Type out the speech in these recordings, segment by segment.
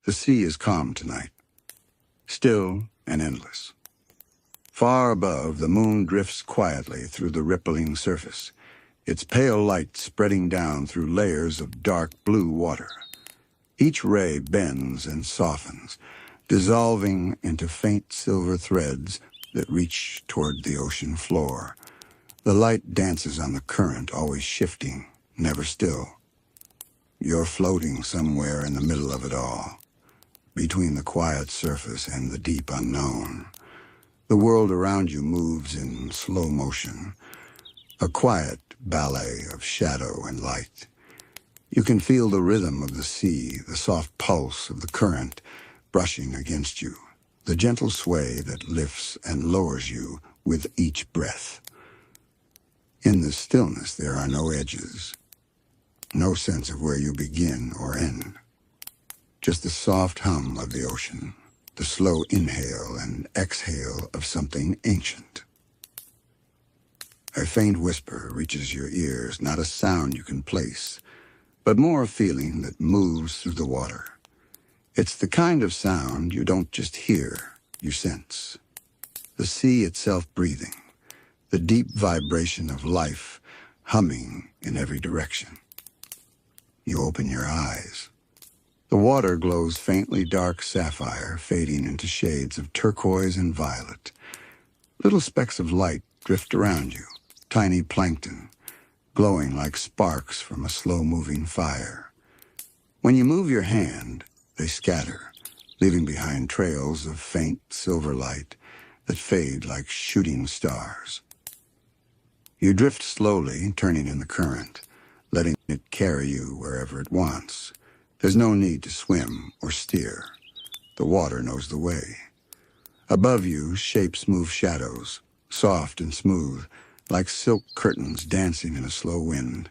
The sea is calm tonight, still and endless. Far above, the moon drifts quietly through the rippling surface, its pale light spreading down through layers of dark blue water. Each ray bends and softens, dissolving into faint silver threads that reach toward the ocean floor. The light dances on the current, always shifting, never still. You're floating somewhere in the middle of it all, between the quiet surface and the deep unknown. The world around you moves in slow motion, a quiet ballet of shadow and light. You can feel the rhythm of the sea, the soft pulse of the current brushing against you, the gentle sway that lifts and lowers you with each breath. In the stillness, there are no edges, no sense of where you begin or end. Just the soft hum of the ocean, the slow inhale and exhale of something ancient. A faint whisper reaches your ears, not a sound you can place, but more a feeling that moves through the water. It's the kind of sound you don't just hear, you sense. The sea itself breathing, the deep vibration of life humming in every direction. You open your eyes. The water glows faintly dark sapphire, fading into shades of turquoise and violet. Little specks of light drift around you, tiny plankton, glowing like sparks from a slow-moving fire. When you move your hand, they scatter, leaving behind trails of faint silver light that fade like shooting stars. You drift slowly, turning in the current, letting it carry you wherever it wants. There's no need to swim or steer. The water knows the way. Above you, shapes move shadows, soft and smooth, like silk curtains dancing in a slow wind.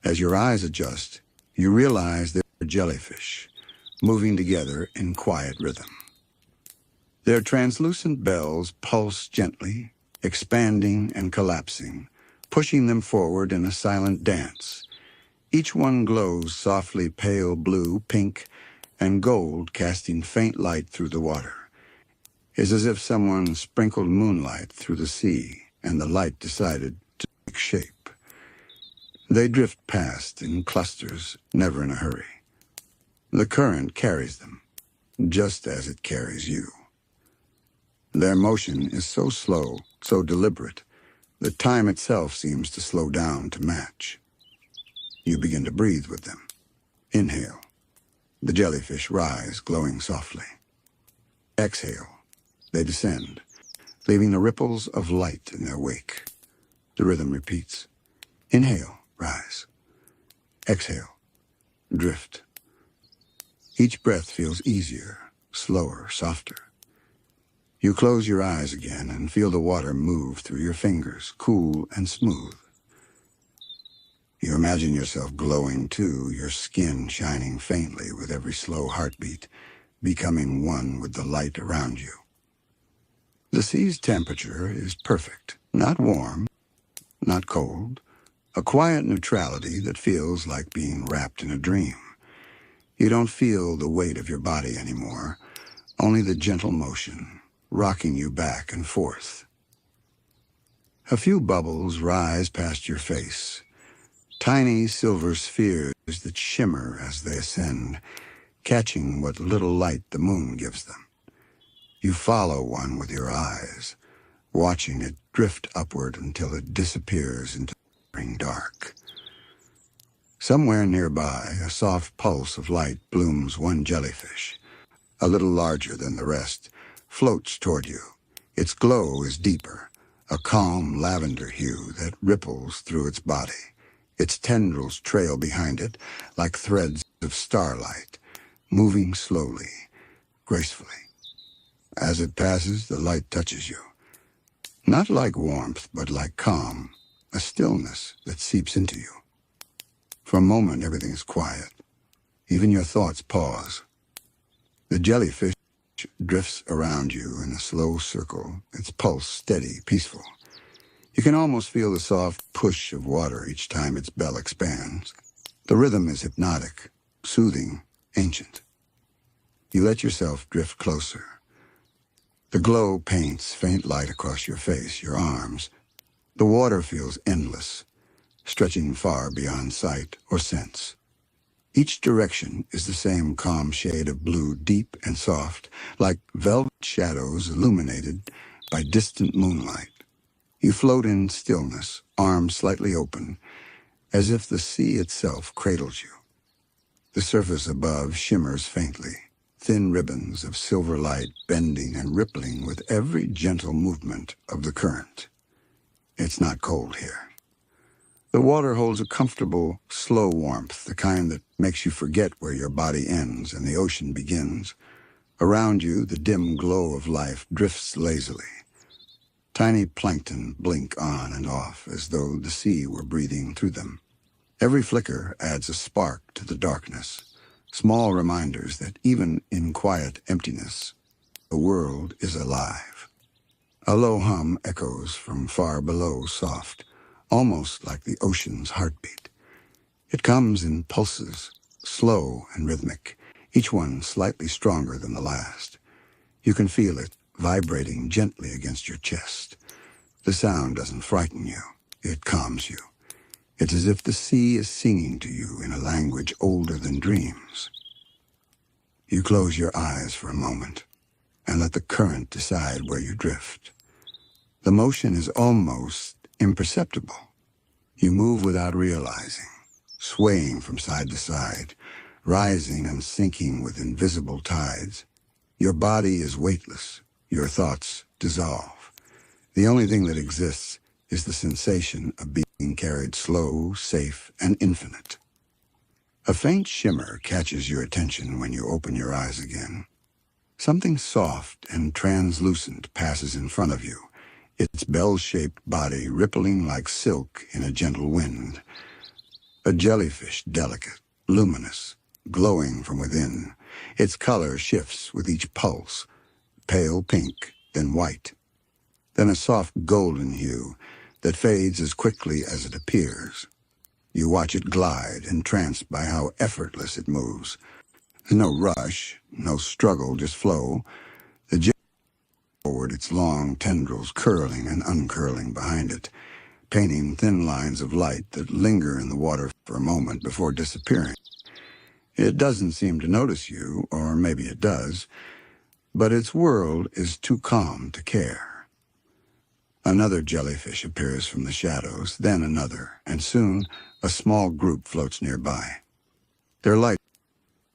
As your eyes adjust, you realize they're jellyfish, moving together in quiet rhythm. Their translucent bells pulse gently, expanding and collapsing, pushing them forward in a silent dance. Each one glows softly pale blue, pink, and gold, casting faint light through the water. It's as if someone sprinkled moonlight through the sea, and the light decided to take shape. They drift past in clusters, never in a hurry. The current carries them, just as it carries you. Their motion is so slow, so deliberate, that time itself seems to slow down to match. You begin to breathe with them. Inhale. The jellyfish rise, glowing softly. Exhale. They descend, leaving the ripples of light in their wake. The rhythm repeats. Inhale, rise. Exhale, drift. Each breath feels easier, slower, softer. You close your eyes again and feel the water move through your fingers, cool and smooth. You imagine yourself glowing too, your skin shining faintly with every slow heartbeat, becoming one with the light around you. The sea's temperature is perfect, not warm, not cold, a quiet neutrality that feels like being wrapped in a dream. You don't feel the weight of your body anymore, only the gentle motion, rocking you back and forth. A few bubbles rise past your face, tiny silver spheres that shimmer as they ascend, catching what little light the moon gives them. You follow one with your eyes, watching it drift upward until it disappears into the dark. Somewhere nearby, a soft pulse of light blooms one jellyfish, a little larger than the rest, floats toward you. Its glow is deeper, a calm lavender hue that ripples through its body. Its tendrils trail behind it like threads of starlight, moving slowly, gracefully. As it passes, the light touches you. Not like warmth, but like calm, a stillness that seeps into you. For a moment, everything is quiet. Even your thoughts pause. The jellyfish drifts around you in a slow circle, its pulse steady, peaceful. You can almost feel the soft push of water each time its bell expands. The rhythm is hypnotic, soothing, ancient. You let yourself drift closer. The glow paints faint light across your face, your arms. The water feels endless, stretching far beyond sight or sense. Each direction is the same calm shade of blue, deep and soft, like velvet shadows illuminated by distant moonlight. You float in stillness, arms slightly open, as if the sea itself cradles you. The surface above shimmers faintly, thin ribbons of silver light bending and rippling with every gentle movement of the current. It's not cold here. The water holds a comfortable, slow warmth, the kind that makes you forget where your body ends and the ocean begins. Around you, the dim glow of life drifts lazily. Tiny plankton blink on and off as though the sea were breathing through them. Every flicker adds a spark to the darkness, small reminders that even in quiet emptiness, the world is alive. A low hum echoes from far below, soft, almost like the ocean's heartbeat. It comes in pulses, slow and rhythmic, each one slightly stronger than the last. You can feel it vibrating gently against your chest. The sound doesn't frighten you, it calms you. It's as if the sea is singing to you in a language older than dreams. You close your eyes for a moment and let the current decide where you drift. The motion is almost imperceptible. You move without realizing, swaying from side to side, rising and sinking with invisible tides. Your body is weightless, your thoughts dissolve. The only thing that exists is the sensation of being carried slow, safe, and infinite. A faint shimmer catches your attention when you open your eyes again. Something soft and translucent passes in front of you, its bell-shaped body rippling like silk in a gentle wind. A jellyfish, delicate, luminous, glowing from within. Its color shifts with each pulse, pale pink, then white, then a soft golden hue that fades as quickly as it appears. You watch it glide, entranced by how effortless it moves. No rush, no struggle, just flow. The jelly forward, its long tendrils curling and uncurling behind it, painting thin lines of light that linger in the water for a moment before disappearing. It doesn't seem to notice you, or maybe it does, but its world is too calm to care. Another jellyfish appears from the shadows, then another, and soon a small group floats nearby. Their lights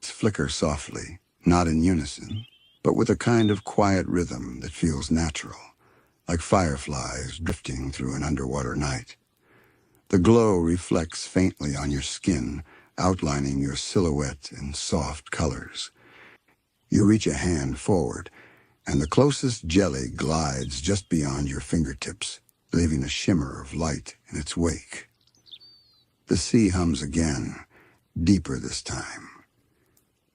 flicker softly, not in unison, but with a kind of quiet rhythm that feels natural, like fireflies drifting through an underwater night. The glow reflects faintly on your skin, outlining your silhouette in soft colors. You reach a hand forward, and the closest jelly glides just beyond your fingertips, leaving a shimmer of light in its wake. The sea hums again, deeper this time.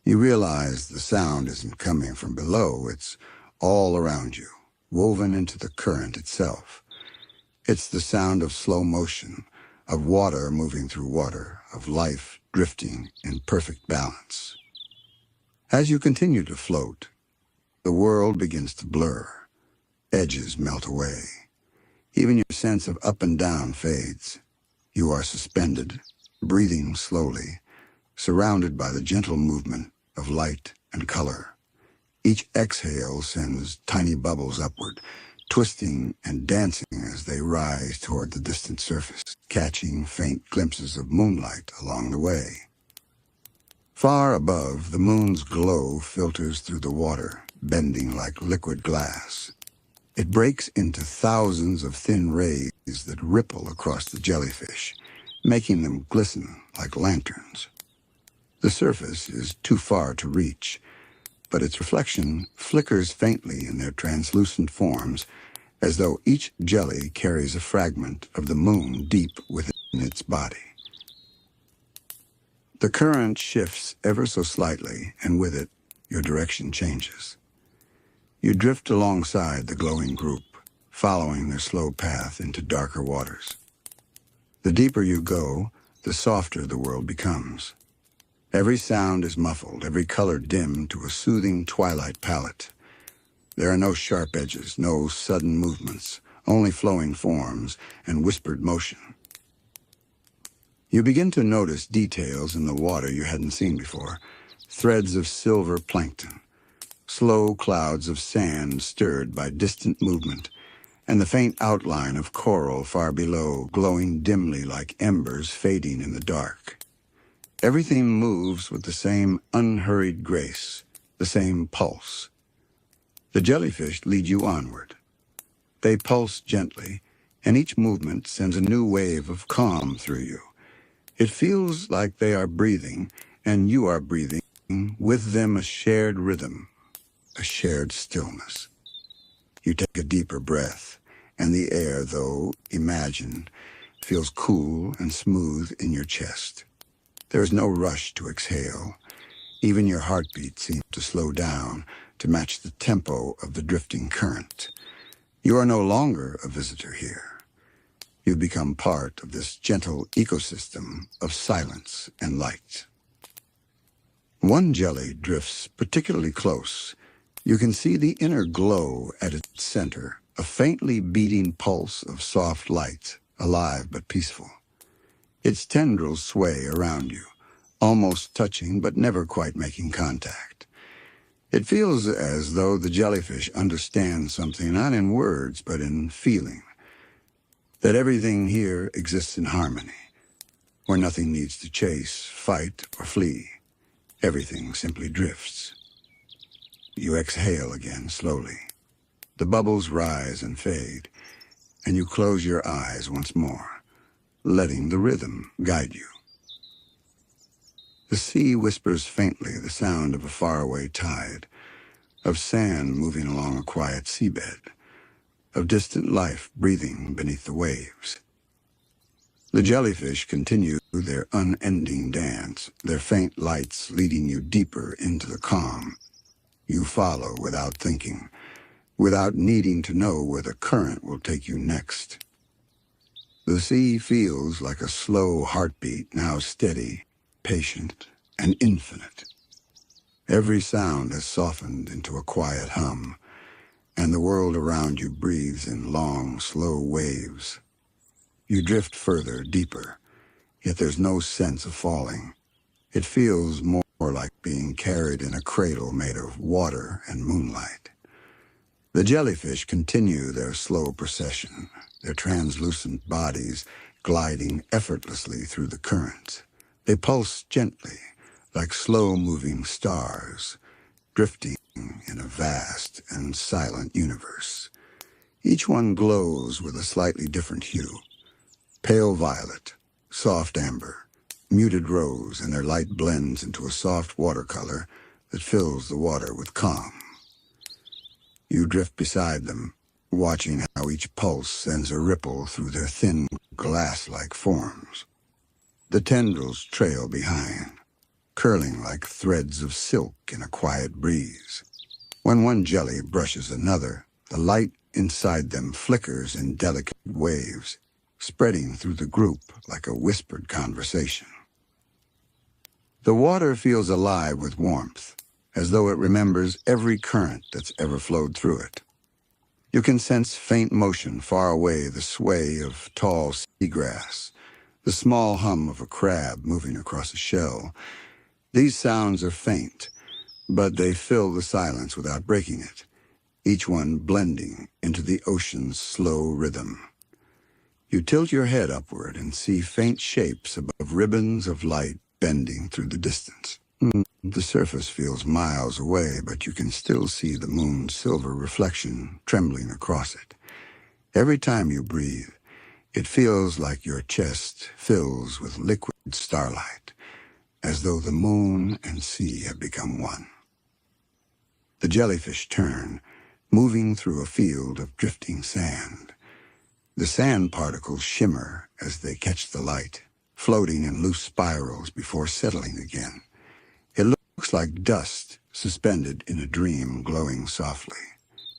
You realize the sound isn't coming from below, it's all around you, woven into the current itself. It's the sound of slow motion, of water moving through water, of life drifting in perfect balance. As you continue to float, the world begins to blur. Edges melt away. Even your sense of up and down fades. You are suspended, breathing slowly, surrounded by the gentle movement of light and color. Each exhale sends tiny bubbles upward, twisting and dancing as they rise toward the distant surface, catching faint glimpses of moonlight along the way. Far above, the moon's glow filters through the water, bending like liquid glass. It breaks into thousands of thin rays that ripple across the jellyfish, making them glisten like lanterns. The surface is too far to reach, but its reflection flickers faintly in their translucent forms, as though each jelly carries a fragment of the moon deep within its body. The current shifts ever so slightly, and with it, your direction changes. You drift alongside the glowing group, following their slow path into darker waters. The deeper you go, the softer the world becomes. Every sound is muffled, every color dimmed to a soothing twilight palette. There are no sharp edges, no sudden movements, only flowing forms and whispered motion. You begin to notice details in the water you hadn't seen before. Threads of silver plankton, slow clouds of sand stirred by distant movement, and the faint outline of coral far below, glowing dimly like embers fading in the dark. Everything moves with the same unhurried grace, the same pulse. The jellyfish lead you onward. They pulse gently, and each movement sends a new wave of calm through you. It feels like they are breathing, and you are breathing, with them a shared rhythm, a shared stillness. You take a deeper breath, and the air, though imagined, feels cool and smooth in your chest. There is no rush to exhale. Even your heartbeat seems to slow down to match the tempo of the drifting current. You are no longer a visitor here. You become part of this gentle ecosystem of silence and light. One jelly drifts particularly close. You can see the inner glow at its center, a faintly beating pulse of soft light, alive but peaceful. Its tendrils sway around you, almost touching but never quite making contact. It feels as though the jellyfish understands something not in words but in feeling, that everything here exists in harmony, where nothing needs to chase, fight, or flee. Everything simply drifts. You exhale again slowly. The bubbles rise and fade, and you close your eyes once more, letting the rhythm guide you. The sea whispers faintly the sound of a faraway tide, of sand moving along a quiet seabed, of distant life breathing beneath the waves. The jellyfish continue their unending dance, their faint lights leading you deeper into the calm. You follow without thinking, without needing to know where the current will take you next. The sea feels like a slow heartbeat, now steady, patient, and infinite. Every sound has softened into a quiet hum, and the world around you breathes in long, slow waves. You drift further, deeper, yet there's no sense of falling. It feels more like being carried in a cradle made of water and moonlight. The jellyfish continue their slow procession, their translucent bodies gliding effortlessly through the current. They pulse gently, like slow-moving stars, drifting in a vast and silent universe. Each one glows with a slightly different hue. Pale violet, soft amber, muted rose, and their light blends into a soft watercolor that fills the water with calm. You drift beside them, watching how each pulse sends a ripple through their thin, glass-like forms. The tendrils trail behind, curling like threads of silk in a quiet breeze. When one jelly brushes another, the light inside them flickers in delicate waves, spreading through the group like a whispered conversation. The water feels alive with warmth, as though it remembers every current that's ever flowed through it. You can sense faint motion far away, the sway of tall seagrass, the small hum of a crab moving across a shell. These sounds are faint, but they fill the silence without breaking it, each one blending into the ocean's slow rhythm. You tilt your head upward and see faint shapes above ribbons of light bending through the distance. The surface feels miles away, but you can still see the moon's silver reflection trembling across it. Every time you breathe, it feels like your chest fills with liquid starlight, as though the moon and sea have become one. The jellyfish turn, moving through a field of drifting sand. The sand particles shimmer as they catch the light, floating in loose spirals before settling again. It looks like dust suspended in a dream, glowing softly,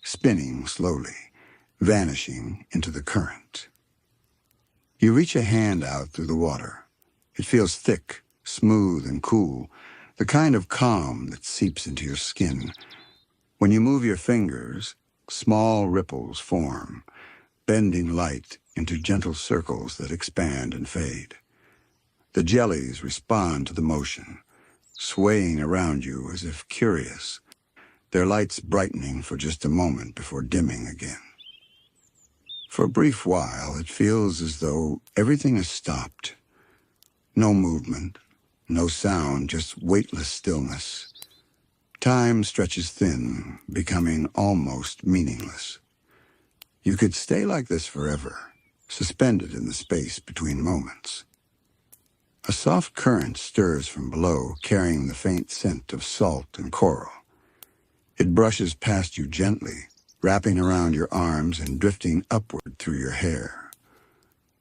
spinning slowly, vanishing into the current. You reach a hand out through the water. It feels thick, smooth, and cool, the kind of calm that seeps into your skin. When you move your fingers, small ripples form, bending light into gentle circles that expand and fade. The jellies respond to the motion, swaying around you as if curious, their lights brightening for just a moment before dimming again. For a brief while, it feels as though everything has stopped. No movement, no sound, just weightless stillness. Time stretches thin, becoming almost meaningless. You could stay like this forever, suspended in the space between moments. A soft current stirs from below, carrying the faint scent of salt and coral. It brushes past you gently, wrapping around your arms and drifting upward through your hair.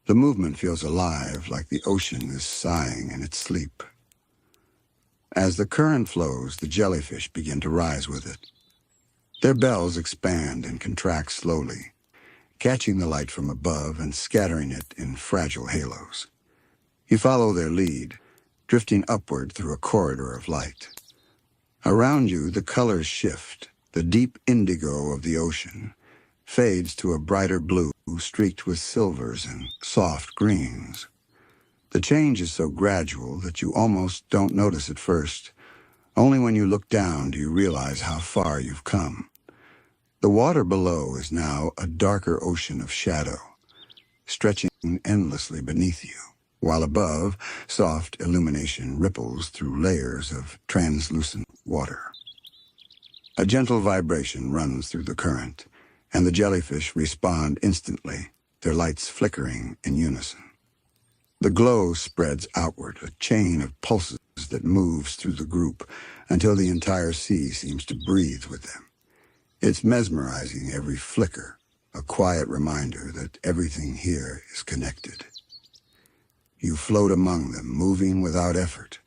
The movement feels alive, like the ocean is sighing in its sleep. As the current flows, the jellyfish begin to rise with it. Their bells expand and contract slowly, catching the light from above and scattering it in fragile halos. You follow their lead, drifting upward through a corridor of light. Around you, the colors shift. The deep indigo of the ocean fades to a brighter blue streaked with silvers and soft greens. The change is so gradual that you almost don't notice at first. Only when you look down do you realize how far you've come. The water below is now a darker ocean of shadow, stretching endlessly beneath you, while above, soft illumination ripples through layers of translucent water. A gentle vibration runs through the current, and the jellyfish respond instantly, their lights flickering in unison. The glow spreads outward, a chain of pulses that moves through the group until the entire sea seems to breathe with them. It's mesmerizing, every flicker, a quiet reminder that everything here is connected. You float among them, moving without effort,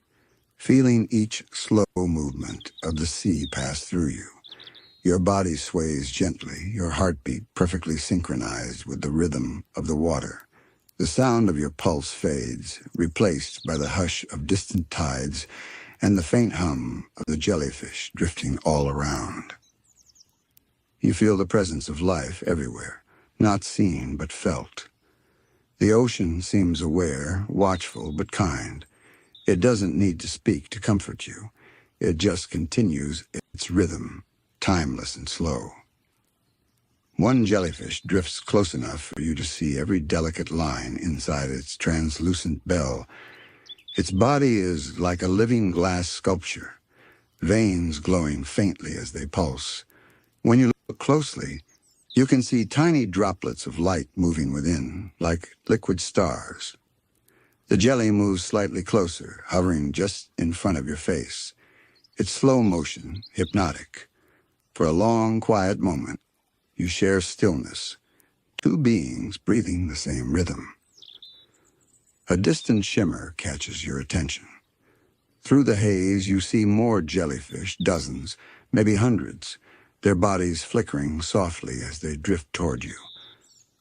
feeling each slow movement of the sea pass through you. Your body sways gently, your heartbeat perfectly synchronized with the rhythm of the water. The sound of your pulse fades, replaced by the hush of distant tides and the faint hum of the jellyfish drifting all around. You feel the presence of life everywhere, not seen but felt. The ocean seems aware, watchful but kind. It doesn't need to speak to comfort you. It just continues its rhythm, timeless and slow. One jellyfish drifts close enough for you to see every delicate line inside its translucent bell. Its body is like a living glass sculpture, veins glowing faintly as they pulse. When you look closely, you can see tiny droplets of light moving within, like liquid stars. The jelly moves slightly closer, hovering just in front of your face. It's slow motion, hypnotic. For a long, quiet moment, you share stillness, two beings breathing the same rhythm. A distant shimmer catches your attention. Through the haze, you see more jellyfish, dozens, maybe hundreds, their bodies flickering softly as they drift toward you.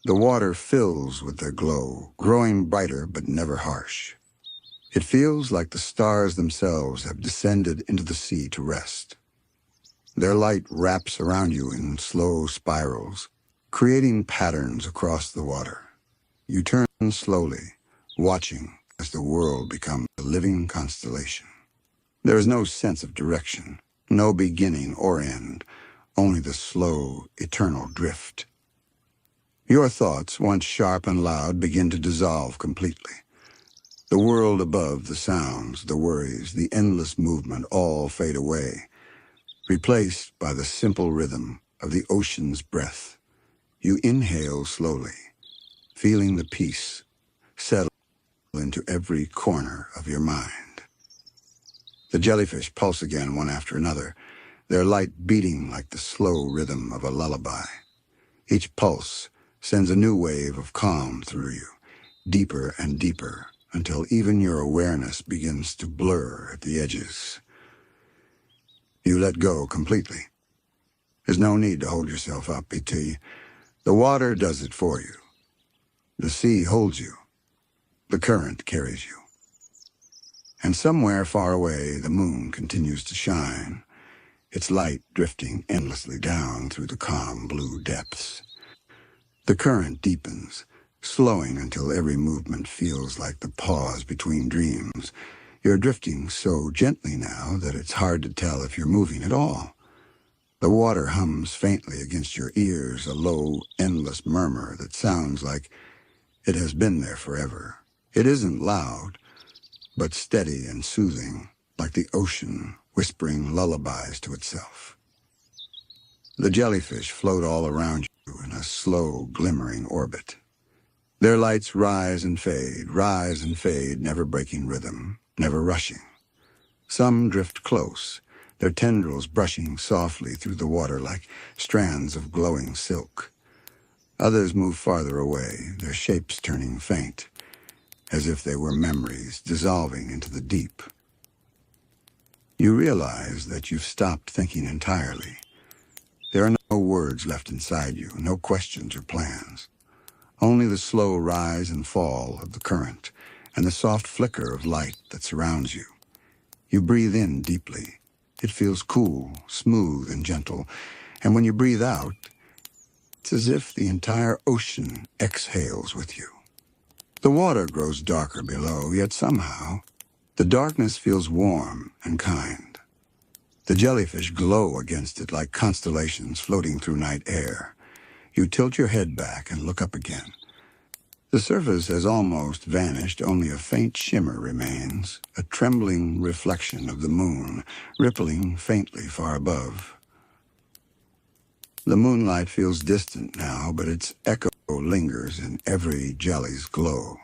The water fills with their glow, growing brighter but never harsh. It feels like the stars themselves have descended into the sea to rest. Their light wraps around you in slow spirals, creating patterns across the water. You turn slowly, watching as the world becomes a living constellation. There is no sense of direction, no beginning or end, only the slow, eternal drift. Your thoughts, once sharp and loud, begin to dissolve completely. The world above, the sounds, the worries, the endless movement all fade away, replaced by the simple rhythm of the ocean's breath. You inhale slowly, feeling the peace settle into every corner of your mind. The jellyfish pulse again one after another, their light beating like the slow rhythm of a lullaby. Each pulse sends a new wave of calm through you, deeper and deeper, until even your awareness begins to blur at the edges. You let go completely. There's no need to hold yourself up, BT. The water does it for you. The sea holds you. The current carries you. and somewhere far away the moon continues to shine, its light drifting endlessly down through the calm blue depths. The current deepens, slowing until every movement feels like the pause between dreams. You're drifting so gently now that it's hard to tell if you're moving at all. The water hums faintly against your ears, a low, endless murmur that sounds like it has been there forever. It isn't loud, but steady and soothing, like the ocean whispering lullabies to itself. The jellyfish float all around you in a slow, glimmering orbit. Their lights rise and fade, never breaking rhythm, never rushing. Some drift close, their tendrils brushing softly through the water like strands of glowing silk. Others move farther away, their shapes turning faint, as if they were memories dissolving into the deep. You realize that you've stopped thinking entirely. There are no words left inside you, no questions or plans. Only the slow rise and fall of the current and the soft flicker of light that surrounds you. You breathe in deeply. It feels cool, smooth, and gentle. And when you breathe out, it's as if the entire ocean exhales with you. The water grows darker below, yet somehow, the darkness feels warm and kind. The jellyfish glow against it like constellations floating through night air. You tilt your head back and look up again. The surface has almost vanished, only a faint shimmer remains, a trembling reflection of the moon, rippling faintly far above. The moonlight feels distant now, but its echo lingers in every jelly's glow.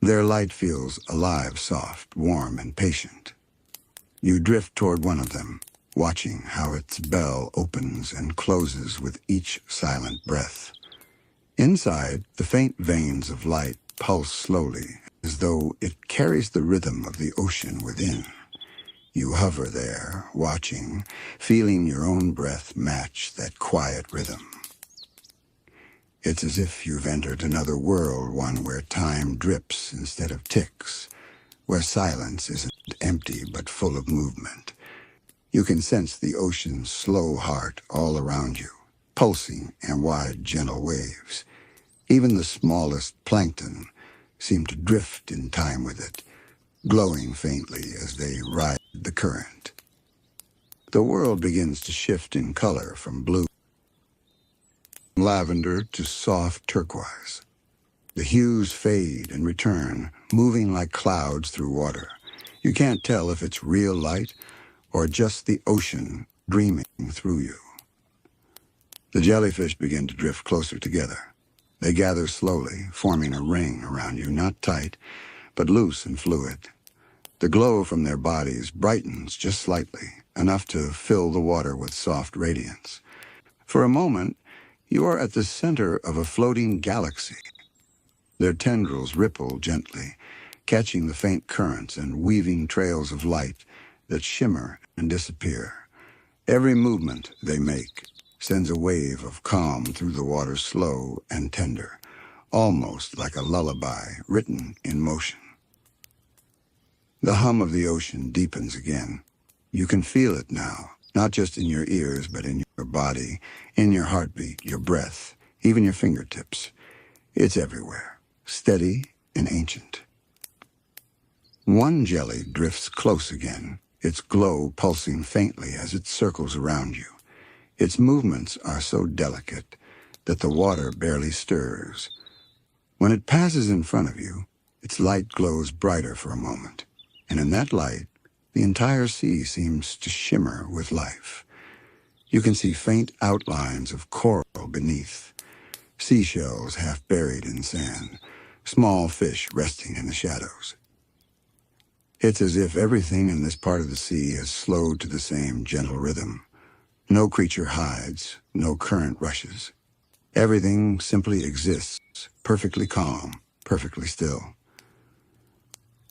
Their light feels alive, soft, warm, and patient. You drift toward one of them, watching how its bell opens and closes with each silent breath. Inside, the faint veins of light pulse slowly, as though it carries the rhythm of the ocean within. You hover there, watching, feeling your own breath match that quiet rhythm. It's as if you've entered another world, one where time drips instead of ticks, where silence isn't empty but full of movement. You can sense the ocean's slow heart all around you, pulsing in wide, gentle waves. Even the smallest plankton seem to drift in time with it, glowing faintly as they ride the current. The world begins to shift in color from blue, lavender to soft turquoise. The hues fade and return, moving like clouds through water. You can't tell if it's real light or just the ocean dreaming through you. The jellyfish begin to drift closer together. They gather slowly, forming a ring around you, not tight, but loose and fluid. The glow from their bodies brightens just slightly, enough to fill the water with soft radiance. For a moment, you are at the center of a floating galaxy. Their tendrils ripple gently, catching the faint currents and weaving trails of light that shimmer and disappear. Every movement they make sends a wave of calm through the water, slow and tender, almost like a lullaby written in motion. The hum of the ocean deepens again. You can feel it now, not just in your ears, but in your body, in your heartbeat, your breath, even your fingertips. It's everywhere, steady and ancient. One jelly drifts close again, its glow pulsing faintly as it circles around you. Its movements are so delicate that the water barely stirs. When it passes in front of you, its light glows brighter for a moment, and in that light, the entire sea seems to shimmer with life. You can see faint outlines of coral beneath, seashells half buried in sand, small fish resting in the shadows. It's as if everything in this part of the sea has slowed to the same gentle rhythm. No creature hides, no current rushes. Everything simply exists, perfectly calm, perfectly still.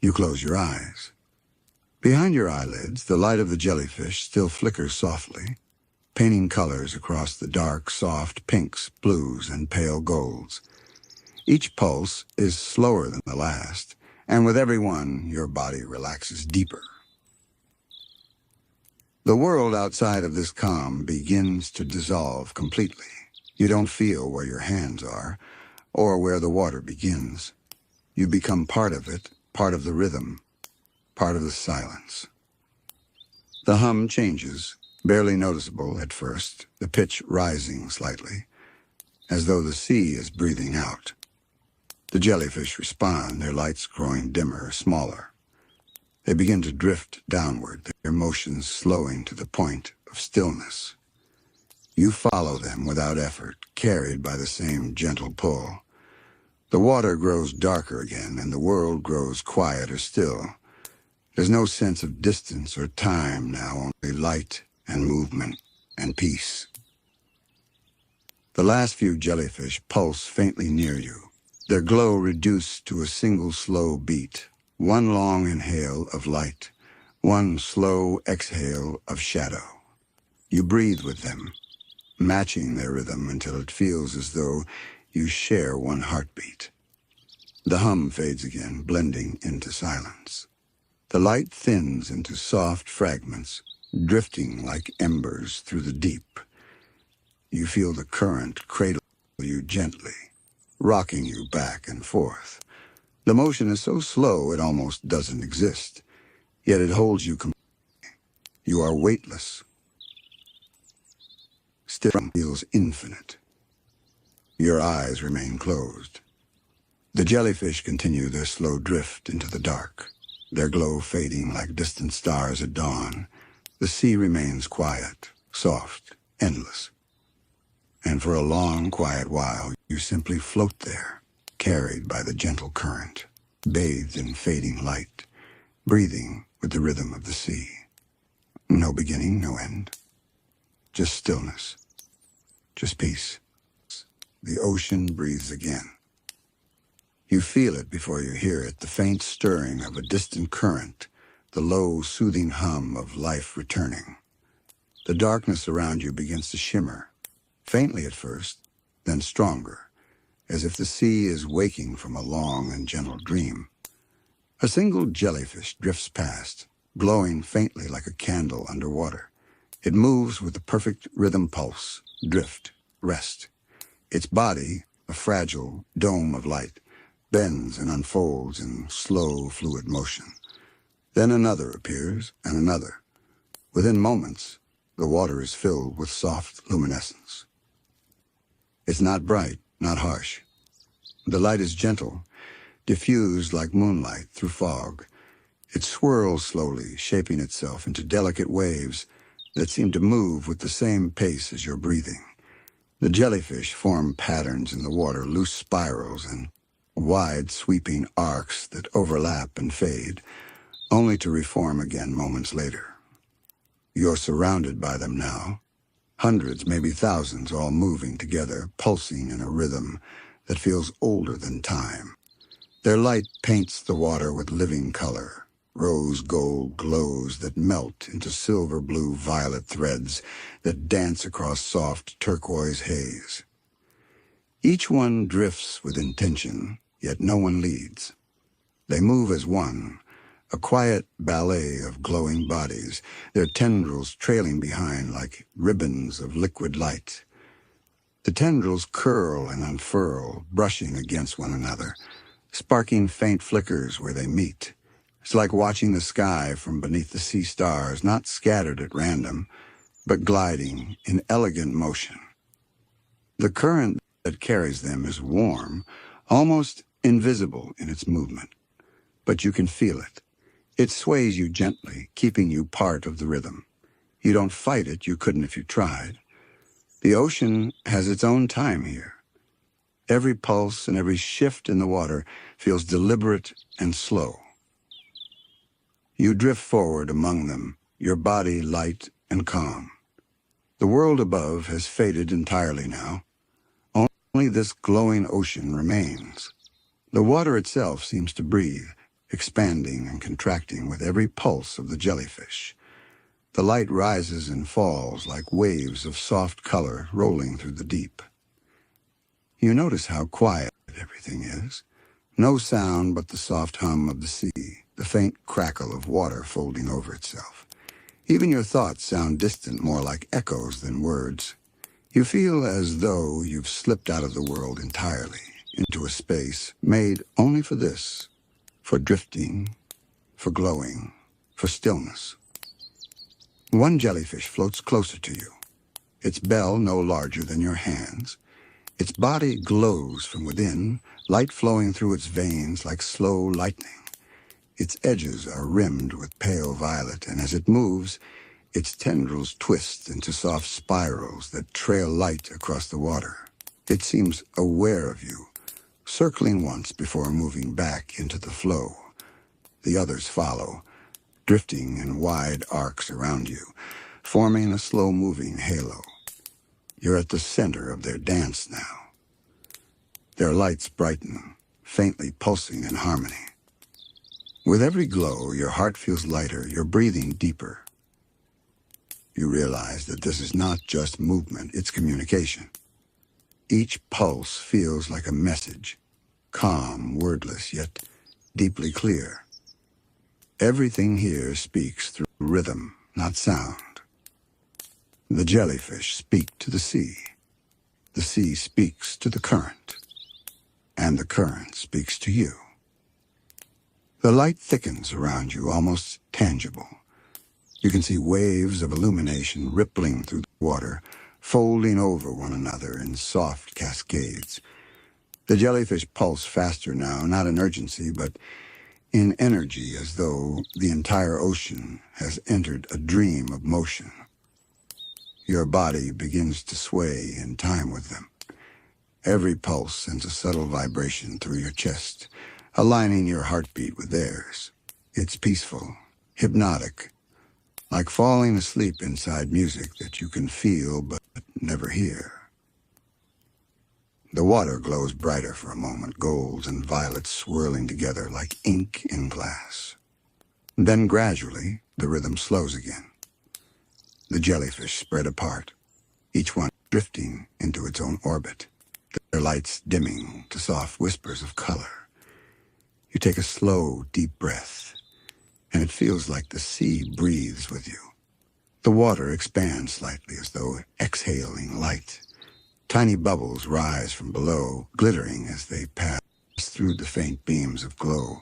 You close your eyes. Behind your eyelids, the light of the jellyfish still flickers softly, painting colors across the dark, soft pinks, blues, and pale golds. Each pulse is slower than the last, and with every one, your body relaxes deeper. The world outside of this calm begins to dissolve completely. You don't feel where your hands are, or where the water begins. You become part of it, part of the rhythm, part of the silence. The hum changes, barely noticeable at first, the pitch rising slightly, as though the sea is breathing out. The jellyfish respond, their lights growing dimmer, smaller. They begin to drift downward, their motions slowing to the point of stillness. You follow them without effort, carried by the same gentle pull. The water grows darker again, and the world grows quieter still. There's no sense of distance or time now, only light and movement and peace. The last few jellyfish pulse faintly near you, their glow reduced to a single slow beat, one long inhale of light, one slow exhale of shadow. You breathe with them, matching their rhythm until it feels as though you share one heartbeat. The hum fades again, blending into silence. The light thins into soft fragments, drifting like embers through the deep. You feel the current cradle you gently, rocking you back and forth. The motion is so slow it almost doesn't exist, yet it holds you completely. You are weightless. Still feels infinite. Your eyes remain closed. The jellyfish continue their slow drift into the dark, their glow fading like distant stars at dawn. The sea remains quiet, soft, endless. And for a long, quiet while, you simply float there, carried by the gentle current, bathed in fading light, breathing with the rhythm of the sea. No beginning, no end. Just stillness. Just peace. The ocean breathes again. You feel it before you hear it, the faint stirring of a distant current, the low, soothing hum of life returning. The darkness around you begins to shimmer, faintly at first, then stronger, as if the sea is waking from a long and gentle dream. A single jellyfish drifts past, glowing faintly like a candle underwater. It moves with the perfect rhythm pulse, drift, rest. Its body, a fragile dome of light, bends and unfolds in slow, fluid motion. Then another appears, and another. Within moments, the water is filled with soft luminescence. It's not bright, not harsh. The light is gentle, diffused like moonlight through fog. It swirls slowly, shaping itself into delicate waves that seem to move with the same pace as your breathing. The jellyfish form patterns in the water, loose spirals and wide, sweeping arcs that overlap and fade, only to reform again moments later. You're surrounded by them now, hundreds, maybe thousands, all moving together, pulsing in a rhythm that feels older than time. Their light paints the water with living color, rose gold glows that melt into silver blue violet threads that dance across soft turquoise haze. Each one drifts with intention, yet no one leads. They move as one, a quiet ballet of glowing bodies, their tendrils trailing behind like ribbons of liquid light. The tendrils curl and unfurl, brushing against one another, sparking faint flickers where they meet. It's like watching the sky from beneath the sea stars, not scattered at random, but gliding in elegant motion. The current that carries them is warm, almost invisible in its movement, but you can feel it. It sways you gently, keeping you part of the rhythm. You don't fight it, you couldn't if you tried. The ocean has its own time here. Every pulse and every shift in the water feels deliberate and slow. You drift forward among them, your body light and calm. The world above has faded entirely now. Only this glowing ocean remains. The water itself seems to breathe, expanding and contracting with every pulse of the jellyfish. The light rises and falls like waves of soft color rolling through the deep. You notice how quiet everything is, No sound but the soft hum of the sea, the faint crackle of water folding over itself. Even your thoughts sound distant, more like echoes than words. You feel as though you've slipped out of the world entirely, into a space made only for this, for drifting, for glowing, for stillness. One jellyfish floats closer to you, its bell no larger than your hands. Its body glows from within, light flowing through its veins like slow lightning. Its edges are rimmed with pale violet, and as it moves, its tendrils twist into soft spirals that trail light across the water. It seems aware of you, circling once before moving back into the flow. The others follow, drifting in wide arcs around you, forming a slow-moving halo. You're at the center of their dance now. Their lights brighten, faintly pulsing in harmony. With every glow, your heart feels lighter, your breathing deeper. You realize that this is not just movement, it's communication. Each pulse feels like a message, calm, wordless, yet deeply clear. Everything here speaks through rhythm, not sound. The jellyfish speak to the sea speaks to the current, and the current speaks to you. The light thickens around you, almost tangible. You can see waves of illumination rippling through the water, folding over one another in soft cascades. The jellyfish pulse faster now, not in urgency, but in energy, as though the entire ocean has entered a dream of motion. Your body begins to sway in time with them. Every pulse sends a subtle vibration through your chest, aligning your heartbeat with theirs. It's peaceful, hypnotic, like falling asleep inside music that you can feel but never hear. The water glows brighter for a moment, golds and violets swirling together like ink in glass. Then gradually, the rhythm slows again. The jellyfish spread apart, each one drifting into its own orbit, their lights dimming to soft whispers of color. You take a slow, deep breath, and it feels like the sea breathes with you. The water expands slightly as though exhaling light. Tiny bubbles rise from below, glittering as they pass through the faint beams of glow.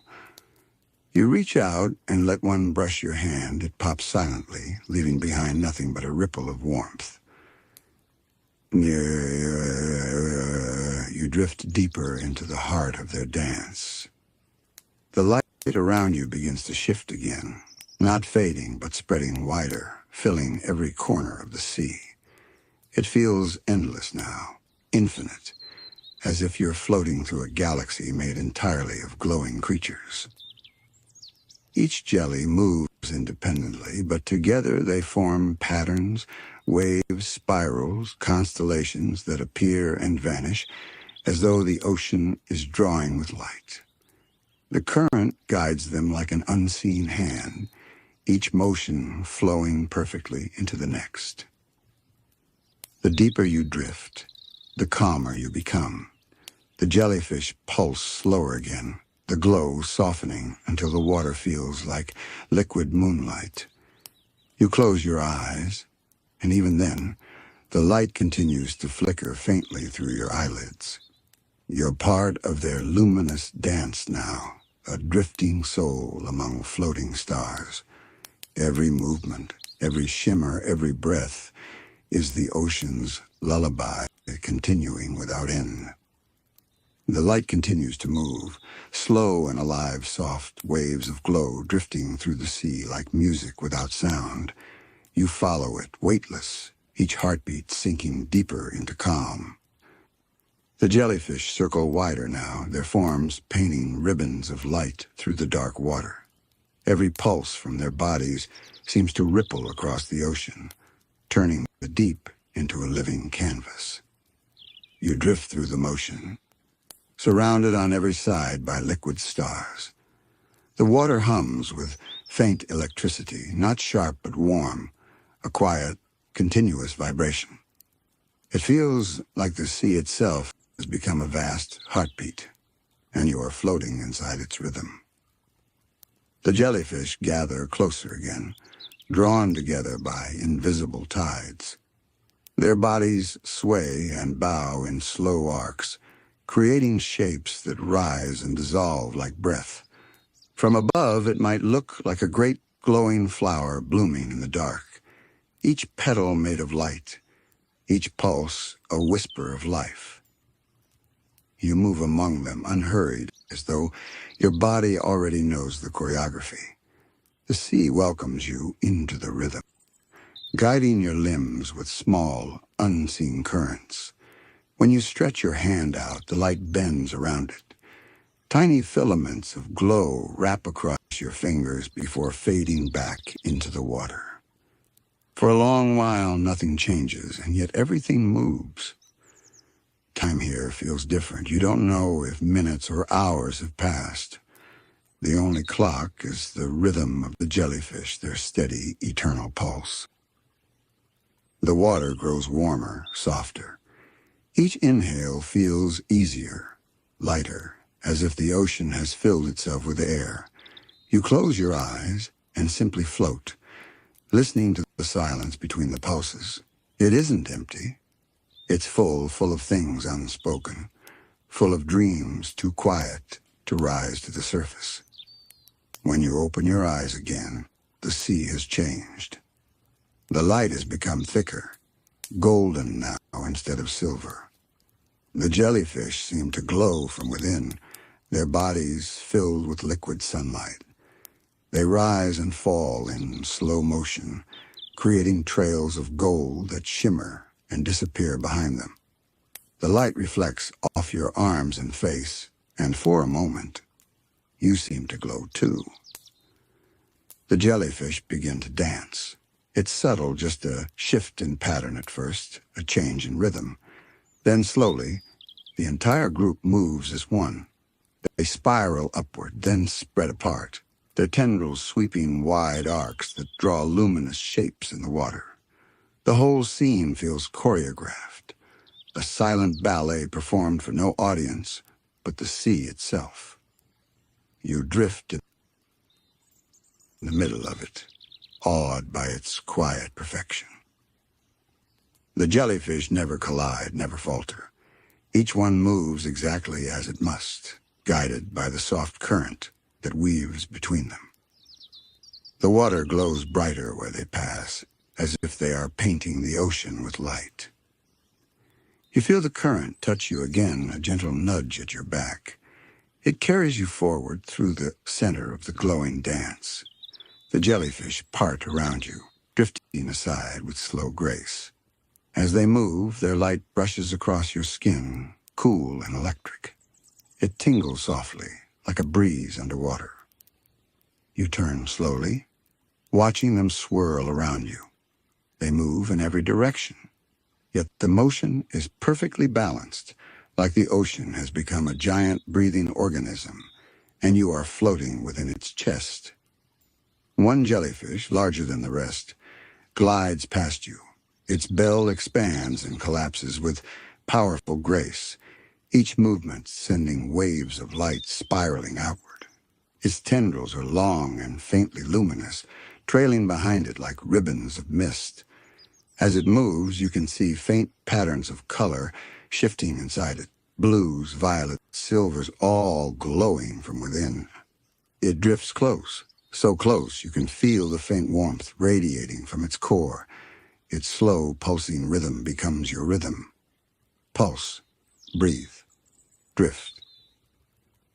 You reach out and let one brush your hand. It pops silently, leaving behind nothing but a ripple of warmth. You drift deeper into the heart of their dance. The light around you begins to shift again, not fading but spreading wider, filling every corner of the sea. It feels endless now, infinite, as if you're floating through a galaxy made entirely of glowing creatures. Each jelly moves independently, but together they form patterns, waves, spirals, constellations that appear and vanish, as though the ocean is drawing with light. The current guides them like an unseen hand, each motion flowing perfectly into the next. The deeper you drift, the calmer you become. The jellyfish pulse slower again, the glow softening until the water feels like liquid moonlight. You close your eyes, and even then, the light continues to flicker faintly through your eyelids. You're part of their luminous dance now, a drifting soul among floating stars. Every movement, every shimmer, every breath is the ocean's lullaby, continuing without end. The light continues to move, slow and alive, soft waves of glow drifting through the sea like music without sound. You follow it, weightless, each heartbeat sinking deeper into calm. The jellyfish circle wider now, their forms painting ribbons of light through the dark water. Every pulse from their bodies seems to ripple across the ocean, turning the deep into a living canvas. You drift through the motion, surrounded on every side by liquid stars. The water hums with faint electricity, not sharp but warm, a quiet, continuous vibration. It feels like the sea itself has become a vast heartbeat. and you are floating inside its rhythm. The jellyfish gather closer again, drawn together by invisible tides. Their bodies sway and bow in slow arcs, creating shapes that rise and dissolve like breath. From above, it might look like a great glowing flower blooming in the dark, each petal made of light, each pulse a whisper of life. You move among them unhurried, as though your body already knows the choreography. The sea welcomes you into the rhythm, guiding your limbs with small, unseen currents. When you stretch your hand out, the light bends around it. Tiny filaments of glow wrap across your fingers before fading back into the water. For a long while, nothing changes, and yet everything moves. Time here feels different. You don't know if minutes or hours have passed. The only clock is the rhythm of the jellyfish, their steady, eternal pulse. The water grows warmer, softer. Each inhale feels easier, lighter, as if the ocean has filled itself with air. You close your eyes and simply float, listening to the silence between the pulses. It isn't empty. It's full of things unspoken, full of dreams too quiet to rise to the surface. When you open your eyes again, the sea has changed. The light has become thicker, golden now instead of silver. The jellyfish seem to glow from within, their bodies filled with liquid sunlight. They rise and fall in slow motion, creating trails of gold that shimmer and disappear behind them. The light reflects off your arms and face, and for a moment, you seem to glow too. The jellyfish begin to dance. It's subtle, just a shift in pattern at first, a change in rhythm. Then slowly, the entire group moves as one. They spiral upward, then spread apart, their tendrils sweeping wide arcs that draw luminous shapes in the water. The whole scene feels choreographed, a silent ballet performed for no audience but the sea itself. You drift in the middle of it, awed by its quiet perfection. The jellyfish never collide, never falter. Each one moves exactly as it must, guided by the soft current that weaves between them. The water glows brighter where they pass, as if they are painting the ocean with light. You feel the current touch you again, a gentle nudge at your back. It carries you forward through the center of the glowing dance. The jellyfish part around you, drifting aside with slow grace. As they move, their light brushes across your skin, cool and electric. It tingles softly, like a breeze underwater. You turn slowly, watching them swirl around you. They move in every direction, yet the motion is perfectly balanced, like the ocean has become a giant breathing organism, and you are floating within its chest. One jellyfish, larger than the rest, glides past you. Its bell expands and collapses with powerful grace, each movement sending waves of light spiraling outward. Its tendrils are long and faintly luminous, trailing behind it like ribbons of mist. As it moves, you can see faint patterns of color shifting inside it, blues, violets, silvers, all glowing from within. It drifts close, so close you can feel the faint warmth radiating from its core. Its slow, pulsing rhythm becomes your rhythm. Pulse, breathe, drift.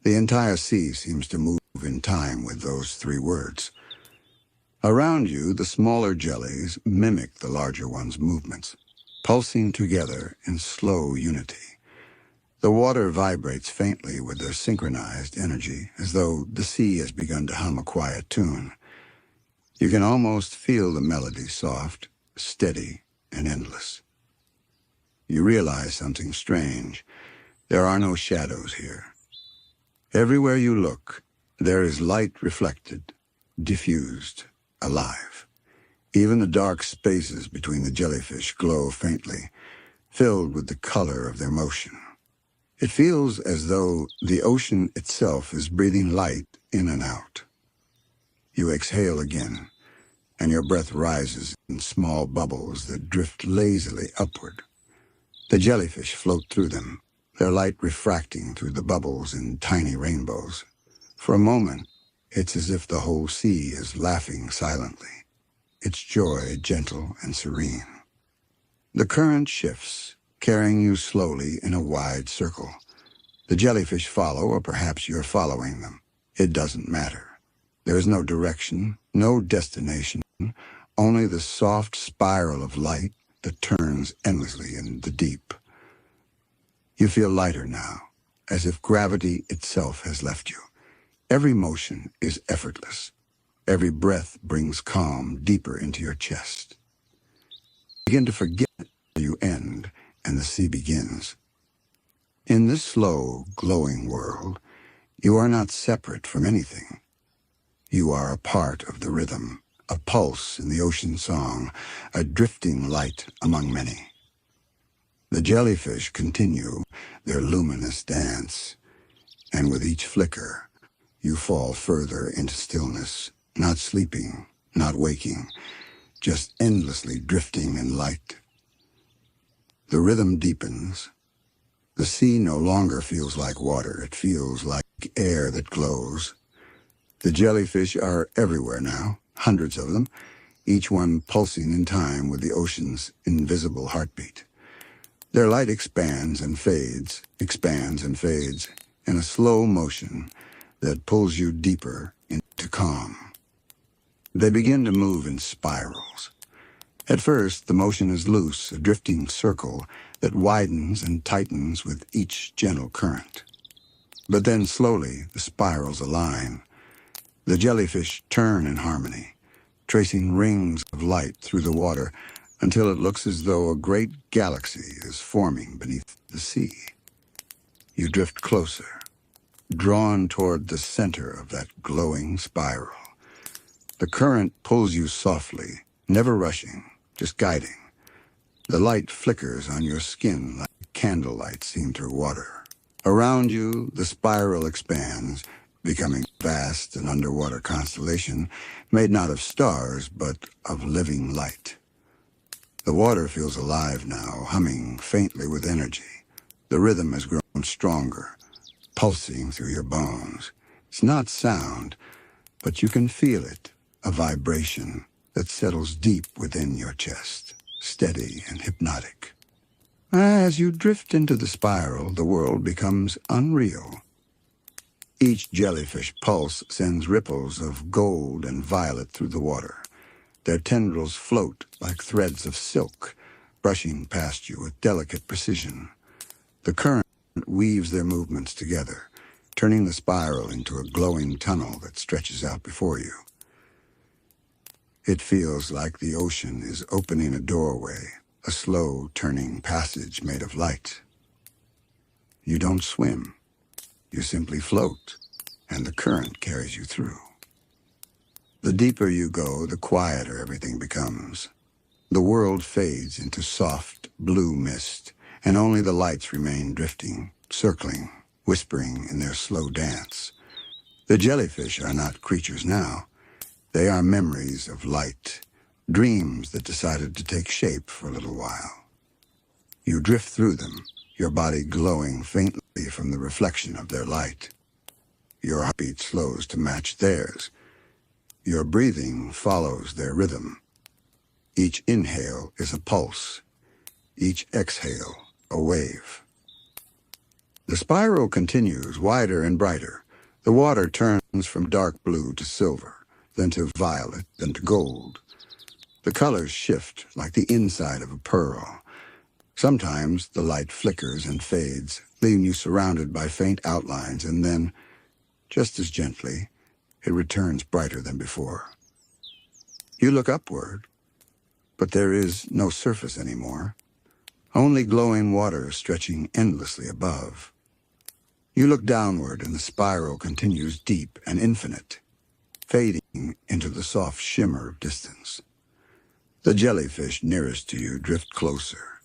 The entire sea seems to move in time with those three words. Around you, the smaller jellies mimic the larger ones' movements, pulsing together in slow unity. The water vibrates faintly with their synchronized energy, as though the sea has begun to hum a quiet tune. You can almost feel the melody, soft, steady, and endless. You realize something strange. There are no shadows here. Everywhere you look, there is light reflected, diffused, alive. Even the dark spaces between the jellyfish glow faintly, filled with the color of their motion. It feels as though the ocean itself is breathing light in and out. You exhale again, and your breath rises in small bubbles that drift lazily upward. The jellyfish float through them, their light refracting through the bubbles in tiny rainbows. For a moment, it's as if the whole sea is laughing silently, its joy gentle and serene. The current shifts, carrying you slowly in a wide circle. The jellyfish follow, or perhaps you're following them. It doesn't matter. There is no direction, no destination, only the soft spiral of light that turns endlessly in the deep. You feel lighter now, as if gravity itself has left you. Every motion is effortless. Every breath brings calm deeper into your chest. You begin to forget where you end and the sea begins. In this slow, glowing world, you are not separate from anything. You are a part of the rhythm, a pulse in the ocean song, a drifting light among many. The jellyfish continue their luminous dance, and with each flicker, you fall further into stillness, not sleeping, not waking, just endlessly drifting in light. The rhythm deepens. The sea no longer feels like water, it feels like air that glows. The jellyfish are everywhere now, hundreds of them, each one pulsing in time with the ocean's invisible heartbeat. Their light expands and fades, in a slow motion that pulls you deeper into calm. They begin to move in spirals. At first, the motion is loose, a drifting circle that widens and tightens with each gentle current. But then slowly, the spirals align. The jellyfish turn in harmony, tracing rings of light through the water until it looks as though a great galaxy is forming beneath the sea. You drift closer, drawn toward the center of that glowing spiral. The current pulls you softly, never rushing, just guiding. The light flickers on your skin like candlelight seen through water. Around you, the spiral expands, becoming a vast and underwater constellation made not of stars, but of living light. The water feels alive now, humming faintly with energy. The rhythm has grown stronger, pulsing through your bones. It's not sound, but you can feel it, a vibration that settles deep within your chest, steady and hypnotic. As you drift into the spiral, the world becomes unreal. Each jellyfish pulse sends ripples of gold and violet through the water. Their tendrils float like threads of silk, brushing past you with delicate precision. The current weaves their movements together, turning the spiral into a glowing tunnel that stretches out before you. It feels like the ocean is opening a doorway, a slow turning passage made of light. You don't swim. You simply float, and the current carries you through. The deeper you go, the quieter everything becomes. The world fades into soft, blue mist, and only the lights remain drifting, circling, whispering in their slow dance. The jellyfish are not creatures now. They are memories of light, dreams that decided to take shape for a little while. You drift through them, your body glowing faintly from the reflection of their light. Your heartbeat slows to match theirs. Your breathing follows their rhythm. Each inhale is a pulse, each exhale a wave. The spiral continues wider and brighter. The water turns from dark blue to silver, then to violet, then to gold. The colors shift like the inside of a pearl. Sometimes the light flickers and fades, leaving you surrounded by faint outlines, and then, just as gently, it returns brighter than before. You look upward, but there is no surface anymore, only glowing water stretching endlessly above. You look downward, and the spiral continues deep and infinite, fading into the soft shimmer of distance. The jellyfish nearest to you drift closer,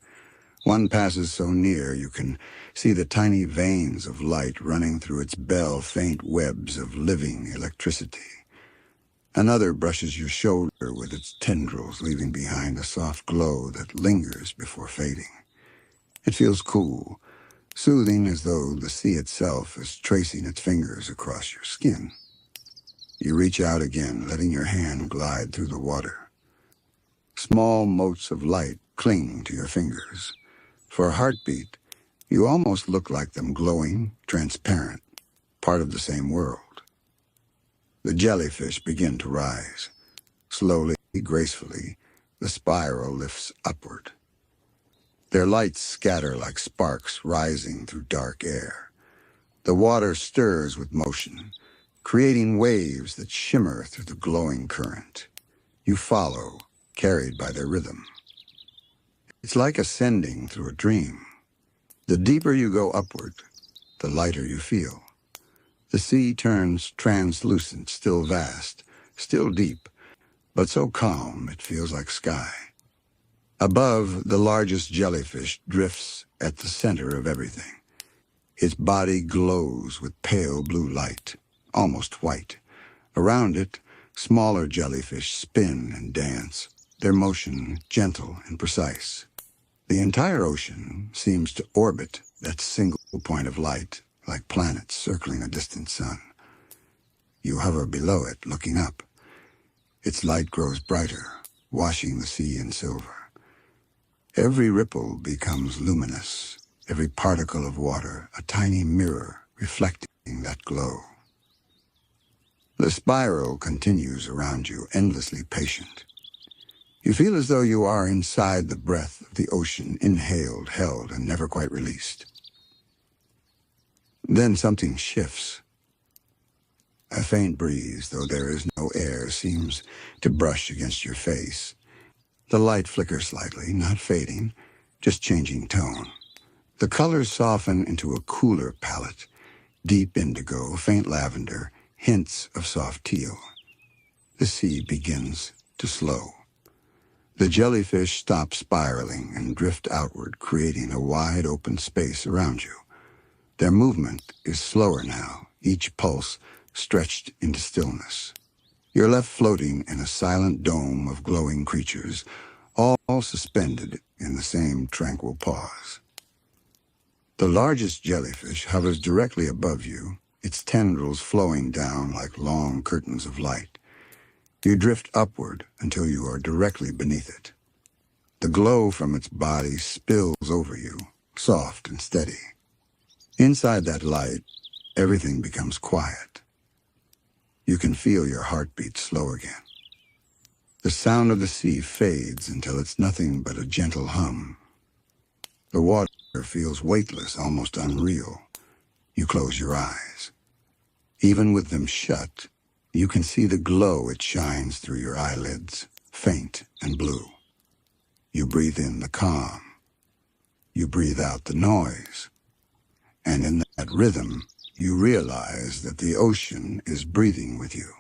One passes so near you can see the tiny veins of light running through its bell-faint webs of living electricity. Another brushes your shoulder with its tendrils, leaving behind a soft glow that lingers before fading. It feels cool, soothing, as though the sea itself is tracing its fingers across your skin. You reach out again, letting your hand glide through the water. Small motes of light cling to your fingers. For a heartbeat, you almost look like them, glowing, transparent, part of the same world. The jellyfish begin to rise. Slowly, gracefully, the spiral lifts upward. Their lights scatter like sparks rising through dark air. The water stirs with motion, creating waves that shimmer through the glowing current. You follow, carried by their rhythm. It's like ascending through a dream. The deeper you go upward, the lighter you feel. The sea turns translucent, still vast, still deep, but so calm it feels like sky. Above, the largest jellyfish drifts at the center of everything. Its body glows with pale blue light, almost white. Around it, smaller jellyfish spin and dance, their motion gentle and precise. The entire ocean seems to orbit that single point of light, like planets circling a distant sun. You hover below it, looking up. Its light grows brighter, washing the sea in silver. Every ripple becomes luminous, every particle of water a tiny mirror reflecting that glow. The spiral continues around you, endlessly patient. You feel as though you are inside the breath of the ocean, inhaled, held, and never quite released. Then something shifts. A faint breeze, though there is no air, seems to brush against your face. The light flickers slightly, not fading, just changing tone. The colors soften into a cooler palette, deep indigo, faint lavender, hints of soft teal. The sea begins to slow. The jellyfish stop spiraling and drift outward, creating a wide open space around you. Their movement is slower now, each pulse stretched into stillness. You're left floating in a silent dome of glowing creatures, all suspended in the same tranquil pause. The largest jellyfish hovers directly above you, its tendrils flowing down like long curtains of light. You drift upward until you are directly beneath it. The glow from its body spills over you, soft and steady. Inside that light, everything becomes quiet. You can feel your heartbeat slow again. The sound of the sea fades until it's nothing but a gentle hum. The water feels weightless, almost unreal. You close your eyes. Even with them shut, you can see the glow it shines through your eyelids, faint and blue. You breathe in the calm. You breathe out the noise. And in that rhythm, you realize that the ocean is breathing with you.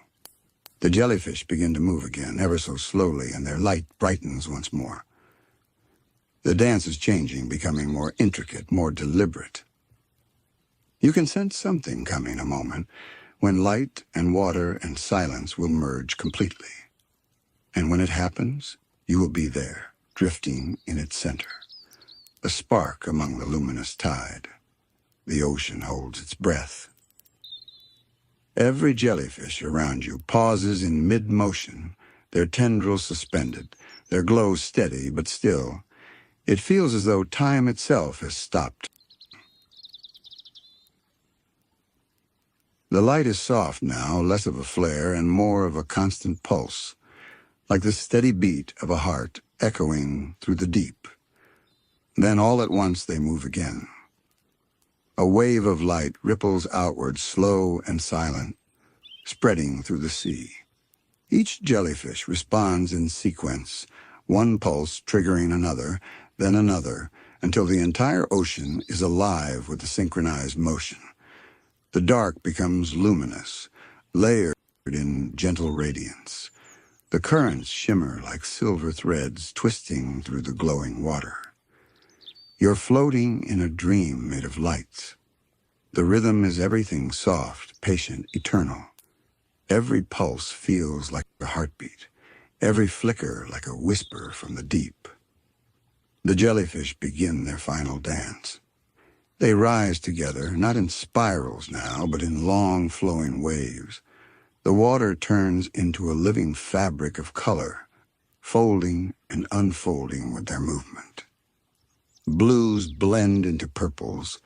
The jellyfish begin to move again, ever so slowly, and their light brightens once more. The dance is changing, becoming more intricate, more deliberate. You can sense something coming a moment, when light and water and silence will merge completely. And when it happens, you will be there, drifting in its center, a spark among the luminous tide. The ocean holds its breath. Every jellyfish around you pauses in mid-motion, their tendrils suspended, their glow steady but still. It feels as though time itself has stopped. The light is soft now, less of a flare and more of a constant pulse, like the steady beat of a heart echoing through the deep. Then all at once they move again. A wave of light ripples outward, slow and silent, spreading through the sea. Each jellyfish responds in sequence, one pulse triggering another, then another, until the entire ocean is alive with the synchronized motion. The dark becomes luminous, layered in gentle radiance. The currents shimmer like silver threads twisting through the glowing water. You're floating in a dream made of lights. The rhythm is everything soft, patient, eternal. Every pulse feels like a heartbeat, every flicker like a whisper from the deep. The jellyfish begin their final dance. They rise together, not in spirals now, but in long flowing waves. The water turns into a living fabric of color, folding and unfolding with their movement. Blues blend into purples,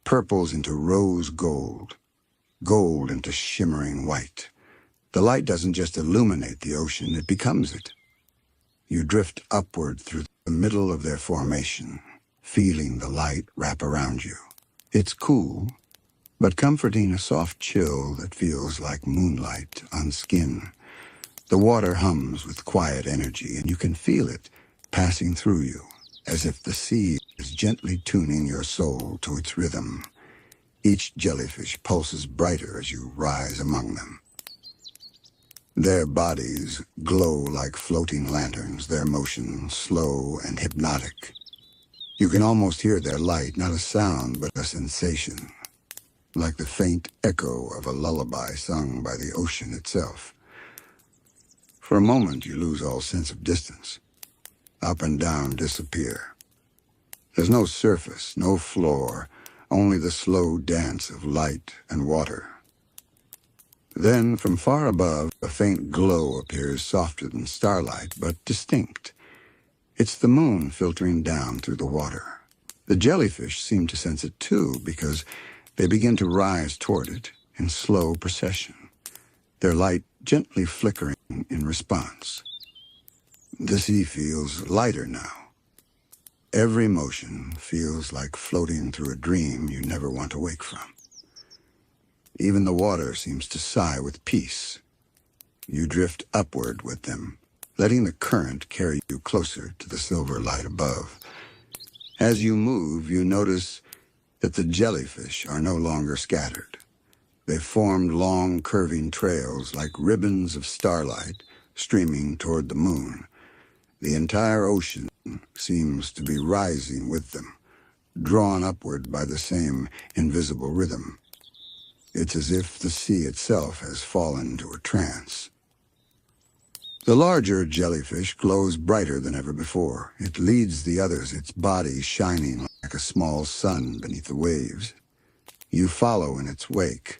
purples into rose gold, gold into shimmering white. The light doesn't just illuminate the ocean, it becomes it. You drift upward through the middle of their formation, feeling the light wrap around you. It's cool, but comforting, a soft chill that feels like moonlight on skin. The water hums with quiet energy, and you can feel it passing through you, as if the sea is gently tuning your soul to its rhythm. Each jellyfish pulses brighter as you rise among them. Their bodies glow like floating lanterns, their motion slow and hypnotic. You can almost hear their light, not a sound, but a sensation, like the faint echo of a lullaby sung by the ocean itself. For a moment, you lose all sense of distance. Up and down disappear. There's no surface, no floor, only the slow dance of light and water. Then, from far above, a faint glow appears, softer than starlight, but distinct. It's the moon filtering down through the water. The jellyfish seem to sense it too, because they begin to rise toward it in slow procession, their light gently flickering in response. The sea feels lighter now. Every motion feels like floating through a dream you never want to wake from. Even the water seems to sigh with peace. You drift upward with them, letting the current carry you closer to the silver light above. As you move, you notice that the jellyfish are no longer scattered. They've formed long, curving trails like ribbons of starlight streaming toward the moon. The entire ocean seems to be rising with them, drawn upward by the same invisible rhythm. It's as if the sea itself has fallen to a trance. The larger jellyfish glows brighter than ever before. It leads the others, its body shining like a small sun beneath the waves. You follow in its wake,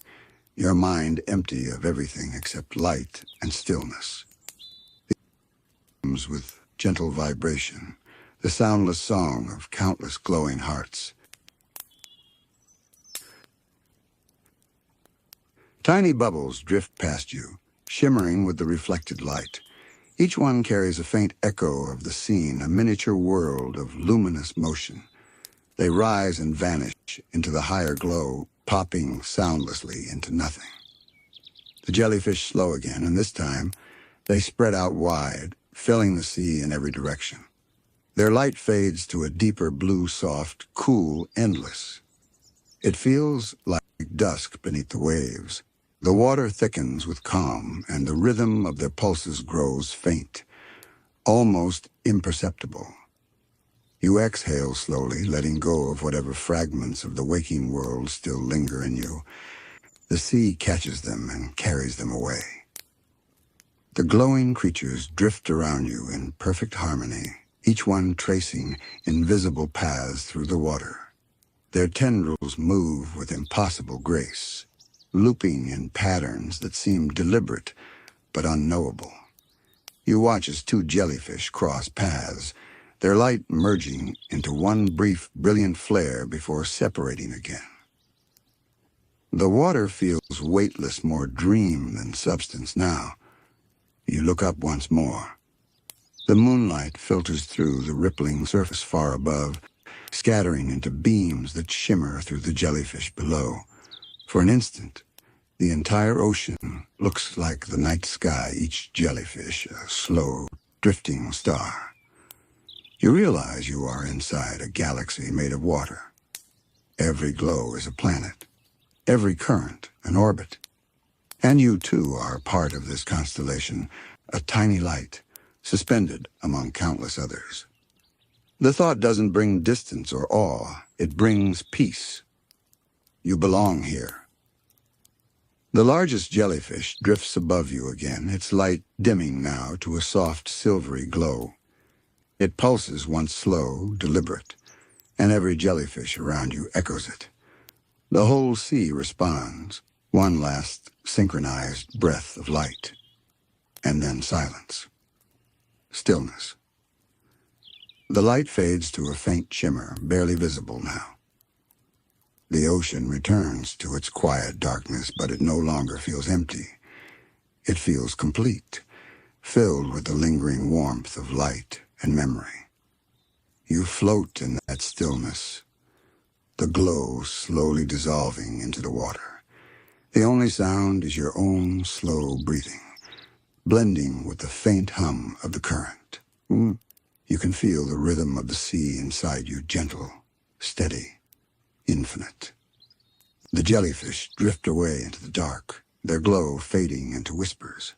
your mind empty of everything except light and stillness. It comes with gentle vibration, the soundless song of countless glowing hearts. Tiny bubbles drift past you, shimmering with the reflected light. Each one carries a faint echo of the scene, a miniature world of luminous motion. They rise and vanish into the higher glow, popping soundlessly into nothing. The jellyfish slow again, and this time they spread out wide, filling the sea in every direction. Their light fades to a deeper blue, soft, cool, endless. It feels like dusk beneath the waves. The water thickens with calm, and the rhythm of their pulses grows faint, almost imperceptible. You exhale slowly, letting go of whatever fragments of the waking world still linger in you. The sea catches them and carries them away. The glowing creatures drift around you in perfect harmony, each one tracing invisible paths through the water. Their tendrils move with impossible grace, looping in patterns that seem deliberate but unknowable. You watch as two jellyfish cross paths, their light merging into one brief, brilliant flare before separating again. The water feels weightless, more dream than substance now. You look up once more. The moonlight filters through the rippling surface far above, scattering into beams that shimmer through the jellyfish below. For an instant, the entire ocean looks like the night sky, each jellyfish a slow, drifting star. You realize you are inside a galaxy made of water. Every glow is a planet, every current an orbit. And you, too, are part of this constellation, a tiny light, suspended among countless others. The thought doesn't bring distance or awe. It brings peace. You belong here. The largest jellyfish drifts above you again, its light dimming now to a soft, silvery glow. It pulses once slow, deliberate, and every jellyfish around you echoes it. The whole sea responds, one last synchronized breath of light, and then silence. Stillness. The light fades to a faint shimmer, barely visible now. The ocean returns to its quiet darkness, but it no longer feels empty. It feels complete, filled with the lingering warmth of light and memory. You float in that stillness, the glow slowly dissolving into the water. The only sound is your own slow breathing, blending with the faint hum of the current. You can feel the rhythm of the sea inside you, gentle, steady, infinite. The jellyfish drift away into the dark, their glow fading into whispers.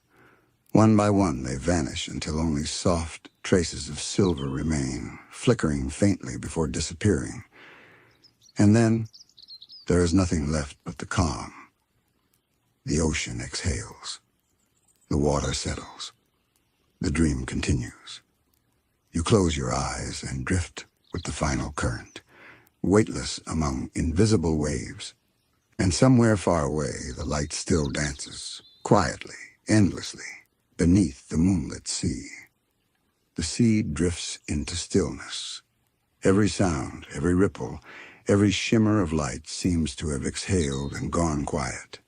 One by one they vanish until only soft traces of silver remain, flickering faintly before disappearing. And then there is nothing left but the calm. The ocean exhales. The water settles. The dream continues. You close your eyes and drift with the final current, weightless among invisible waves. And somewhere far away, the light still dances, quietly, endlessly, beneath the moonlit sea. The sea drifts into stillness. Every sound, every ripple, every shimmer of light seems to have exhaled and gone quiet.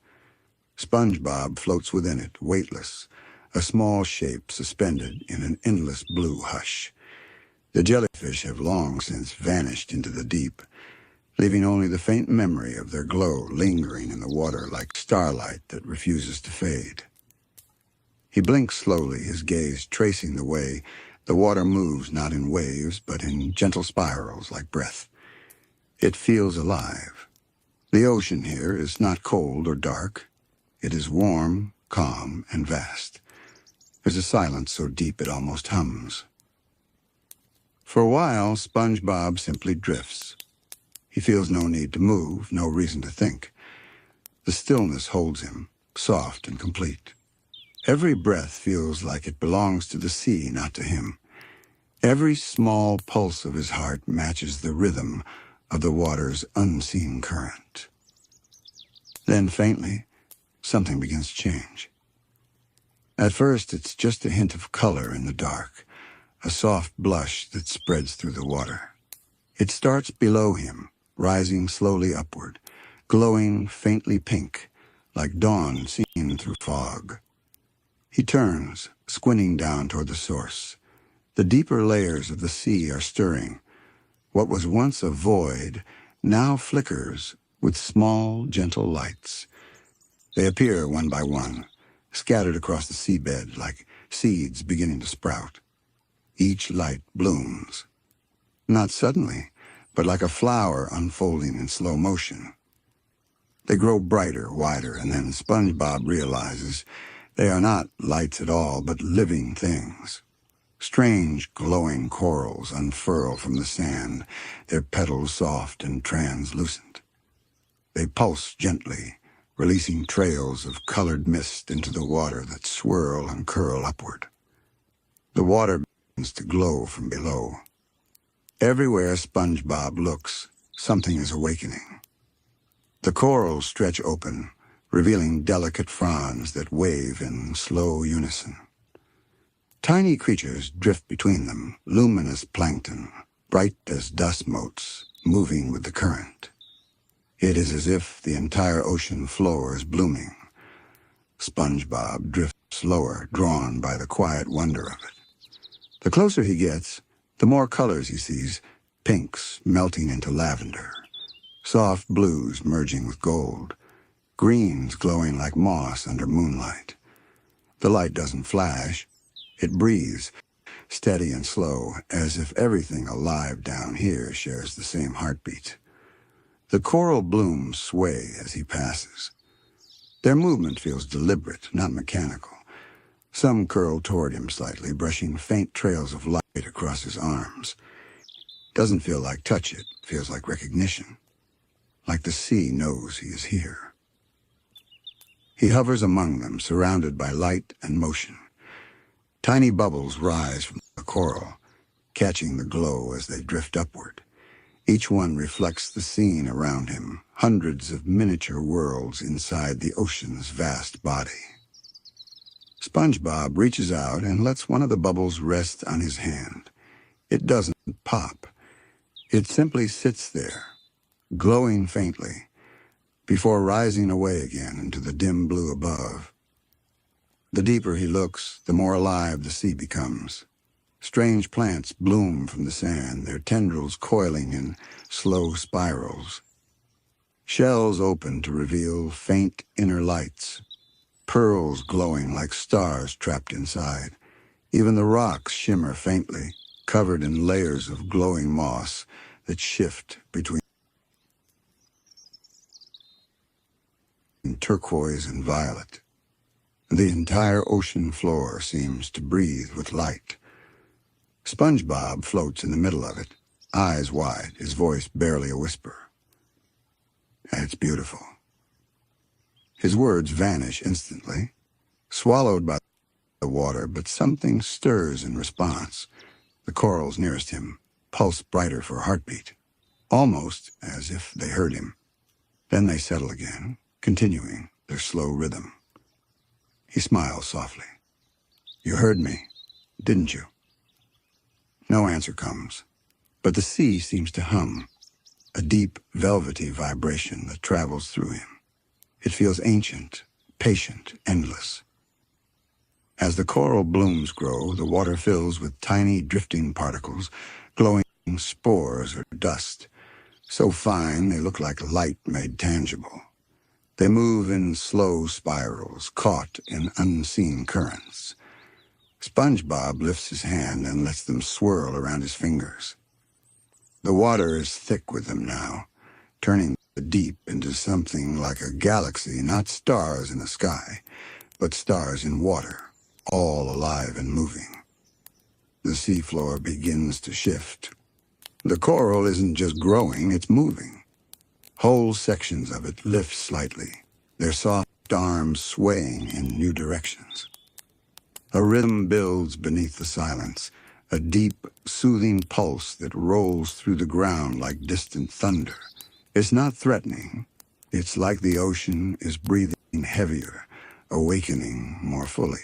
SpongeBob floats within it, weightless, a small shape suspended in an endless blue hush. The jellyfish have long since vanished into the deep, leaving only the faint memory of their glow lingering in the water like starlight that refuses to fade. He blinks slowly, his gaze tracing the way the water moves not in waves, but in gentle spirals like breath. It feels alive. The ocean here is not cold or dark. It is warm, calm, and vast. There's a silence so deep it almost hums. For a while, SpongeBob simply drifts. He feels no need to move, no reason to think. The stillness holds him, soft and complete. Every breath feels like it belongs to the sea, not to him. Every small pulse of his heart matches the rhythm of the water's unseen current. Then, faintly, something begins to change. At first, it's just a hint of color in the dark, a soft blush that spreads through the water. It starts below him, rising slowly upward, glowing faintly pink, like dawn seen through fog. He turns, squinting down toward the source. The deeper layers of the sea are stirring. What was once a void now flickers with small, gentle lights. They appear one by one, scattered across the seabed like seeds beginning to sprout. Each light blooms. Not suddenly, but like a flower unfolding in slow motion. They grow brighter, wider, and then SpongeBob realizes they are not lights at all, but living things. Strange, glowing corals unfurl from the sand, their petals soft and translucent. They pulse gently, releasing trails of colored mist into the water that swirl and curl upward. The water begins to glow from below. Everywhere SpongeBob looks, something is awakening. The corals stretch open, revealing delicate fronds that wave in slow unison. Tiny creatures drift between them, luminous plankton, bright as dust motes, moving with the current. It is as if the entire ocean floor is blooming. SpongeBob drifts lower, drawn by the quiet wonder of it. The closer he gets, the more colors he sees, pinks melting into lavender, soft blues merging with gold, greens glowing like moss under moonlight. The light doesn't flash. It breathes, steady and slow, as if everything alive down here shares the same heartbeat. The coral blooms sway as he passes. Their movement feels deliberate, not mechanical. Some curl toward him slightly, brushing faint trails of light across his arms. Doesn't feel like touch it, feels like recognition. Like the sea knows he is here. He hovers among them, surrounded by light and motion. Tiny bubbles rise from the coral, catching the glow as they drift upward. Each one reflects the scene around him, hundreds of miniature worlds inside the ocean's vast body. SpongeBob reaches out and lets one of the bubbles rest on his hand. It doesn't pop. It simply sits there, glowing faintly, before rising away again into the dim blue above. The deeper he looks, the more alive the sea becomes. Strange plants bloom from the sand, their tendrils coiling in slow spirals. Shells open to reveal faint inner lights, pearls glowing like stars trapped inside. Even the rocks shimmer faintly, covered in layers of glowing moss that shift between turquoise and violet. The entire ocean floor seems to breathe with light. SpongeBob floats in the middle of it, eyes wide, his voice barely a whisper. It's beautiful. His words vanish instantly, swallowed by the water, but something stirs in response. The corals nearest him pulse brighter for a heartbeat, almost as if they heard him. Then they settle again, continuing their slow rhythm. He smiles softly. You heard me, didn't you? No answer comes, but the sea seems to hum, a deep, velvety vibration that travels through him. It feels ancient, patient, endless. As the coral blooms grow, the water fills with tiny drifting particles, glowing spores or dust, so fine they look like light made tangible. They move in slow spirals, caught in unseen currents. SpongeBob lifts his hand and lets them swirl around his fingers. The water is thick with them now, turning the deep into something like a galaxy, not stars in the sky, but stars in water, all alive and moving. The seafloor begins to shift. The coral isn't just growing, it's moving. Whole sections of it lift slightly, their soft arms swaying in new directions. A rhythm builds beneath the silence, a deep, soothing pulse that rolls through the ground like distant thunder. It's not threatening. It's like the ocean is breathing heavier, awakening more fully.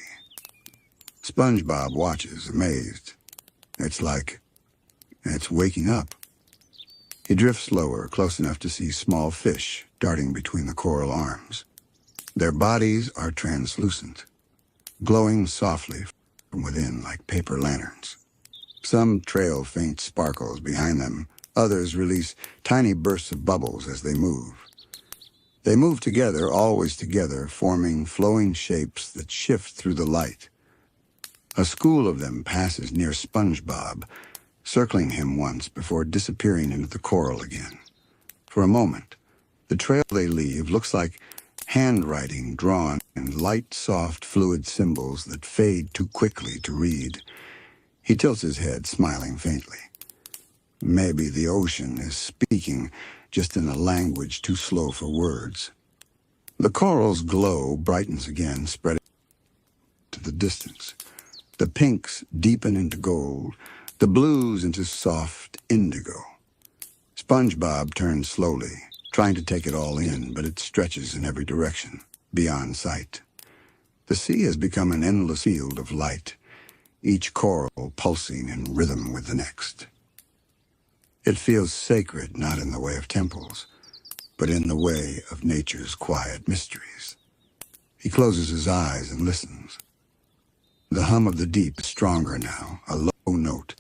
SpongeBob watches, amazed. It's like it's waking up. He drifts lower, close enough to see small fish darting between the coral arms. Their bodies are translucent, glowing softly from within like paper lanterns. Some trail faint sparkles behind them. Others release tiny bursts of bubbles as they move. They move together, always together, forming flowing shapes that shift through the light. A school of them passes near SpongeBob, circling him once before disappearing into the coral again. For a moment, the trail they leave looks like handwriting drawn in light, soft, fluid symbols that fade too quickly to read. He tilts his head, smiling faintly. Maybe the ocean is speaking, just in a language too slow for words. The coral's glow brightens again, spreading to the distance. The pinks deepen into gold, the blues into soft indigo. SpongeBob turns slowly, trying to take it all in, but it stretches in every direction, beyond sight. The sea has become an endless field of light, each coral pulsing in rhythm with the next. It feels sacred, not in the way of temples, but in the way of nature's quiet mysteries. He closes his eyes and listens. The hum of the deep is stronger now, a low note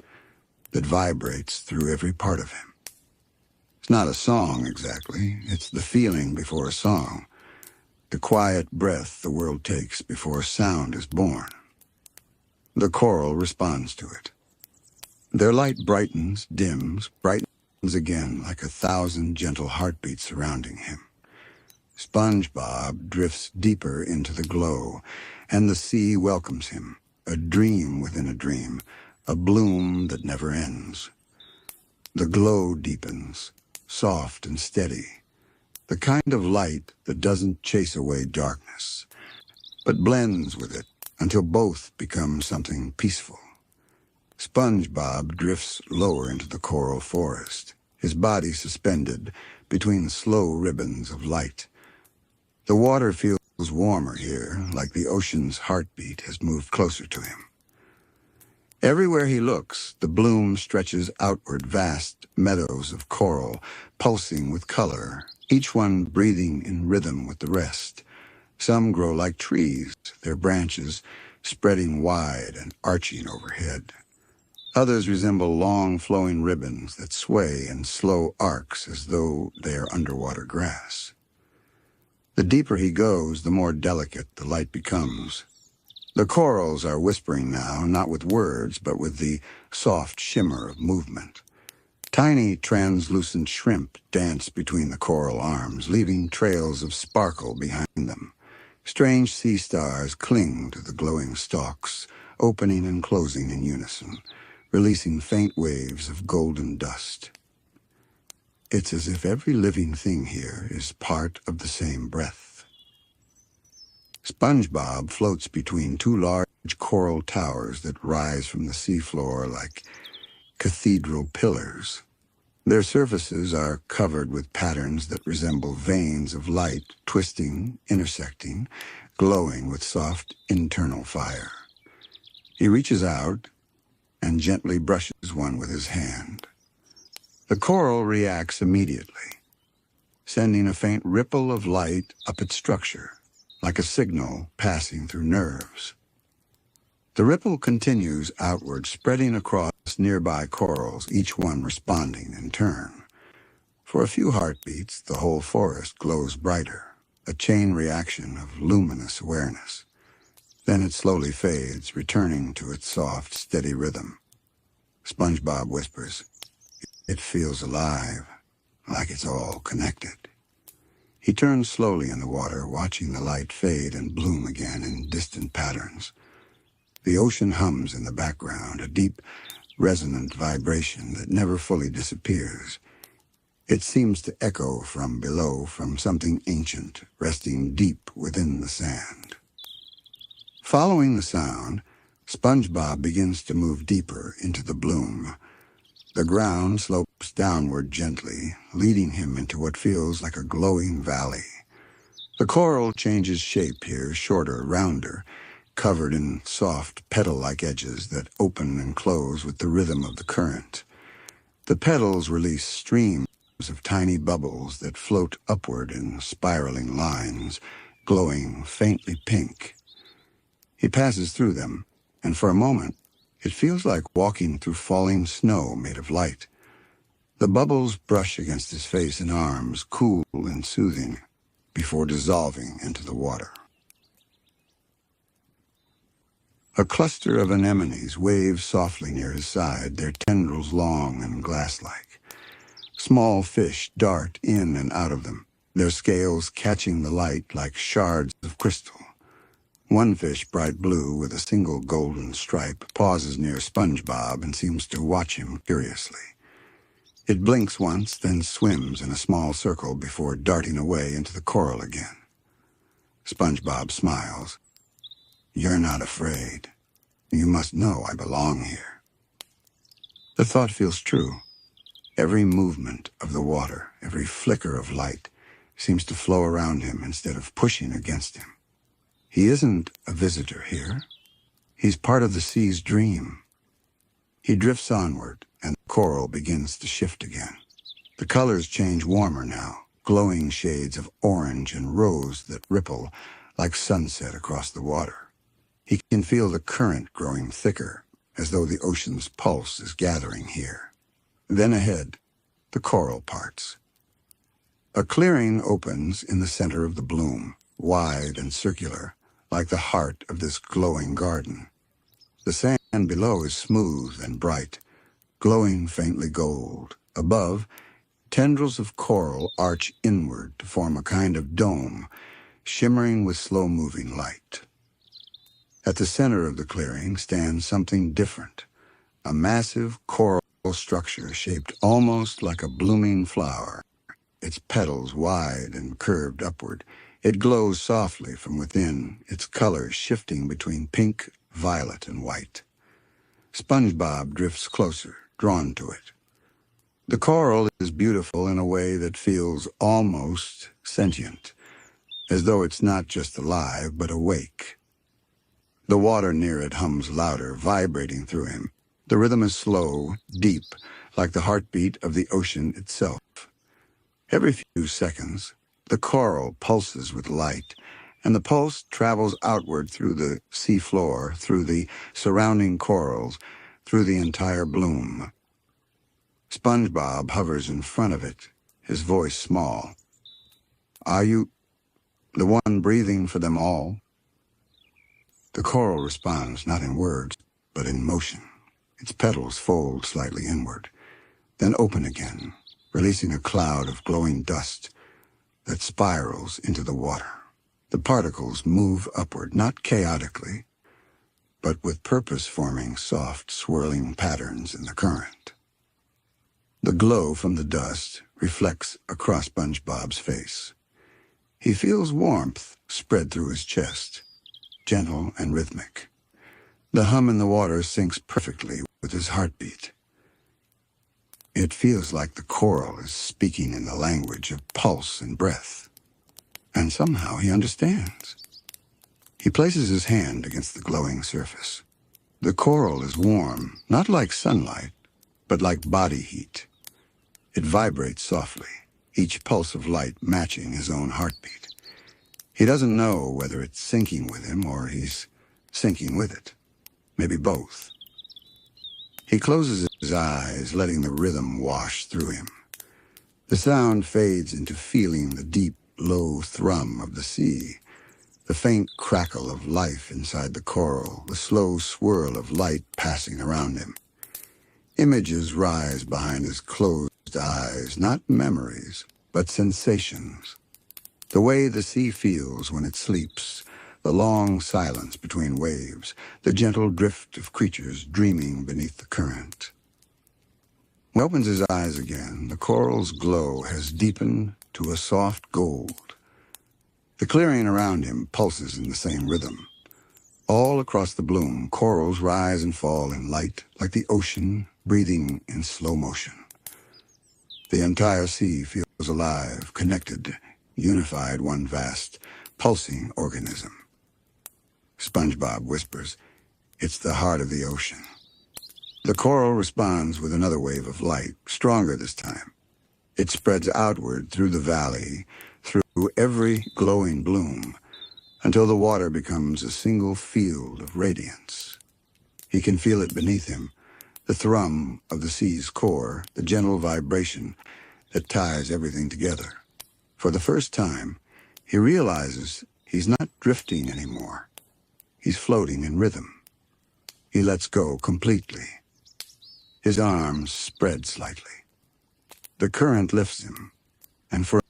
that vibrates through every part of him. It's not a song exactly, it's the feeling before a song, the quiet breath the world takes before sound is born. The coral responds to it. Their light brightens, dims, brightens again like 1,000 gentle heartbeats surrounding him. SpongeBob drifts deeper into the glow, and the sea welcomes him, a dream within a dream, a bloom that never ends. The glow deepens, soft and steady, the kind of light that doesn't chase away darkness, but blends with it until both become something peaceful. SpongeBob drifts lower into the coral forest, his body suspended between slow ribbons of light. The water feels warmer here, like the ocean's heartbeat has moved closer to him. Everywhere he looks, the bloom stretches outward, vast meadows of coral, pulsing with color, each one breathing in rhythm with the rest. Some grow like trees, their branches spreading wide and arching overhead. Others resemble long flowing ribbons that sway in slow arcs as though they are underwater grass. The deeper he goes, the more delicate the light becomes. The corals are whispering now, not with words, but with the soft shimmer of movement. Tiny, translucent shrimp dance between the coral arms, leaving trails of sparkle behind them. Strange sea stars cling to the glowing stalks, opening and closing in unison, releasing faint waves of golden dust. It's as if every living thing here is part of the same breath. SpongeBob floats between two large coral towers that rise from the seafloor like cathedral pillars. Their surfaces are covered with patterns that resemble veins of light, twisting, intersecting, glowing with soft internal fire. He reaches out and gently brushes one with his hand. The coral reacts immediately, sending a faint ripple of light up its structure, like a signal passing through nerves. The ripple continues outward, spreading across nearby corals, each one responding in turn. For a few heartbeats, the whole forest glows brighter, a chain reaction of luminous awareness. Then it slowly fades, returning to its soft, steady rhythm. SpongeBob whispers, "It feels alive, like it's all connected." He turns slowly in the water, watching the light fade and bloom again in distant patterns. The ocean hums in the background, a deep, resonant vibration that never fully disappears. It seems to echo from below, from something ancient, resting deep within the sand. Following the sound, SpongeBob begins to move deeper into the bloom. The ground slopes downward gently, leading him into what feels like a glowing valley. The coral changes shape here, shorter, rounder, covered in soft petal-like edges that open and close with the rhythm of the current. The petals release streams of tiny bubbles that float upward in spiraling lines, glowing faintly pink. He passes through them, and for a moment, it feels like walking through falling snow made of light. The bubbles brush against his face and arms, cool and soothing, before dissolving into the water. A cluster of anemones wave softly near his side, their tendrils long and glass-like. Small fish dart in and out of them, their scales catching the light like shards of crystal. One fish, bright blue with a single golden stripe, pauses near SpongeBob and seems to watch him curiously. It blinks once, then swims in a small circle before darting away into the coral again. SpongeBob smiles. "You're not afraid. You must know I belong here." The thought feels true. Every movement of the water, every flicker of light, seems to flow around him instead of pushing against him. He isn't a visitor here. He's part of the sea's dream. He drifts onward, and the coral begins to shift again. The colors change warmer now, glowing shades of orange and rose that ripple like sunset across the water. He can feel the current growing thicker, as though the ocean's pulse is gathering here. Then ahead, the coral parts. A clearing opens in the center of the bloom, wide and circular, like the heart of this glowing garden. The sand below is smooth and bright, glowing faintly gold. Above, tendrils of coral arch inward to form a kind of dome, shimmering with slow-moving light. At the center of the clearing stands something different, a massive coral structure shaped almost like a blooming flower, its petals wide and curved upward. It glows softly from within, its colors shifting between pink, violet, and white. SpongeBob drifts closer, drawn to it. The coral is beautiful in a way that feels almost sentient, as though it's not just alive, but awake. The water near it hums louder, vibrating through him. The rhythm is slow, deep, like the heartbeat of the ocean itself. Every few seconds, the coral pulses with light, and the pulse travels outward through the seafloor, through the surrounding corals, through the entire bloom. SpongeBob hovers in front of it, his voice small. "Are you the one breathing for them all?" The coral responds not in words, but in motion. Its petals fold slightly inward, then open again, releasing a cloud of glowing dust that spirals into the water. The particles move upward, not chaotically, but with purpose, forming soft, swirling patterns in the current. The glow from the dust reflects across SpongeBob's face. He feels warmth spread through his chest, gentle and rhythmic. The hum in the water syncs perfectly with his heartbeat. It feels like the coral is speaking in the language of pulse and breath. And somehow he understands. He places his hand against the glowing surface. The coral is warm, not like sunlight, but like body heat. It vibrates softly, each pulse of light matching his own heartbeat. He doesn't know whether it's sinking with him or he's sinking with it. Maybe both. He closes his eyes, letting the rhythm wash through him. The sound fades into feeling the deep, low thrum of the sea, the faint crackle of life inside the coral, the slow swirl of light passing around him. Images rise behind his closed eyes, not memories, but sensations. The way the sea feels when it sleeps, the long silence between waves, the gentle drift of creatures dreaming beneath the current. When he opens his eyes again, the coral's glow has deepened to a soft gold. The clearing around him pulses in the same rhythm. All across the bloom, corals rise and fall in light, like the ocean breathing in slow motion. The entire sea feels alive, connected, unified, one vast, pulsing organism. SpongeBob whispers, "It's the heart of the ocean." The coral responds with another wave of light, stronger this time. It spreads outward through the valley, through every glowing bloom, until the water becomes a single field of radiance. He can feel it beneath him, the thrum of the sea's core, the gentle vibration that ties everything together. For the first time, he realizes he's not drifting anymore. He's floating in rhythm. He lets go completely. His arms spread slightly. The current lifts him, and for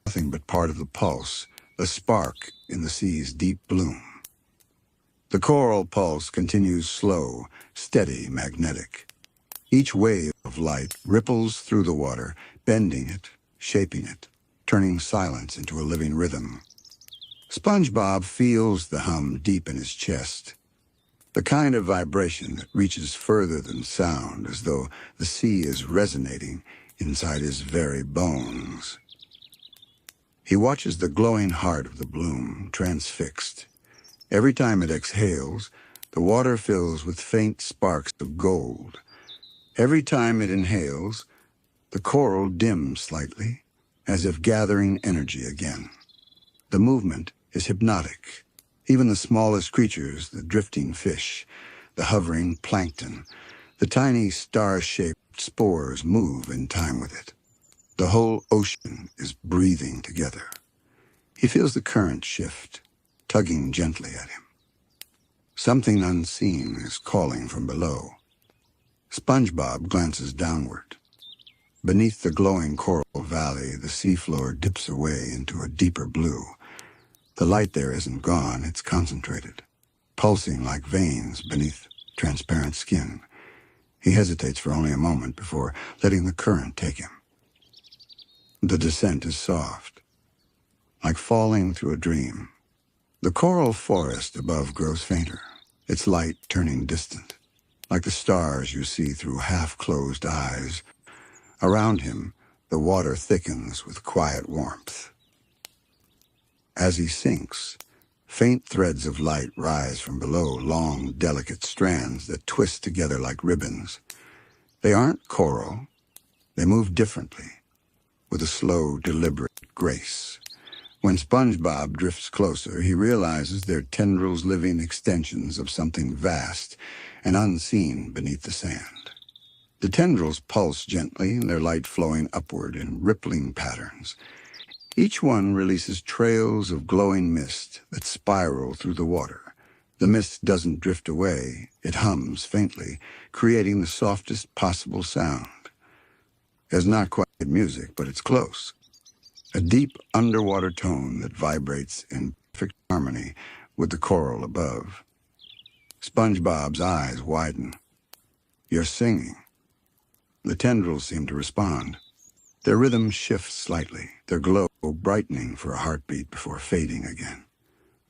nothing but part of the pulse, a spark in the sea's deep bloom. The coral pulse continues slow, steady, magnetic. Each wave of light ripples through the water, bending it, shaping it, turning silence into a living rhythm. SpongeBob feels the hum deep in his chest, the kind of vibration that reaches further than sound, as though the sea is resonating inside his very bones. He watches the glowing heart of the bloom, transfixed. Every time it exhales, the water fills with faint sparks of gold. Every time it inhales, the coral dims slightly, as if gathering energy again. The movement is hypnotic. Even the smallest creatures, the drifting fish, the hovering plankton, the tiny star-shaped spores move in time with it. The whole ocean is breathing together. He feels the current shift, tugging gently at him. Something unseen is calling from below. SpongeBob glances downward. Beneath the glowing coral valley, the seafloor dips away into a deeper blue. The light there isn't gone, it's concentrated, pulsing like veins beneath transparent skin. He hesitates for only a moment before letting the current take him. The descent is soft, like falling through a dream. The coral forest above grows fainter, its light turning distant, like the stars you see through half-closed eyes. Around him, the water thickens with quiet warmth. As he sinks, faint threads of light rise from below, long, delicate strands that twist together like ribbons. They aren't coral. They move differently, with a slow, deliberate grace. When SpongeBob drifts closer, he realizes they're tendrils living extensions of something vast and unseen beneath the sand. The tendrils pulse gently, their light flowing upward in rippling patterns. Each one releases trails of glowing mist that spiral through the water. The mist doesn't drift away, it hums faintly, creating the softest possible sound. It's not quite music, but it's close. A deep underwater tone that vibrates in perfect harmony with the coral above. SpongeBob's eyes widen. "You're singing." The tendrils seem to respond. Their rhythm shifts slightly, their glow brightening for a heartbeat before fading again.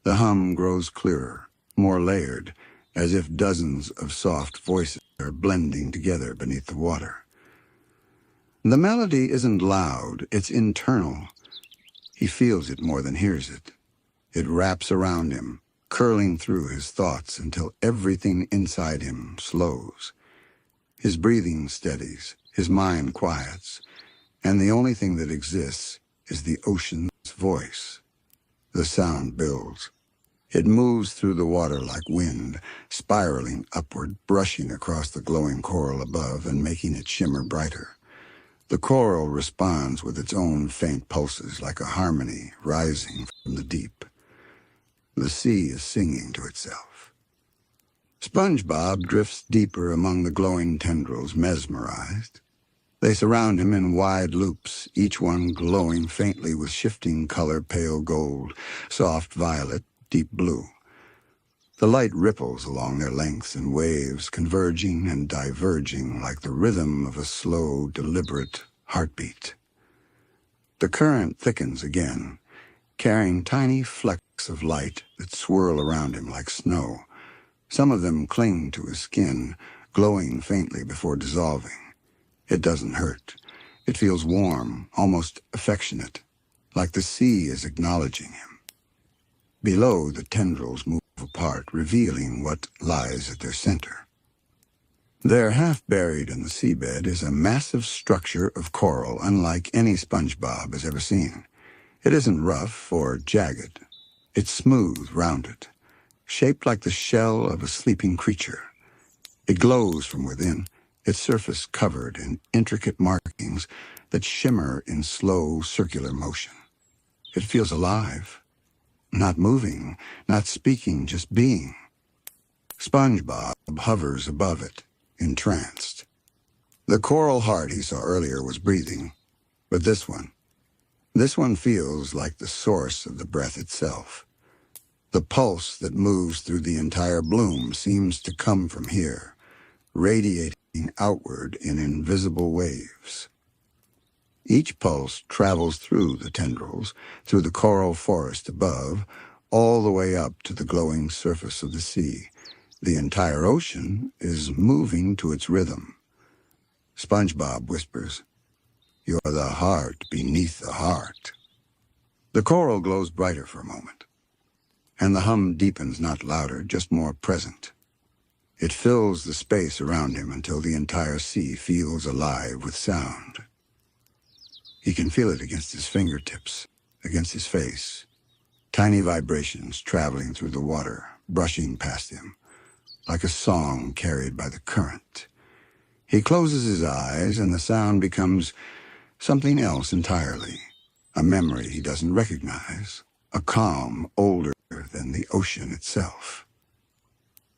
The hum grows clearer, more layered, as if dozens of soft voices are blending together beneath the water. The melody isn't loud, it's internal. He feels it more than hears it. It wraps around him, curling through his thoughts until everything inside him slows. His breathing steadies, his mind quiets, and the only thing that exists is the ocean's voice. The sound builds. It moves through the water like wind, spiraling upward, brushing across the glowing coral above and making it shimmer brighter. The coral responds with its own faint pulses like a harmony rising from the deep. The sea is singing to itself. SpongeBob drifts deeper among the glowing tendrils, mesmerized. They surround him in wide loops, each one glowing faintly with shifting color, pale gold, soft violet, deep blue. The light ripples along their lengths in waves, converging and diverging like the rhythm of a slow, deliberate heartbeat. The current thickens again, carrying tiny flecks of light that swirl around him like snow. Some of them cling to his skin, glowing faintly before dissolving. It doesn't hurt. It feels warm, almost affectionate, like the sea is acknowledging him. Below, the tendrils move apart, revealing what lies at their center. There, half buried in the seabed, is a massive structure of coral unlike any SpongeBob has ever seen. It isn't rough or jagged. It's smooth, rounded, shaped like the shell of a sleeping creature. It glows from within, its surface covered in intricate markings that shimmer in slow, circular motion. It feels alive. Not moving, not speaking, just being. SpongeBob hovers above it, entranced. The coral heart he saw earlier was breathing, but this one feels like the source of the breath itself. The pulse that moves through the entire bloom seems to come from here, radiating outward in invisible waves. Each pulse travels through the tendrils, through the coral forest above, all the way up to the glowing surface of the sea. The entire ocean is moving to its rhythm. SpongeBob whispers, "You're the heart beneath the heart." The coral glows brighter for a moment, and the hum deepens, not louder, just more present. It fills the space around him until the entire sea feels alive with sound. He can feel it against his fingertips, against his face. Tiny vibrations traveling through the water, brushing past him, like a song carried by the current. He closes his eyes, and the sound becomes something else entirely. A memory he doesn't recognize, a calm older than the ocean itself.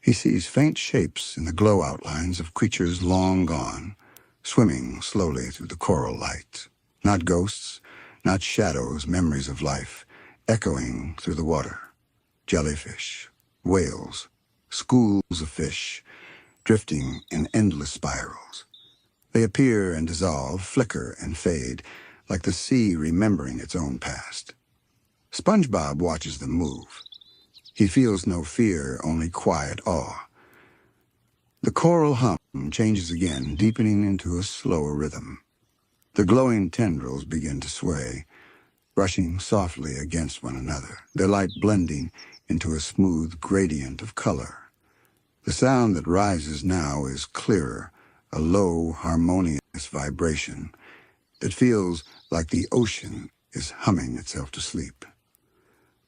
He sees faint shapes in the glow outlines of creatures long gone, swimming slowly through the coral light. Not ghosts, not shadows, memories of life, echoing through the water. Jellyfish, whales, schools of fish. drifting in endless spirals. They appear and dissolve, flicker and fade, like the sea remembering its own past. SpongeBob watches them move. He feels no fear, only quiet awe. The choral hum changes again, deepening into a slower rhythm. The glowing tendrils begin to sway, brushing softly against one another, their light blending into a smooth gradient of color. The sound that rises now is clearer, a low, harmonious vibration that feels like the ocean is humming itself to sleep.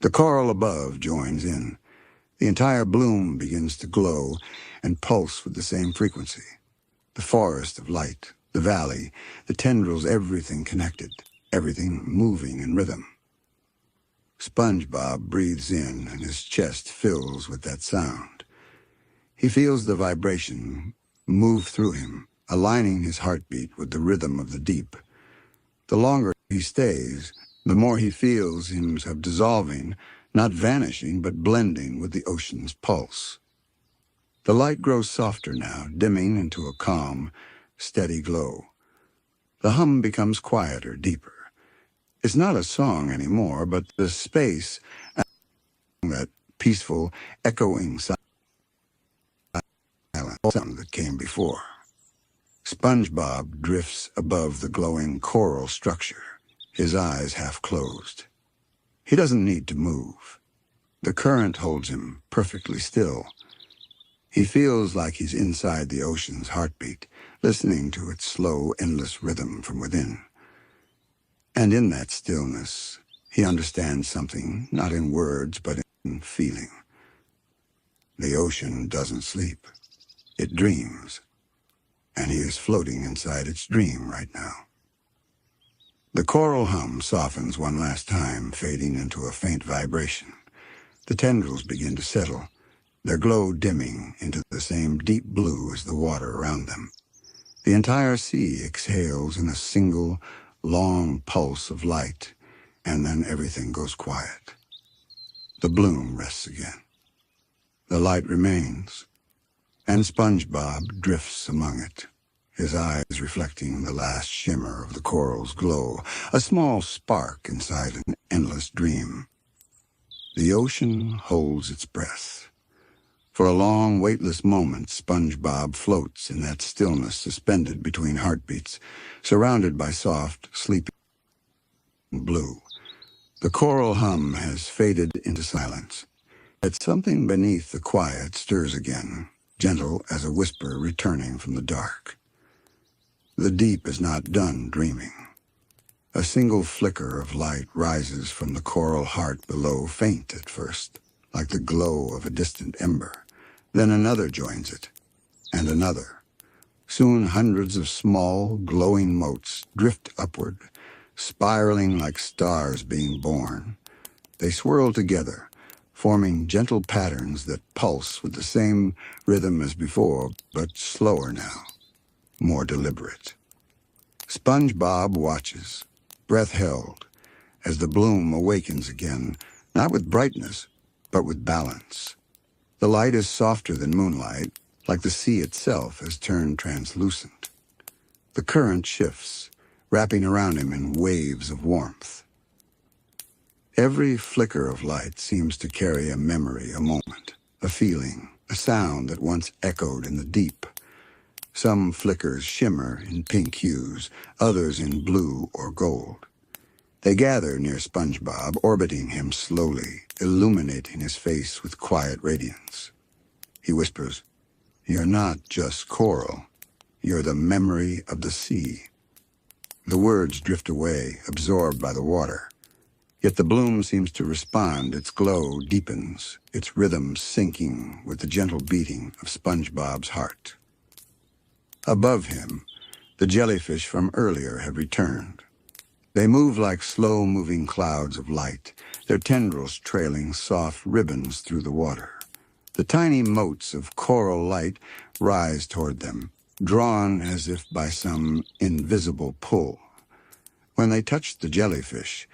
The coral above joins in. The entire bloom begins to glow and pulse with the same frequency. The forest of light, the valley, the tendrils, everything connected, everything moving in rhythm. SpongeBob breathes in and his chest fills with that sound. He feels the vibration move through him, aligning his heartbeat with the rhythm of the deep. The longer he stays, the more he feels himself dissolving, not vanishing, but blending with the ocean's pulse. The light grows softer now, dimming into a calm, steady glow. The hum becomes quieter, deeper. It's not a song anymore, but the space, that peaceful, echoing silence that came before. SpongeBob drifts above the glowing coral structure, his eyes half closed. He doesn't need to move. The current holds him perfectly still. He feels like he's inside the ocean's heartbeat, listening to its slow, endless rhythm from within. And in that stillness, he understands something, not in words, but in feeling. The ocean doesn't sleep. It dreams. And he is floating inside its dream right now. The choral hum softens one last time, fading into a faint vibration. The tendrils begin to settle, their glow dimming into the same deep blue as the water around them. The entire sea exhales in a single, long pulse of light, and then everything goes quiet. The bloom rests again. The light remains, and SpongeBob drifts among it, his eyes reflecting the last shimmer of the coral's glow, a small spark inside an endless dream. The ocean holds its breath. For a long, weightless moment, SpongeBob floats in that stillness suspended between heartbeats, surrounded by soft, sleeping blue. The choral hum has faded into silence. Yet something beneath the quiet stirs again, gentle as a whisper returning from the dark. The deep is not done dreaming. A single flicker of light rises from the coral heart below, faint at first, like the glow of a distant ember. Then another joins it, and another. Soon hundreds of small, glowing motes drift upward, spiraling like stars being born. They swirl together, forming gentle patterns that pulse with the same rhythm as before, but slower now, more deliberate. SpongeBob watches, breath held, as the bloom awakens again, not with brightness, but with balance. The light is softer than moonlight, like the sea itself has turned translucent. The current shifts, wrapping around him in waves of warmth. Every flicker of light seems to carry a memory, a moment, a feeling, a sound that once echoed in the deep. Some flickers shimmer in pink hues, others in blue or gold. They gather near SpongeBob, orbiting him slowly, illuminating his face with quiet radiance. He whispers, "You're not just coral. You're the memory of the sea." The words drift away, absorbed by the water. Yet the bloom seems to respond, its glow deepens, its rhythm sinking with the gentle beating of SpongeBob's heart. Above him, the jellyfish from earlier have returned. They move like slow-moving clouds of light, their tendrils trailing soft ribbons through the water. The tiny motes of coral light rise toward them, drawn as if by some invisible pull. When they touch the jellyfish,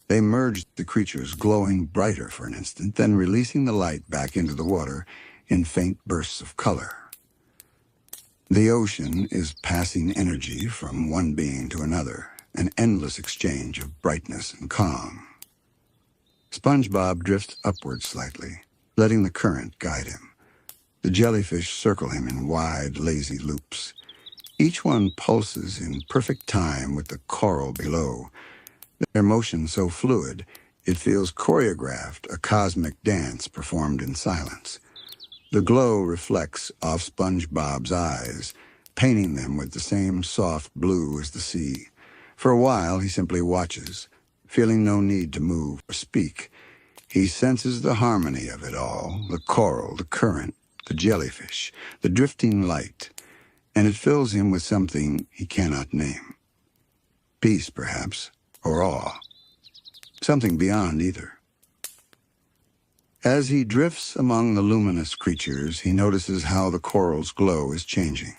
they merge the creatures, glowing brighter for an instant, then releasing the light back into the water in faint bursts of color. The ocean is passing energy from one being to another, an endless exchange of brightness and calm. SpongeBob drifts upward slightly, letting the current guide him. The jellyfish circle him in wide, lazy loops. Each one pulses in perfect time with the coral below, their motion so fluid it feels choreographed, a cosmic dance performed in silence. The glow reflects off SpongeBob's eyes, painting them with the same soft blue as the sea. For a while, he simply watches, feeling no need to move or speak. He senses the harmony of it all, the coral, the current, the jellyfish, the drifting light, and it fills him with something he cannot name. Peace, perhaps, or awe. Something beyond either. As he drifts among the luminous creatures, he notices how the coral's glow is changing.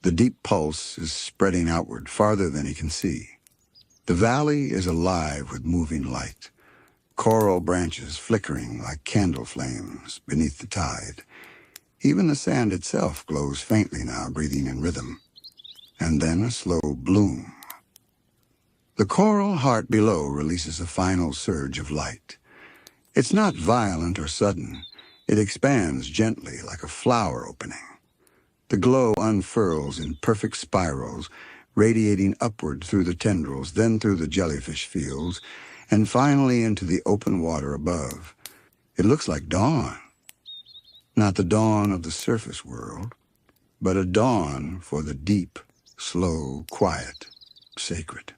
The deep pulse is spreading outward, farther than he can see. The valley is alive with moving light, coral branches flickering like candle flames beneath the tide. Even the sand itself glows faintly now, breathing in rhythm. And then a slow bloom. The coral heart below releases a final surge of light. It's not violent or sudden. It expands gently like a flower opening. The glow unfurls in perfect spirals, radiating upward through the tendrils, then through the jellyfish fields, and finally into the open water above. It looks like dawn. Not the dawn of the surface world, but a dawn for the deep, slow, quiet, sacred.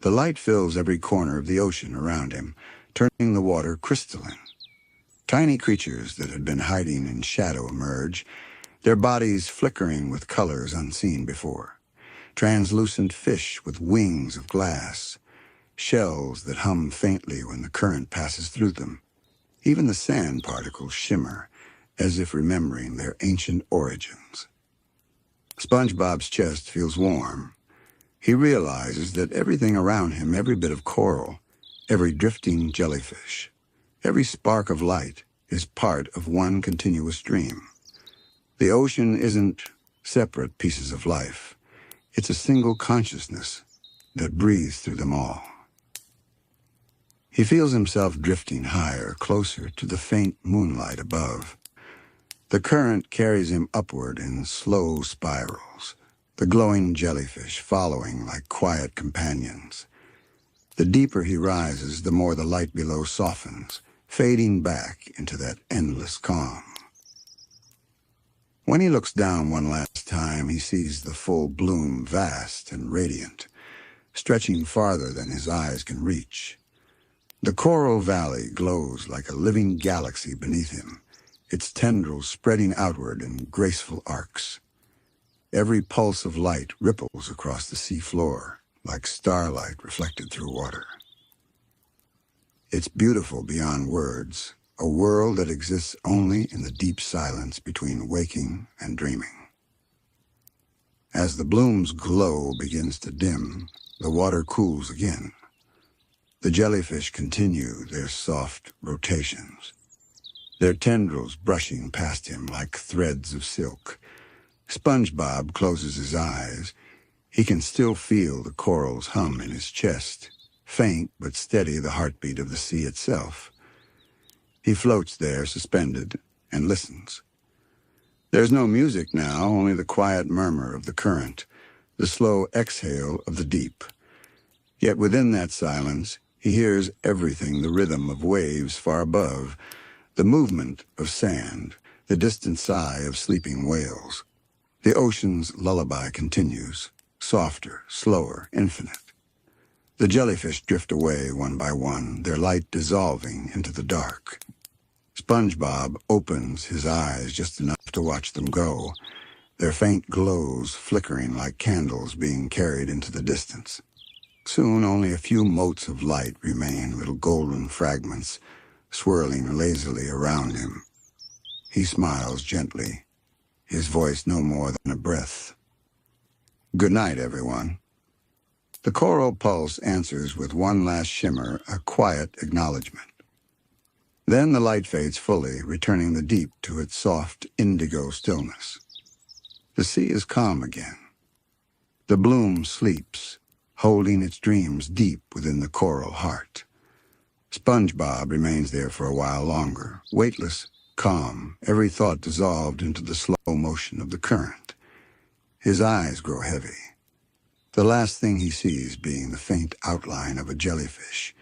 The light fills every corner of the ocean around him, turning the water crystalline. Tiny creatures that had been hiding in shadow emerge, their bodies flickering with colors unseen before. Translucent fish with wings of glass, shells that hum faintly when the current passes through them. Even the sand particles shimmer, as if remembering their ancient origins. SpongeBob's chest feels warm. He realizes that everything around him, every bit of coral, every drifting jellyfish, every spark of light, is part of one continuous dream. The ocean isn't separate pieces of life. It's a single consciousness that breathes through them all. He feels himself drifting higher, closer to the faint moonlight above. The current carries him upward in slow spirals, the glowing jellyfish following like quiet companions. The deeper he rises, the more the light below softens, fading back into that endless calm. When he looks down one last time, he sees the full bloom vast and radiant, stretching farther than his eyes can reach. The coral valley glows like a living galaxy beneath him, its tendrils spreading outward in graceful arcs. Every pulse of light ripples across the sea floor, like starlight reflected through water. It's beautiful beyond words, a world that exists only in the deep silence between waking and dreaming. As the bloom's glow begins to dim, the water cools again. The jellyfish continue their soft rotations, their tendrils brushing past him like threads of silk. SpongeBob closes his eyes. He can still feel the corals hum in his chest, faint but steady, the heartbeat of the sea itself. He floats there, suspended, and listens. There's no music now, only the quiet murmur of the current, the slow exhale of the deep. Yet within that silence, he hears everything, the rhythm of waves far above, the movement of sand, the distant sigh of sleeping whales. The ocean's lullaby continues, softer, slower, infinite. The jellyfish drift away one by one, their light dissolving into the dark. SpongeBob opens his eyes just enough to watch them go, their faint glows flickering like candles being carried into the distance. Soon only a few motes of light remain, little golden fragments, swirling lazily around him. He smiles gently, his voice no more than a breath. Good night, everyone. The coral pulse answers with one last shimmer, a quiet acknowledgement. Then the light fades fully, returning the deep to its soft indigo stillness. The sea is calm again. The bloom sleeps, holding its dreams deep within the coral heart. SpongeBob remains there for a while longer, weightless, calm, every thought dissolved into the slow motion of the current. His eyes grow heavy, the last thing he sees being the faint outline of a jellyfish,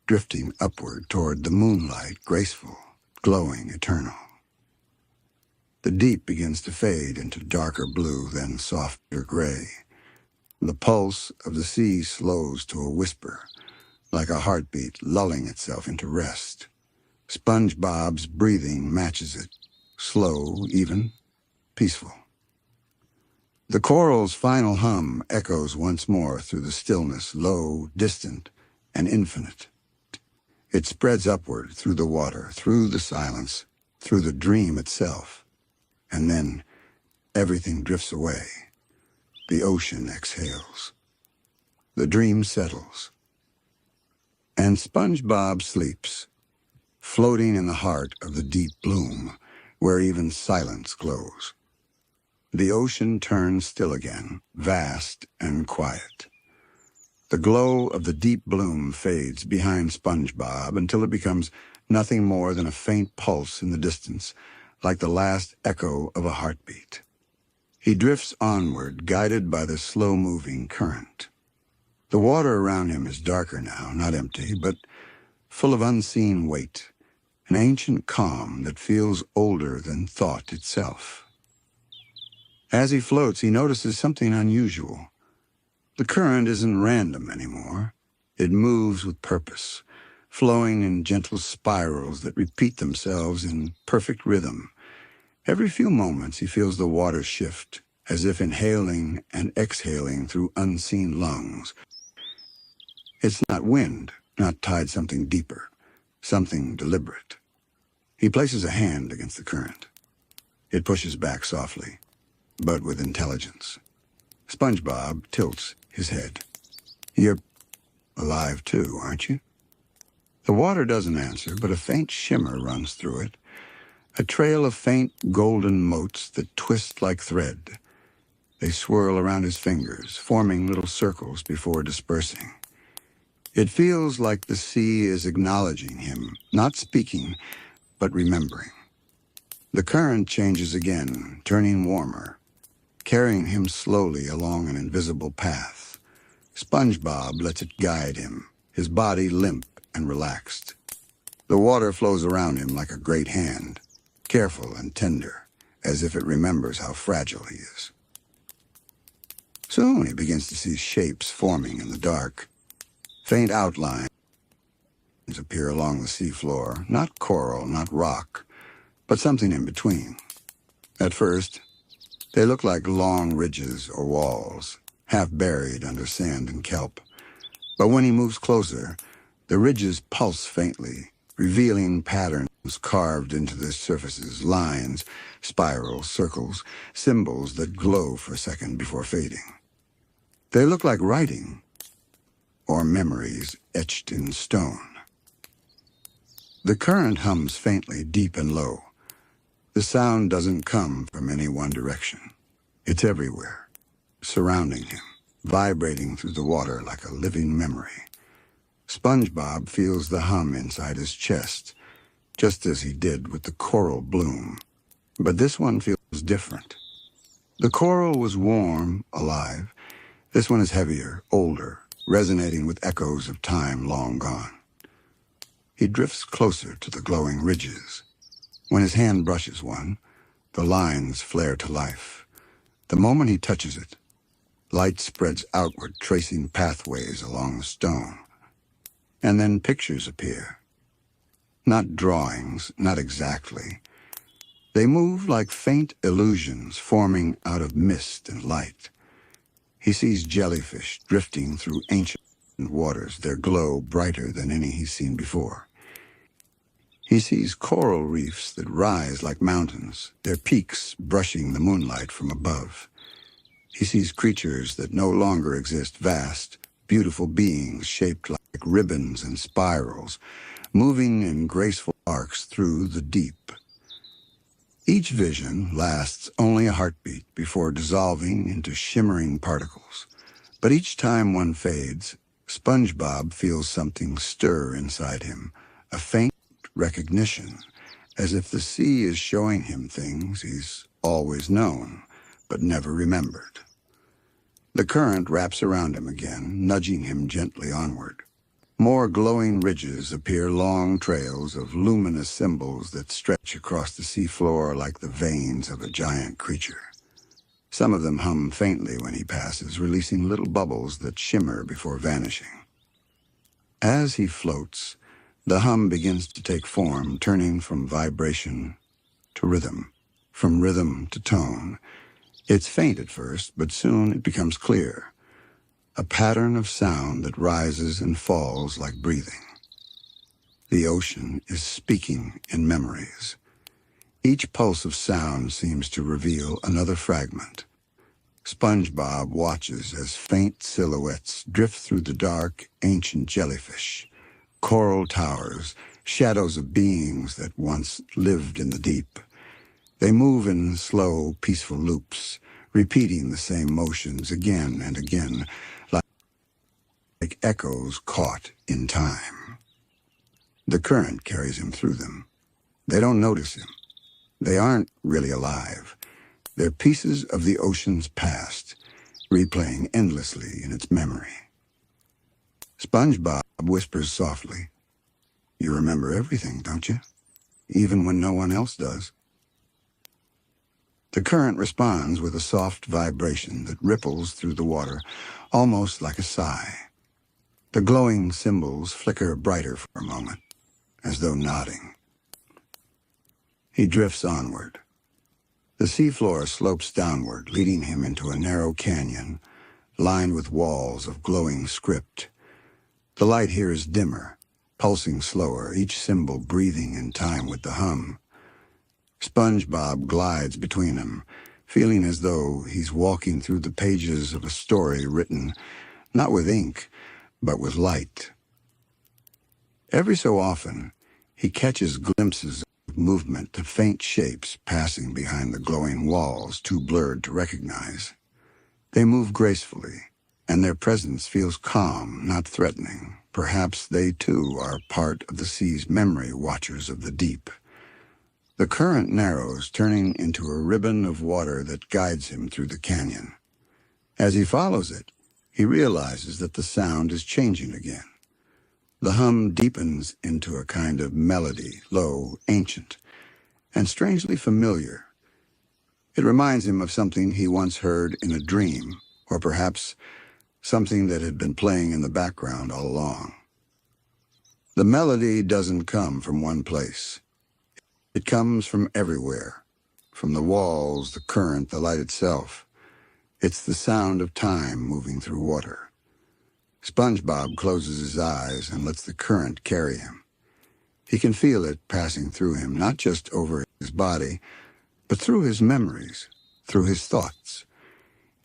drifting upward toward the moonlight, graceful, glowing, eternal. The deep begins to fade into darker blue, then softer gray. The pulse of the sea slows to a whisper, like a heartbeat lulling itself into rest. SpongeBob's breathing matches it, slow, even, peaceful. The coral's final hum echoes once more through the stillness, low, distant, and infinite. It spreads upward through the water, through the silence, through the dream itself. And then everything drifts away. The ocean exhales. The dream settles. And SpongeBob sleeps, floating in the heart of the deep bloom, where even silence glows. The ocean turns still again, vast and quiet. The glow of the deep bloom fades behind SpongeBob until it becomes nothing more than a faint pulse in the distance, like the last echo of a heartbeat. He drifts onward, guided by the slow-moving current. The water around him is darker now, not empty, but full of unseen weight, an ancient calm that feels older than thought itself. As he floats, he notices something unusual. The current isn't random anymore. It moves with purpose, flowing in gentle spirals that repeat themselves in perfect rhythm. Every few moments he feels the water shift, as if inhaling and exhaling through unseen lungs. It's not wind, not tide something deeper, something deliberate. He places a hand against the current. It pushes back softly, but with intelligence. SpongeBob tilts his head. You're alive too, aren't you? The water doesn't answer, but a faint shimmer runs through it, a trail of faint golden motes that twist like thread. They swirl around his fingers, forming little circles before dispersing. It feels like the sea is acknowledging him, not speaking, but remembering. The current changes again, turning warmer, carrying him slowly along an invisible path. SpongeBob lets it guide him, his body limp and relaxed. The water flows around him like a great hand, careful and tender, as if it remembers how fragile he is. Soon he begins to see shapes forming in the dark. Faint outlines appear along the seafloor, not coral, not rock, but something in between. At first, they look like long ridges or walls, half buried under sand and kelp. But when he moves closer, the ridges pulse faintly, revealing patterns carved into their surfaces, lines, spirals, circles, symbols that glow for a second before fading. They look like writing, or memories etched in stone. The current hums faintly, deep and low. The sound doesn't come from any one direction. It's everywhere, surrounding him, vibrating through the water like a living memory. SpongeBob feels the hum inside his chest, just as he did with the coral bloom. But this one feels different. The coral was warm, alive. This one is heavier, older, resonating with echoes of time long gone. He drifts closer to the glowing ridges. When his hand brushes one, the lines flare to life. The moment he touches it, light spreads outward, tracing pathways along the stone. And then pictures appear. Not drawings, not exactly. They move like faint illusions forming out of mist and light. He sees jellyfish drifting through ancient waters, their glow brighter than any he's seen before. He sees coral reefs that rise like mountains, their peaks brushing the moonlight from above. He sees creatures that no longer exist, vast, beautiful beings shaped like ribbons and spirals, moving in graceful arcs through the deep. Each vision lasts only a heartbeat before dissolving into shimmering particles. But each time one fades, SpongeBob feels something stir inside him, a faint recognition, as if the sea is showing him things he's always known, but never remembered. The current wraps around him again, nudging him gently onward. More glowing ridges appear, long trails of luminous symbols that stretch across the seafloor like the veins of a giant creature. Some of them hum faintly when he passes, releasing little bubbles that shimmer before vanishing. As he floats, the hum begins to take form, turning from vibration to rhythm, from rhythm to tone. It's faint at first, but soon it becomes clear. A pattern of sound that rises and falls like breathing. The ocean is speaking in memories. Each pulse of sound seems to reveal another fragment. SpongeBob watches as faint silhouettes drift through the dark, ancient jellyfish, coral towers, shadows of beings that once lived in the deep. They move in slow, peaceful loops, repeating the same motions again and again, like echoes caught in time. The current carries him through them. They don't notice him. They aren't really alive. They're pieces of the ocean's past, replaying endlessly in its memory. SpongeBob whispers softly, "You remember everything, don't you? Even when no one else does." The current responds with a soft vibration that ripples through the water, almost like a sigh. The glowing symbols flicker brighter for a moment, as though nodding. He drifts onward. The seafloor slopes downward, leading him into a narrow canyon, lined with walls of glowing script. The light here is dimmer, pulsing slower, each symbol breathing in time with the hum. SpongeBob glides between them, feeling as though he's walking through the pages of a story written not with ink, but with light. Every so often, he catches glimpses of movement, of faint shapes passing behind the glowing walls, too blurred to recognize. They move gracefully, and their presence feels calm, not threatening. Perhaps they, too, are part of the sea's memory watchers of the deep. The current narrows, turning into a ribbon of water that guides him through the canyon. As he follows it, he realizes that the sound is changing again. The hum deepens into a kind of melody, low, ancient, and strangely familiar. It reminds him of something he once heard in a dream, or perhaps something that had been playing in the background all along. The melody doesn't come from one place. It comes from everywhere, from the walls, the current, the light itself. It's the sound of time moving through water. SpongeBob closes his eyes and lets the current carry him. He can feel it passing through him, not just over his body, but through his memories, through his thoughts.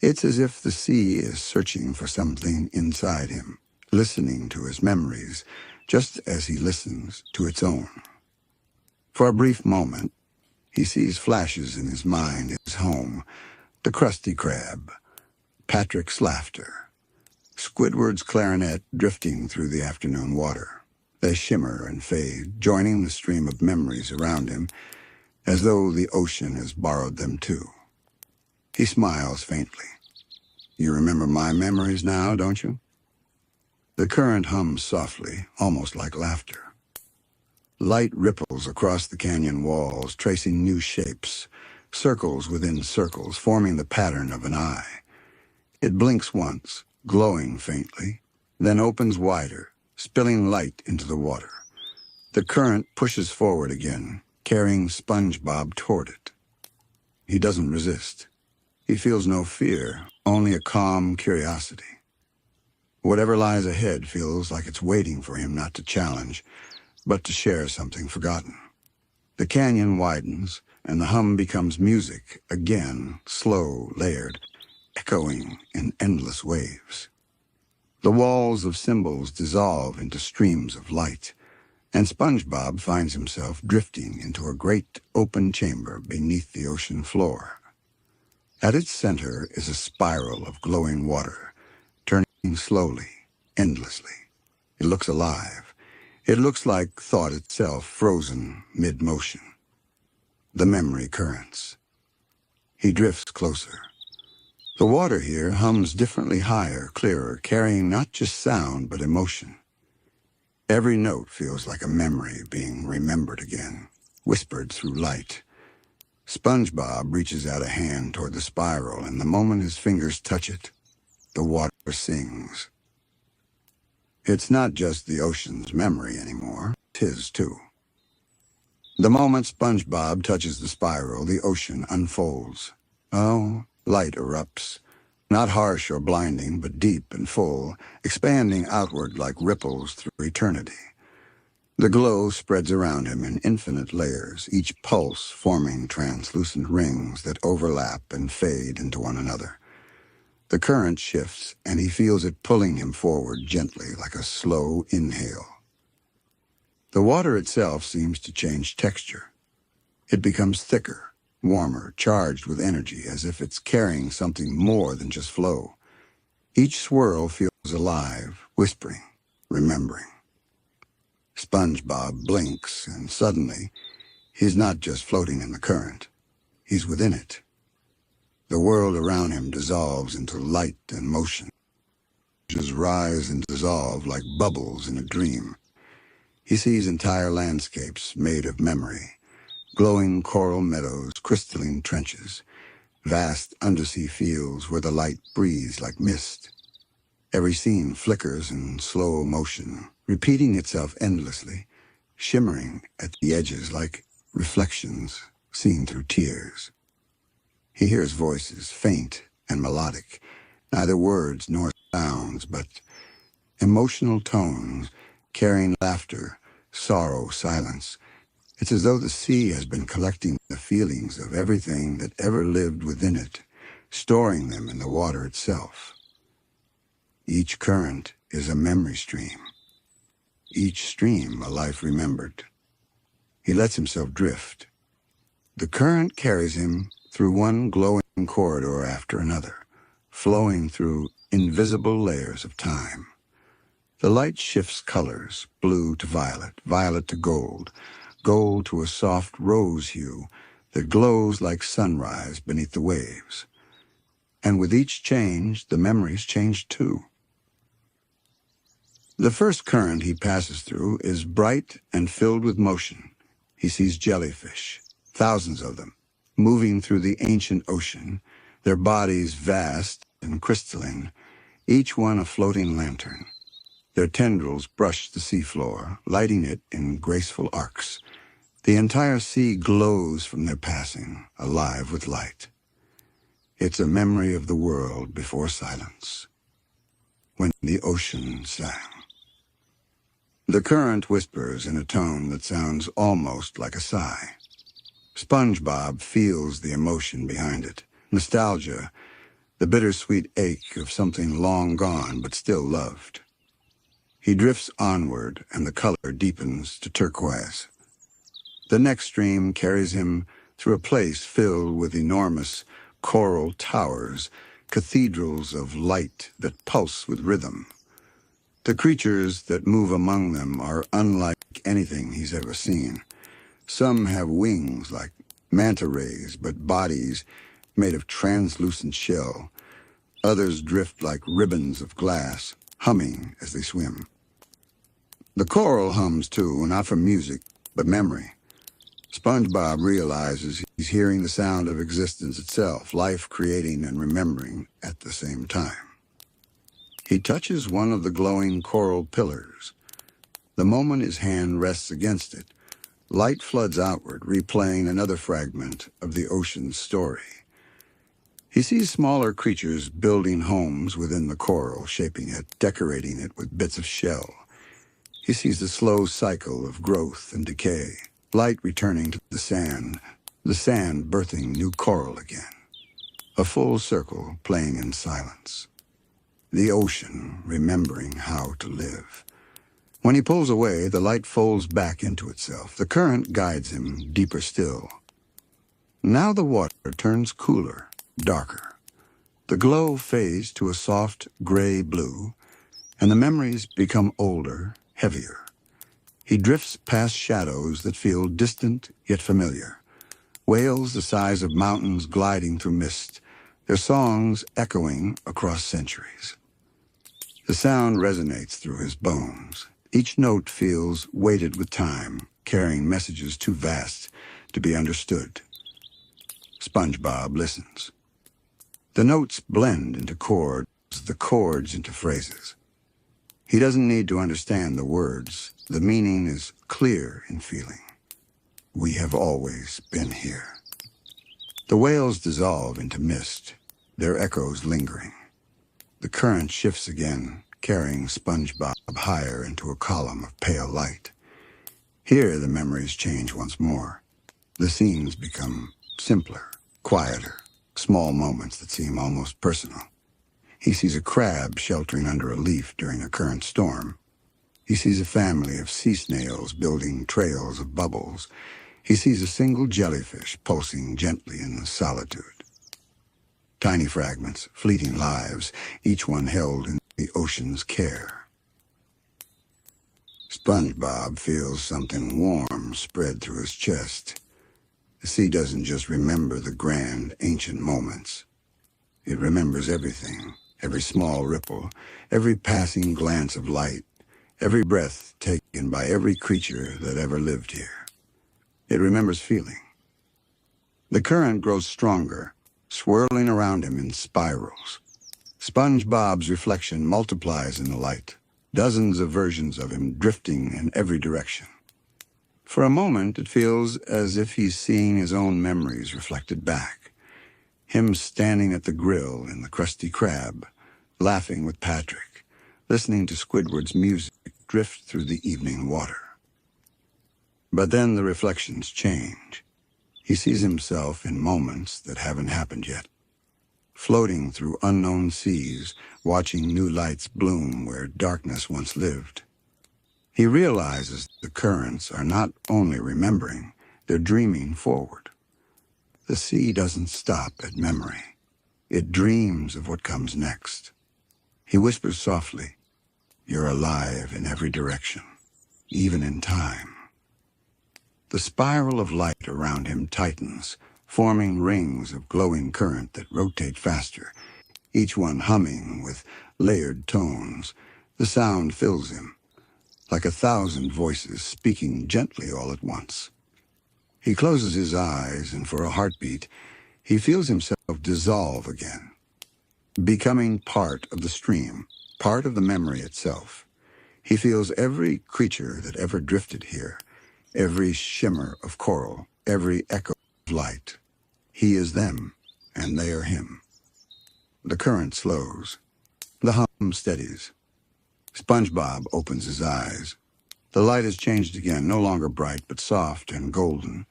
It's as if the sea is searching for something inside him, listening to his memories, just as he listens to its own. For a brief moment, he sees flashes in his mind, his home, the Krusty Krab, Patrick's laughter, Squidward's clarinet drifting through the afternoon water. They shimmer and fade, joining the stream of memories around him, as though the ocean has borrowed them too. He smiles faintly. "You remember my memories now, don't you?" The current hums softly, almost like laughter. Light ripples across the canyon walls, tracing new shapes, circles within circles, forming the pattern of an eye. It blinks once, glowing faintly, then opens wider, spilling light into the water. The current pushes forward again, carrying SpongeBob toward it. He doesn't resist. He feels no fear, only a calm curiosity. Whatever lies ahead feels like it's waiting for him not to challenge, but to share something forgotten. The canyon widens, and the hum becomes music, again, slow, layered, echoing in endless waves. The walls of symbols dissolve into streams of light. And SpongeBob finds himself drifting into a great open chamber beneath the ocean floor. At its center is a spiral of glowing water, turning slowly, endlessly. It looks alive. It looks like thought itself frozen mid-motion. The memory currents. He drifts closer. The water here hums differently higher, clearer, carrying not just sound but emotion. Every note feels like a memory being remembered again, whispered through light. SpongeBob reaches out a hand toward the spiral, and the moment his fingers touch it, the water sings. It's not just the ocean's memory anymore, it's his too. The moment SpongeBob touches the spiral, the ocean unfolds. Oh, light erupts. Not harsh or blinding, but deep and full, expanding outward like ripples through eternity. The glow spreads around him in infinite layers, each pulse forming translucent rings that overlap and fade into one another. The current shifts, and he feels it pulling him forward gently like a slow inhale. The water itself seems to change texture. It becomes thicker, warmer, charged with energy, as if it's carrying something more than just flow. Each swirl feels alive, whispering, remembering. SpongeBob blinks, and suddenly, he's not just floating in the current. He's within it. The world around him dissolves into light and motion. Just rise and dissolve like bubbles in a dream. He sees entire landscapes made of memory. Glowing coral meadows, crystalline trenches, vast undersea fields where the light breathes like mist. Every scene flickers in slow motion, repeating itself endlessly, shimmering at the edges like reflections seen through tears. He hears voices, faint and melodic, neither words nor sounds, but emotional tones, carrying laughter, sorrow, silence. It's as though the sea has been collecting the feelings of everything that ever lived within it, storing them in the water itself. Each current is a memory stream. Each stream a life remembered. He lets himself drift. The current carries him through one glowing corridor after another, flowing through invisible layers of time. The light shifts colors, blue to violet, violet to gold, gold to a soft rose hue that glows like sunrise beneath the waves. And with each change, the memories change too. The first current he passes through is bright and filled with motion. He sees jellyfish, thousands of them, moving through the ancient ocean, their bodies vast and crystalline, each one a floating lantern. Their tendrils brush the seafloor, lighting it in graceful arcs. The entire sea glows from their passing, alive with light. It's a memory of the world before silence, when the ocean sang. The current whispers in a tone that sounds almost like a sigh. SpongeBob feels the emotion behind it, nostalgia, the bittersweet ache of something long gone but still loved. He drifts onward, and the color deepens to turquoise. The next stream carries him through a place filled with enormous coral towers, cathedrals of light that pulse with rhythm. The creatures that move among them are unlike anything he's ever seen. Some have wings like manta rays, but bodies made of translucent shell. Others drift like ribbons of glass, humming as they swim. The coral hums too, not from music, but memory. SpongeBob realizes he's hearing the sound of existence itself, life creating and remembering at the same time. He touches one of the glowing coral pillars. The moment his hand rests against it, light floods outward, replaying another fragment of the ocean's story. He sees smaller creatures building homes within the coral, shaping it, decorating it with bits of shell. He sees the slow cycle of growth and decay, light returning to the sand birthing new coral again. A full circle playing in silence. The ocean remembering how to live. When he pulls away, the light folds back into itself. The current guides him deeper still. Now the water turns cooler, darker. The glow fades to a soft gray blue, and the memories become older, heavier. He drifts past shadows that feel distant yet familiar. Whales the size of mountains gliding through mist, their songs echoing across centuries. The sound resonates through his bones. Each note feels weighted with time, carrying messages too vast to be understood. SpongeBob listens. The notes blend into chords, the chords into phrases. He doesn't need to understand the words. The meaning is clear in feeling. We have always been here. The whales dissolve into mist, their echoes lingering. The current shifts again, carrying SpongeBob higher into a column of pale light. Here the memories change once more. The scenes become simpler, quieter, small moments that seem almost personal. He sees a crab sheltering under a leaf during a current storm. He sees a family of sea snails building trails of bubbles. He sees a single jellyfish pulsing gently in the solitude. Tiny fragments, fleeting lives, each one held in the ocean's care. SpongeBob feels something warm spread through his chest. The sea doesn't just remember the grand, ancient moments. It remembers everything, every small ripple, every passing glance of light, every breath taken by every creature that ever lived here. It remembers feeling. The current grows stronger, swirling around him in spirals. SpongeBob's reflection multiplies in the light, dozens of versions of him drifting in every direction. For a moment, it feels as if he's seeing his own memories reflected back. Him standing at the grill in the Krusty Krab, laughing with Patrick, listening to Squidward's music drift through the evening water. But then the reflections change. He sees himself in moments that haven't happened yet, floating through unknown seas, watching new lights bloom where darkness once lived. He realizes the currents are not only remembering, they're dreaming forward. The sea doesn't stop at memory. It dreams of what comes next. He whispers softly, "You're alive in every direction, even in time." The spiral of light around him tightens, forming rings of glowing current that rotate faster, each one humming with layered tones. The sound fills him, like 1,000 voices speaking gently all at once. He closes his eyes, and for a heartbeat, he feels himself dissolve again, becoming part of the stream, part of the memory itself. He feels every creature that ever drifted here, every shimmer of coral, every echo of light. He is them, and they are him. The current slows. The hum steadies. SpongeBob opens his eyes. The light has changed again, no longer bright, but soft and golden,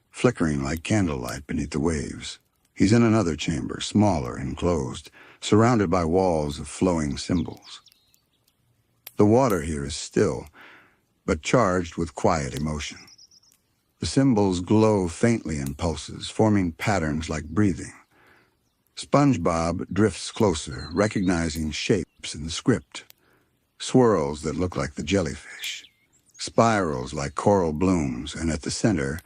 flickering like candlelight beneath the waves. He's in another chamber, smaller and closed, surrounded by walls of flowing symbols. The water here is still, but charged with quiet emotion. The symbols glow faintly in pulses, forming patterns like breathing. SpongeBob drifts closer, recognizing shapes in the script. Swirls that look like the jellyfish, spirals like coral blooms, and at the center,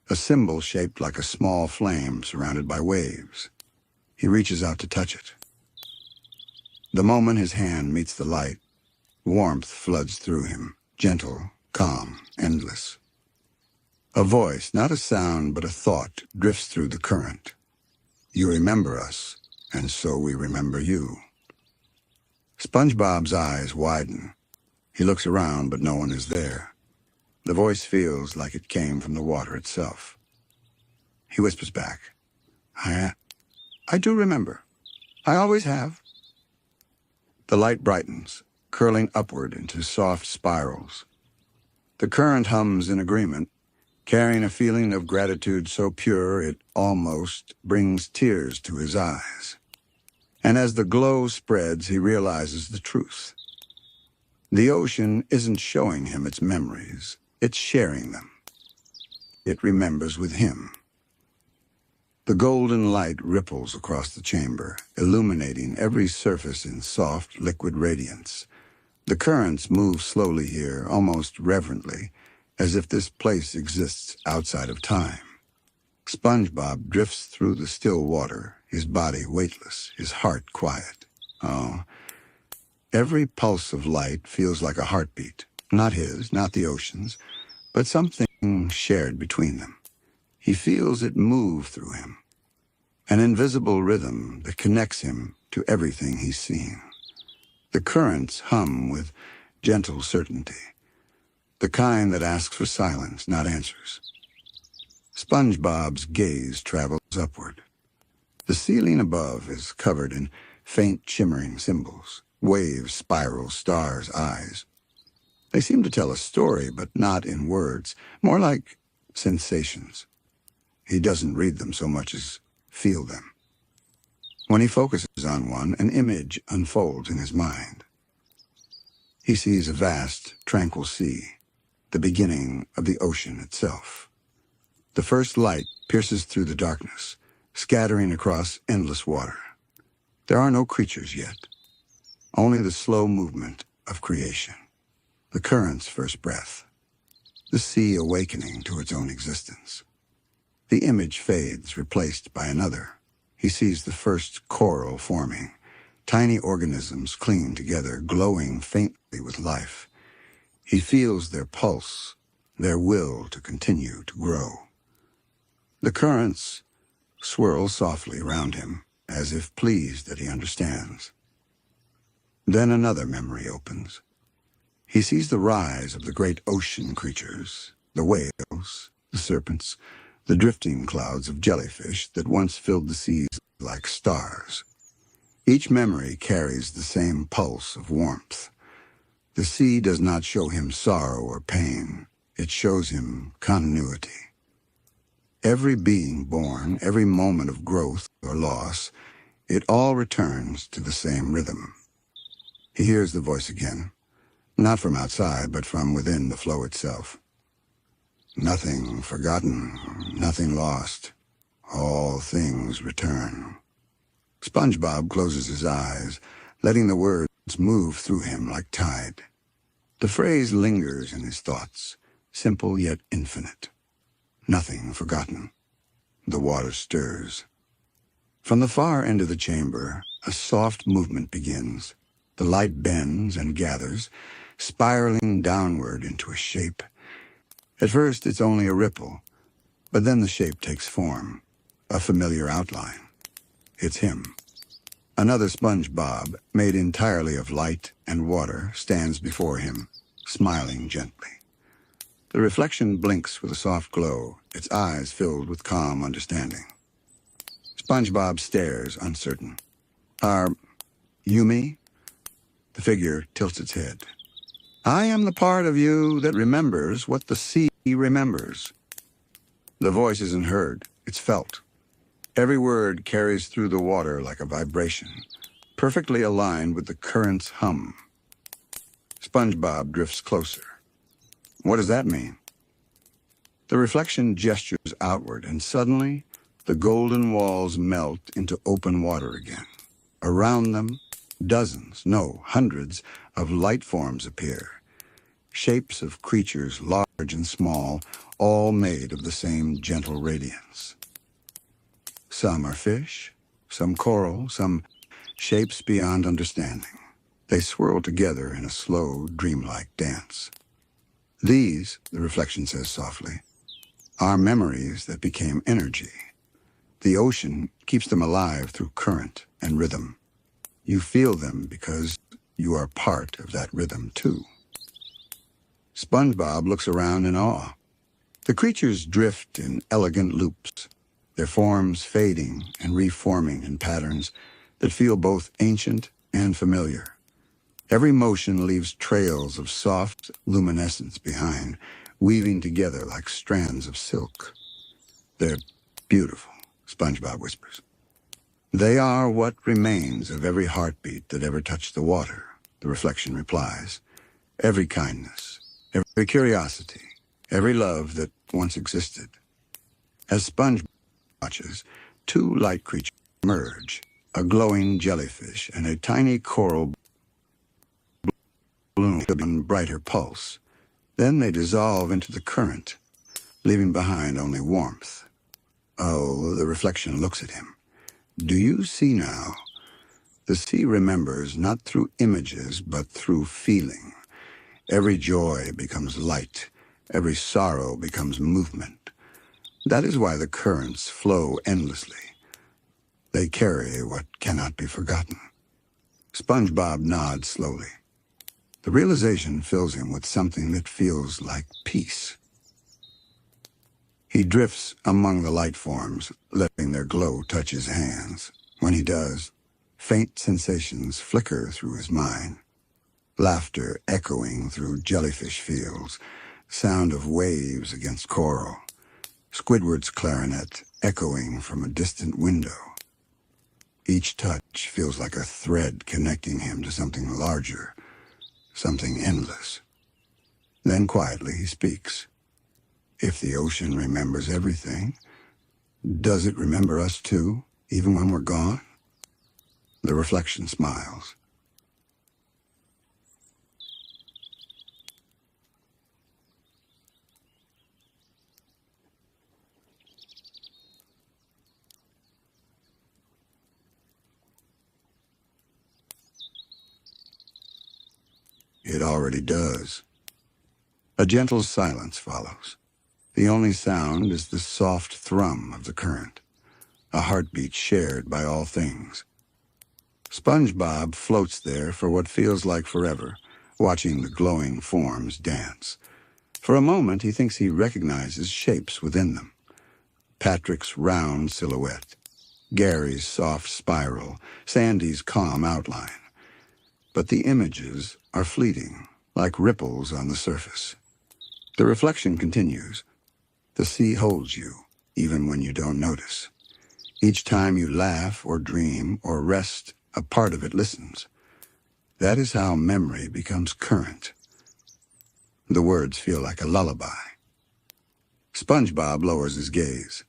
a symbol shaped like a small flame surrounded by waves. He reaches out to touch it. The moment his hand meets the light, warmth floods through him, gentle, calm, endless. A voice, not a sound, but a thought, drifts through the current. You remember us, and so we remember you. SpongeBob's eyes widen. He looks around, but no one is there. The voice feels like it came from the water itself. He whispers back, I do remember. I always have." The light brightens, curling upward into soft spirals. The current hums in agreement, carrying a feeling of gratitude so pure it almost brings tears to his eyes. And as the glow spreads, he realizes the truth. The ocean isn't showing him its memories, it's sharing them. It remembers with him. The golden light ripples across the chamber, illuminating every surface in soft, liquid radiance. The currents move slowly here, almost reverently, as if this place exists outside of time. SpongeBob drifts through the still water, his body weightless, his heart quiet. Oh, every pulse of light feels like a heartbeat, not his, not the ocean's, but something shared between them. He feels it move through him, an invisible rhythm that connects him to everything he's seeing. The currents hum with gentle certainty, the kind that asks for silence, not answers. SpongeBob's gaze travels upward. The ceiling above is covered in faint shimmering symbols, waves, spirals, stars, eyes. They seem to tell a story, but not in words, more like sensations. He doesn't read them so much as feel them. When he focuses on one, an image unfolds in his mind. He sees a vast, tranquil sea, the beginning of the ocean itself. The first light pierces through the darkness, scattering across endless water. There are no creatures yet, only the slow movement of creation, the current's first breath, the sea awakening to its own existence. The image fades, replaced by another. He sees the first coral forming, tiny organisms clinging together, glowing faintly with life. He feels their pulse, their will to continue to grow. The currents swirl softly around him, as if pleased that he understands. Then another memory opens. He sees the rise of the great ocean creatures, the whales, the serpents, the drifting clouds of jellyfish that once filled the seas like stars. Each memory carries the same pulse of warmth. The sea does not show him sorrow or pain. It shows him continuity. Every being born, every moment of growth or loss, it all returns to the same rhythm. He hears the voice again, not from outside, but from within the flow itself. Nothing forgotten, nothing lost. All things return. SpongeBob closes his eyes, letting the words move through him like tide. The phrase lingers in his thoughts, simple yet infinite. Nothing forgotten. The water stirs. From the far end of the chamber, a soft movement begins. The light bends and gathers, spiraling downward into a shape. At first, it's only a ripple, but then the shape takes form, a familiar outline. It's him. Another SpongeBob, made entirely of light and water, stands before him, smiling gently. The reflection blinks with a soft glow, its eyes filled with calm understanding. SpongeBob stares, uncertain. Are you me? The figure tilts its head. I am the part of you that remembers what the sea remembers. The voice isn't heard, it's felt. Every word carries through the water like a vibration, perfectly aligned with the current's hum. SpongeBob drifts closer. What does that mean? The reflection gestures outward, and suddenly, the golden walls melt into open water again. Around them, dozens, no, hundreds of light forms appear. Shapes of creatures large and small, all made of the same gentle radiance. Some are fish, some coral, some shapes beyond understanding. They swirl together in a slow, dreamlike dance. These, the reflection says softly, are memories that became energy. The ocean keeps them alive through current and rhythm. You feel them because you are part of that rhythm too. SpongeBob looks around in awe. The creatures drift in elegant loops, their forms fading and reforming in patterns that feel both ancient and familiar. Every motion leaves trails of soft luminescence behind, weaving together like strands of silk. They're beautiful, SpongeBob whispers. They are what remains of every heartbeat that ever touched the water, the reflection replies. every kindness, every curiosity, every love that once existed. As SpongeBob watches, two light creatures emerge, a glowing jellyfish and a tiny coral bloom with a brighter pulse. Then they dissolve into the current, leaving behind only warmth. Oh, the reflection looks at him. Do you see now? The sea remembers not through images, but through feeling. Every joy becomes light. Every sorrow becomes movement. That is why the currents flow endlessly. They carry what cannot be forgotten. SpongeBob nods slowly. The realization fills him with something that feels like peace. He drifts among the light forms, letting their glow touch his hands. When he does, faint sensations flicker through his mind. Laughter echoing through jellyfish fields, sound of waves against coral, Squidward's clarinet echoing from a distant window. Each touch feels like a thread connecting him to something larger, something endless. Then quietly he speaks. If the ocean remembers everything, does it remember us too, even when we're gone? The reflection smiles. It already does. A gentle silence follows. The only sound is the soft thrum of the current, a heartbeat shared by all things. SpongeBob floats there for what feels like forever, watching the glowing forms dance. For a moment, he thinks he recognizes shapes within them. Patrick's round silhouette, Gary's soft spiral, Sandy's calm outline. But the images are fleeting, like ripples on the surface. The reflection continues. The sea holds you, even when you don't notice. Each time you laugh or dream or rest, a part of it listens. That is how memory becomes current. The words feel like a lullaby. SpongeBob lowers his gaze.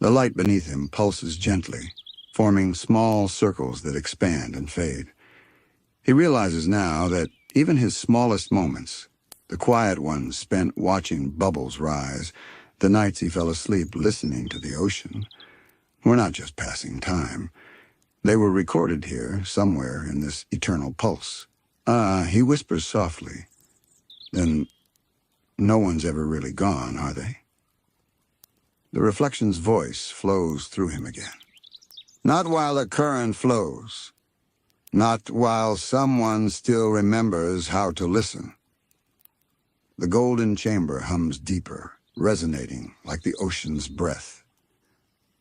The light beneath him pulses gently, forming small circles that expand and fade. He realizes now that even his smallest moments, the quiet ones spent watching bubbles rise, the nights he fell asleep listening to the ocean, were not just passing time. They were recorded here, somewhere in this eternal pulse. He whispers softly. Then, no one's ever really gone, are they? The reflection's voice flows through him again. Not while the current flows. Not while someone still remembers how to listen. The golden chamber hums deeper, resonating like the ocean's breath.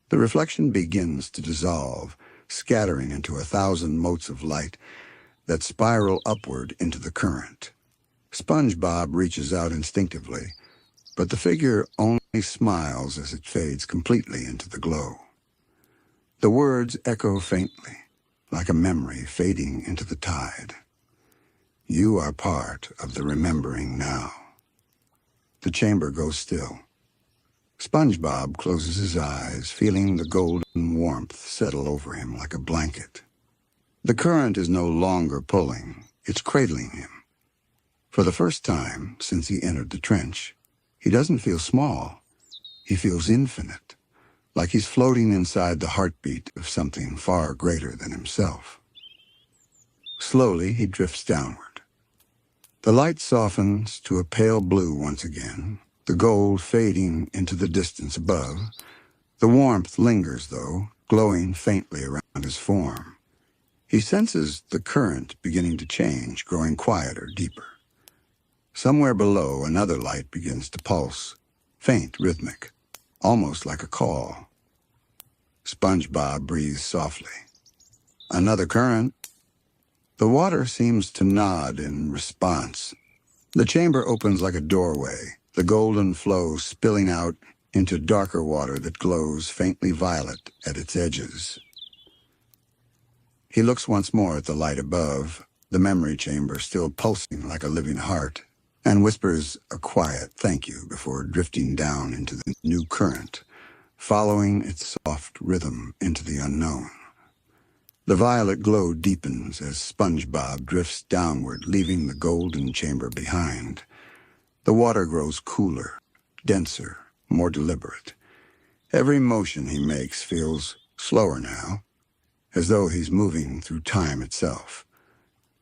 The reflection begins to dissolve, scattering into 1,000 motes of light that spiral upward into the current. SpongeBob reaches out instinctively, but the figure only smiles as it fades completely into the glow. The words echo faintly, like a memory fading into the tide. You are part of the remembering now. The chamber goes still. SpongeBob closes his eyes, feeling the golden warmth settle over him like a blanket. The current is no longer pulling, it's cradling him. For the first time since he entered the trench, he doesn't feel small. He feels infinite, like he's floating inside the heartbeat of something far greater than himself. Slowly, he drifts downward. The light softens to a pale blue once again, the gold fading into the distance above. The warmth lingers, though, glowing faintly around his form. He senses the current beginning to change, growing quieter, deeper. Somewhere below, another light begins to pulse, faint, rhythmic, almost like a call. SpongeBob breathes softly. Another current. The water seems to nod in response. The chamber opens like a doorway, the golden flow spilling out into darker water that glows faintly violet at its edges. He looks once more at the light above, the memory chamber still pulsing like a living heart, and whispers a quiet thank you before drifting down into the new current, following its soft rhythm into the unknown. The violet glow deepens as SpongeBob drifts downward, leaving the golden chamber behind. The water grows cooler, denser, more deliberate. Every motion he makes feels slower now, as though he's moving through time itself.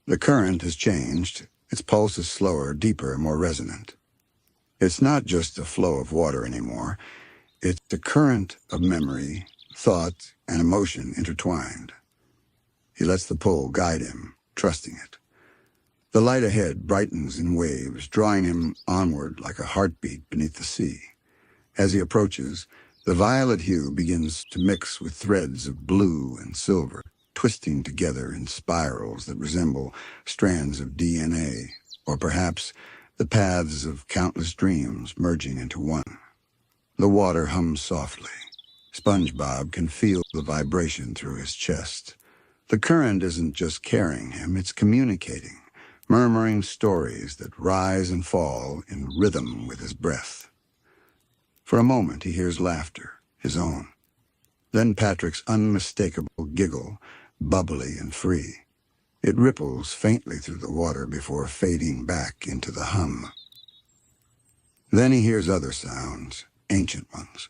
The current has changed. Its pulse is slower, deeper, more resonant. It's not just a flow of water anymore. It's a current of memory, thought, and emotion intertwined. He lets the pull guide him, trusting it. The light ahead brightens in waves, drawing him onward like a heartbeat beneath the sea. As he approaches, the violet hue begins to mix with threads of blue and silver, twisting together in spirals that resemble strands of DNA, or perhaps the paths of countless dreams merging into one. The water hums softly. SpongeBob can feel the vibration through his chest. The current isn't just carrying him, it's communicating, murmuring stories that rise and fall in rhythm with his breath. For a moment he hears laughter, his own. Then Patrick's unmistakable giggle, bubbly and free. It ripples faintly through the water before fading back into the hum. Then he hears other sounds, ancient ones.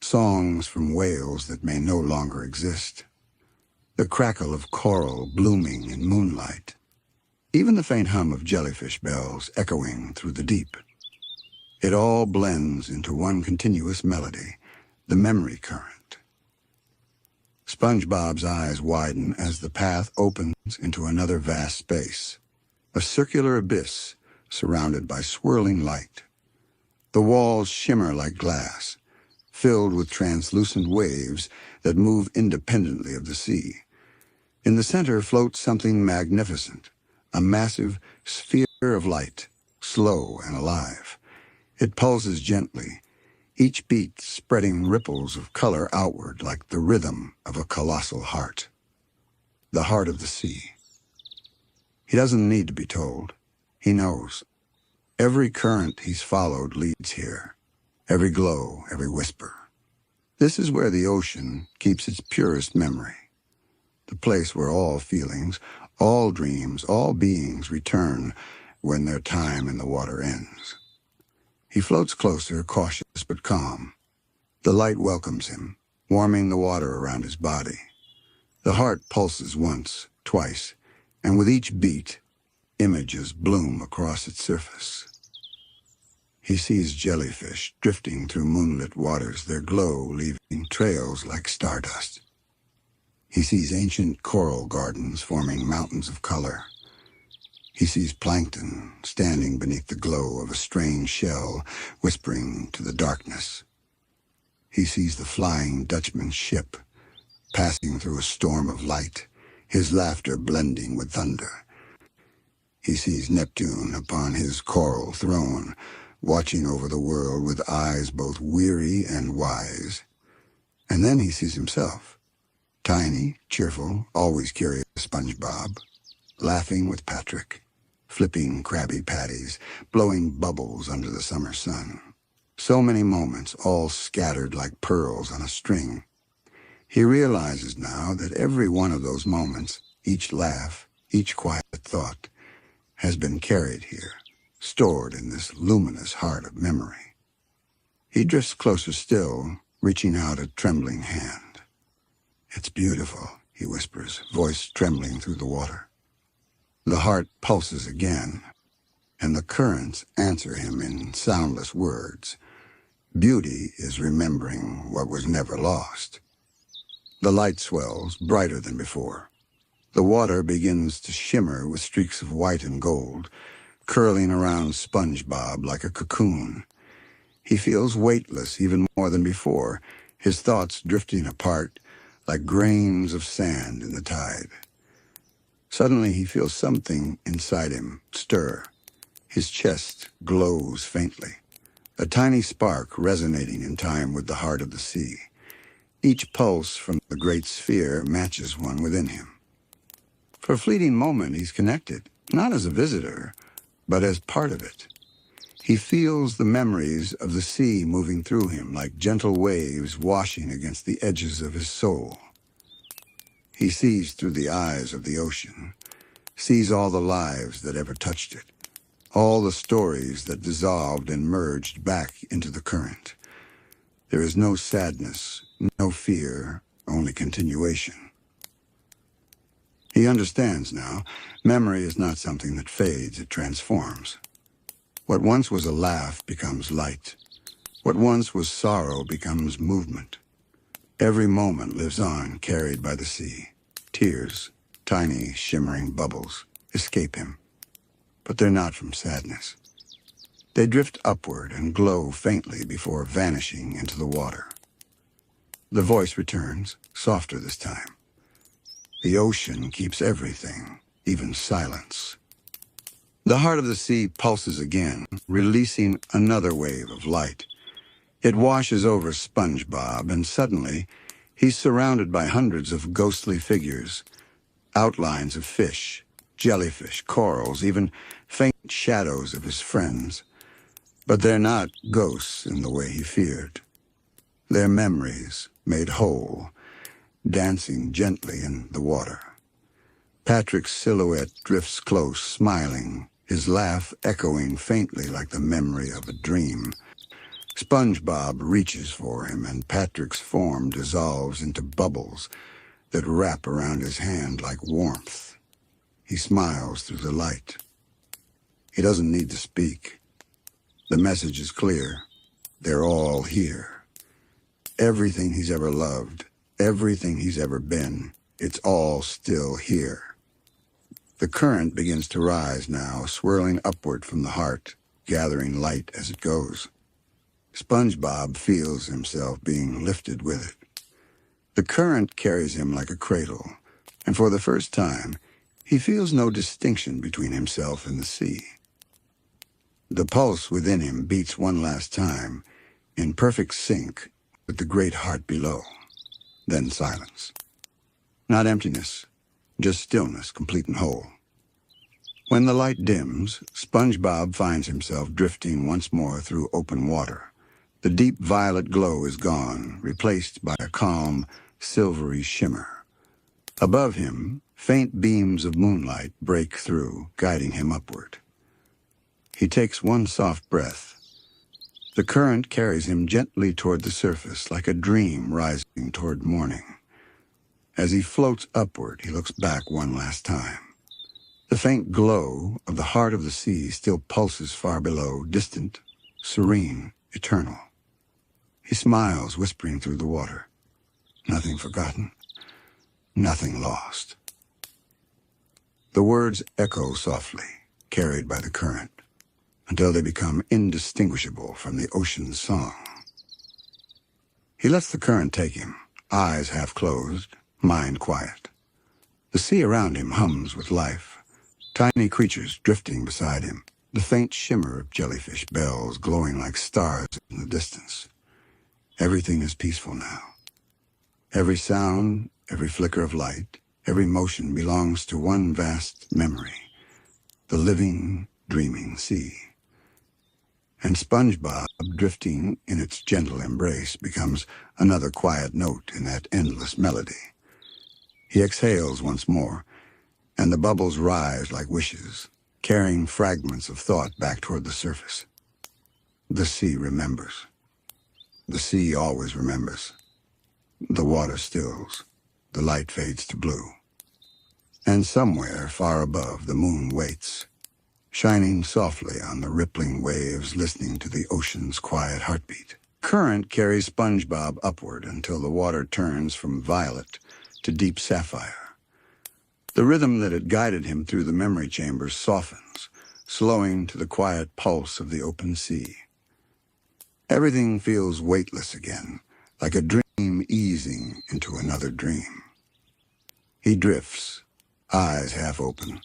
Songs from whales that may no longer exist. The crackle of coral blooming in moonlight. Even the faint hum of jellyfish bells echoing through the deep. It all blends into one continuous melody, the memory current. SpongeBob's eyes widen as the path opens into another vast space, a circular abyss surrounded by swirling light. The walls shimmer like glass, filled with translucent waves that move independently of the sea. In the center floats something magnificent, a massive sphere of light, slow and alive. It pulses gently, each beat spreading ripples of color outward like the rhythm of a colossal heart. The heart of the sea. He doesn't need to be told. He knows. Every current he's followed leads here. Every glow, every whisper. This is where the ocean keeps its purest memory. The place where all feelings, all dreams, all beings return when their time in the water ends. He floats closer, cautious but calm. The light welcomes him, warming the water around his body. The heart pulses once, twice, and with each beat, images bloom across its surface. He sees jellyfish drifting through moonlit waters, their glow leaving trails like stardust. He sees ancient coral gardens forming mountains of color. He sees plankton standing beneath the glow of a strange shell, whispering to the darkness. He sees the Flying Dutchman's ship, passing through a storm of light, his laughter blending with thunder. He sees Neptune upon his coral throne, watching over the world with eyes both weary and wise. And then he sees himself, tiny, cheerful, always curious SpongeBob, laughing with Patrick, flipping Krabby Patties, blowing bubbles under the summer sun. So many moments, all scattered like pearls on a string. He realizes now that every one of those moments, each laugh, each quiet thought, has been carried here, stored in this luminous heart of memory. He drifts closer still, reaching out a trembling hand. "It's beautiful," he whispers, voice trembling through the water. The heart pulses again, and the currents answer him in soundless words. Beauty is remembering what was never lost. The light swells, brighter than before. The water begins to shimmer with streaks of white and gold, curling around SpongeBob like a cocoon. He feels weightless even more than before, his thoughts drifting apart like grains of sand in the tide. Suddenly he feels something inside him stir. His chest glows faintly, a tiny spark resonating in time with the heart of the sea. Each pulse from the great sphere matches one within him. For a fleeting moment, he's connected, not as a visitor, but as part of it. He feels the memories of the sea moving through him like gentle waves washing against the edges of his soul. He sees through the eyes of the ocean, sees all the lives that ever touched it, all the stories that dissolved and merged back into the current. There is no sadness, no fear, only continuation. He understands now. Memory is not something that fades, it transforms. What once was a laugh becomes light. What once was sorrow becomes movement. Every moment lives on, carried by the sea. Tears, tiny, shimmering bubbles, escape him. But they're not from sadness. They drift upward and glow faintly before vanishing into the water. The voice returns, softer this time. The ocean keeps everything, even silence. The heart of the sea pulses again, releasing another wave of light. It washes over SpongeBob, and suddenly, he's surrounded by hundreds of ghostly figures, outlines of fish, jellyfish, corals, even faint shadows of his friends. But they're not ghosts in the way he feared. They're memories made whole, dancing gently in the water. Patrick's silhouette drifts close, smiling, his laugh echoing faintly like the memory of a dream. SpongeBob reaches for him, and Patrick's form dissolves into bubbles that wrap around his hand like warmth. He smiles through the light. He doesn't need to speak. The message is clear. They're all here. Everything he's ever loved, everything he's ever been, it's all still here. The current begins to rise now, swirling upward from the heart, gathering light as it goes. SpongeBob feels himself being lifted with it. The current carries him like a cradle, and for the first time, he feels no distinction between himself and the sea. The pulse within him beats one last time, in perfect sync with the great heart below. Then silence. Not emptiness, just stillness, complete and whole. When the light dims, SpongeBob finds himself drifting once more through open water. The deep violet glow is gone, replaced by a calm, silvery shimmer. Above him, faint beams of moonlight break through, guiding him upward. He takes one soft breath. The current carries him gently toward the surface, like a dream rising toward morning. As he floats upward, he looks back one last time. The faint glow of the heart of the sea still pulses far below, distant, serene, eternal. He smiles, whispering through the water. Nothing forgotten, nothing lost. The words echo softly, carried by the current, until they become indistinguishable from the ocean's song. He lets the current take him, eyes half closed, mind quiet. The sea around him hums with life, tiny creatures drifting beside him, the faint shimmer of jellyfish bells glowing like stars in the distance. Everything is peaceful now. Every sound, every flicker of light, every motion belongs to one vast memory, the living, dreaming sea. And SpongeBob, drifting in its gentle embrace, becomes another quiet note in that endless melody. He exhales once more, and the bubbles rise like wishes, carrying fragments of thought back toward the surface. The sea remembers. The sea always remembers. The water stills. The light fades to blue. And somewhere far above, the moon waits, shining softly on the rippling waves, listening to the ocean's quiet heartbeat. Current carries SpongeBob upward until the water turns from violet to deep sapphire. The rhythm that had guided him through the memory chambers softens, slowing to the quiet pulse of the open sea. Everything feels weightless again, like a dream easing into another dream. He drifts, eyes half open,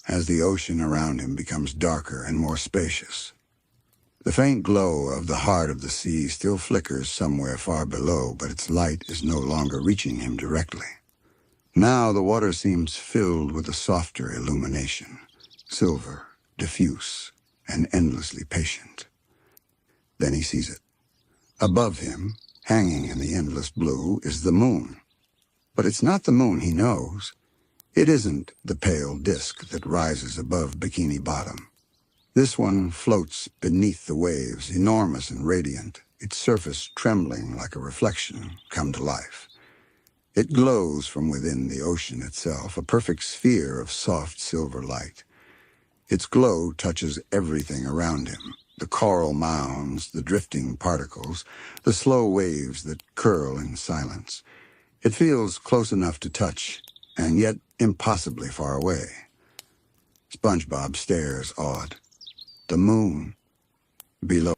as the ocean around him becomes darker and more spacious. The faint glow of the heart of the sea still flickers somewhere far below, but its light is no longer reaching him directly. Now the water seems filled with a softer illumination, silver, diffuse, and endlessly patient. Then he sees it. Above him, hanging in the endless blue, is the moon. But it's not the moon he knows. It isn't the pale disk that rises above Bikini Bottom. This one floats beneath the waves, enormous and radiant, its surface trembling like a reflection come to life. It glows from within the ocean itself, a perfect sphere of soft silver light. Its glow touches everything around him, the coral mounds, the drifting particles, the slow waves that curl in silence. It feels close enough to touch, and yet impossibly far away. SpongeBob stares awed. The moon, below.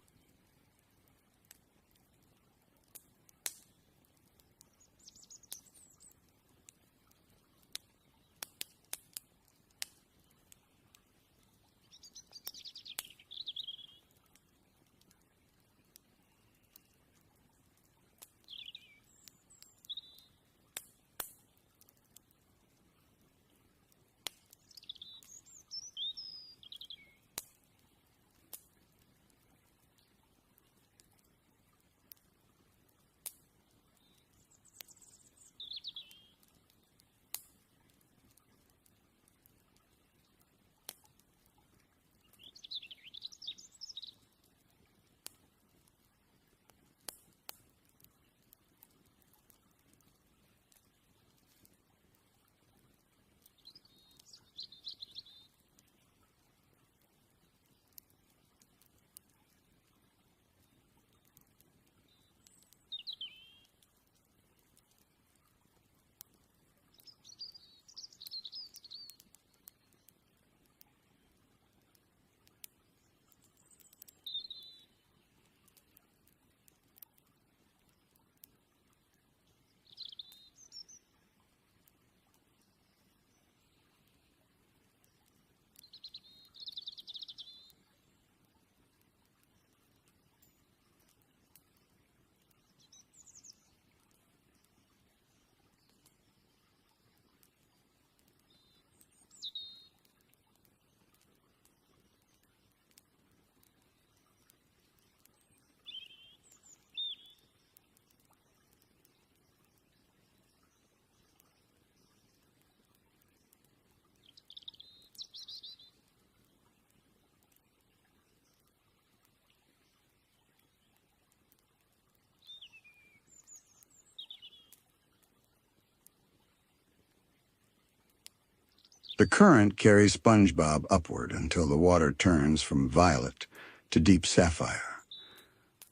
The current carries SpongeBob upward until the water turns from violet to deep sapphire.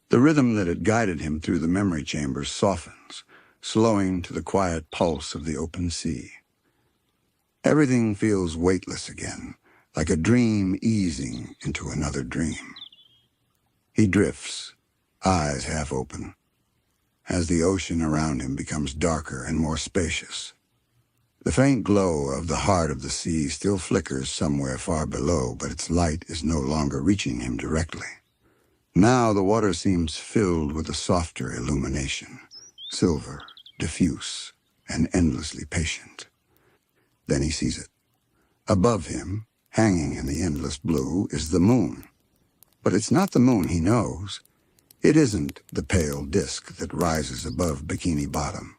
The rhythm that had guided him through the memory chambers softens, slowing to the quiet pulse of the open sea. Everything feels weightless again, like a dream easing into another dream. He drifts, eyes half open, as the ocean around him becomes darker and more spacious. The faint glow of the heart of the sea still flickers somewhere far below, but its light is no longer reaching him directly. Now the water seems filled with a softer illumination, silver, diffuse, and endlessly patient. Then he sees it. Above him, hanging in the endless blue, is the moon. But it's not the moon he knows. It isn't the pale disk that rises above Bikini Bottom.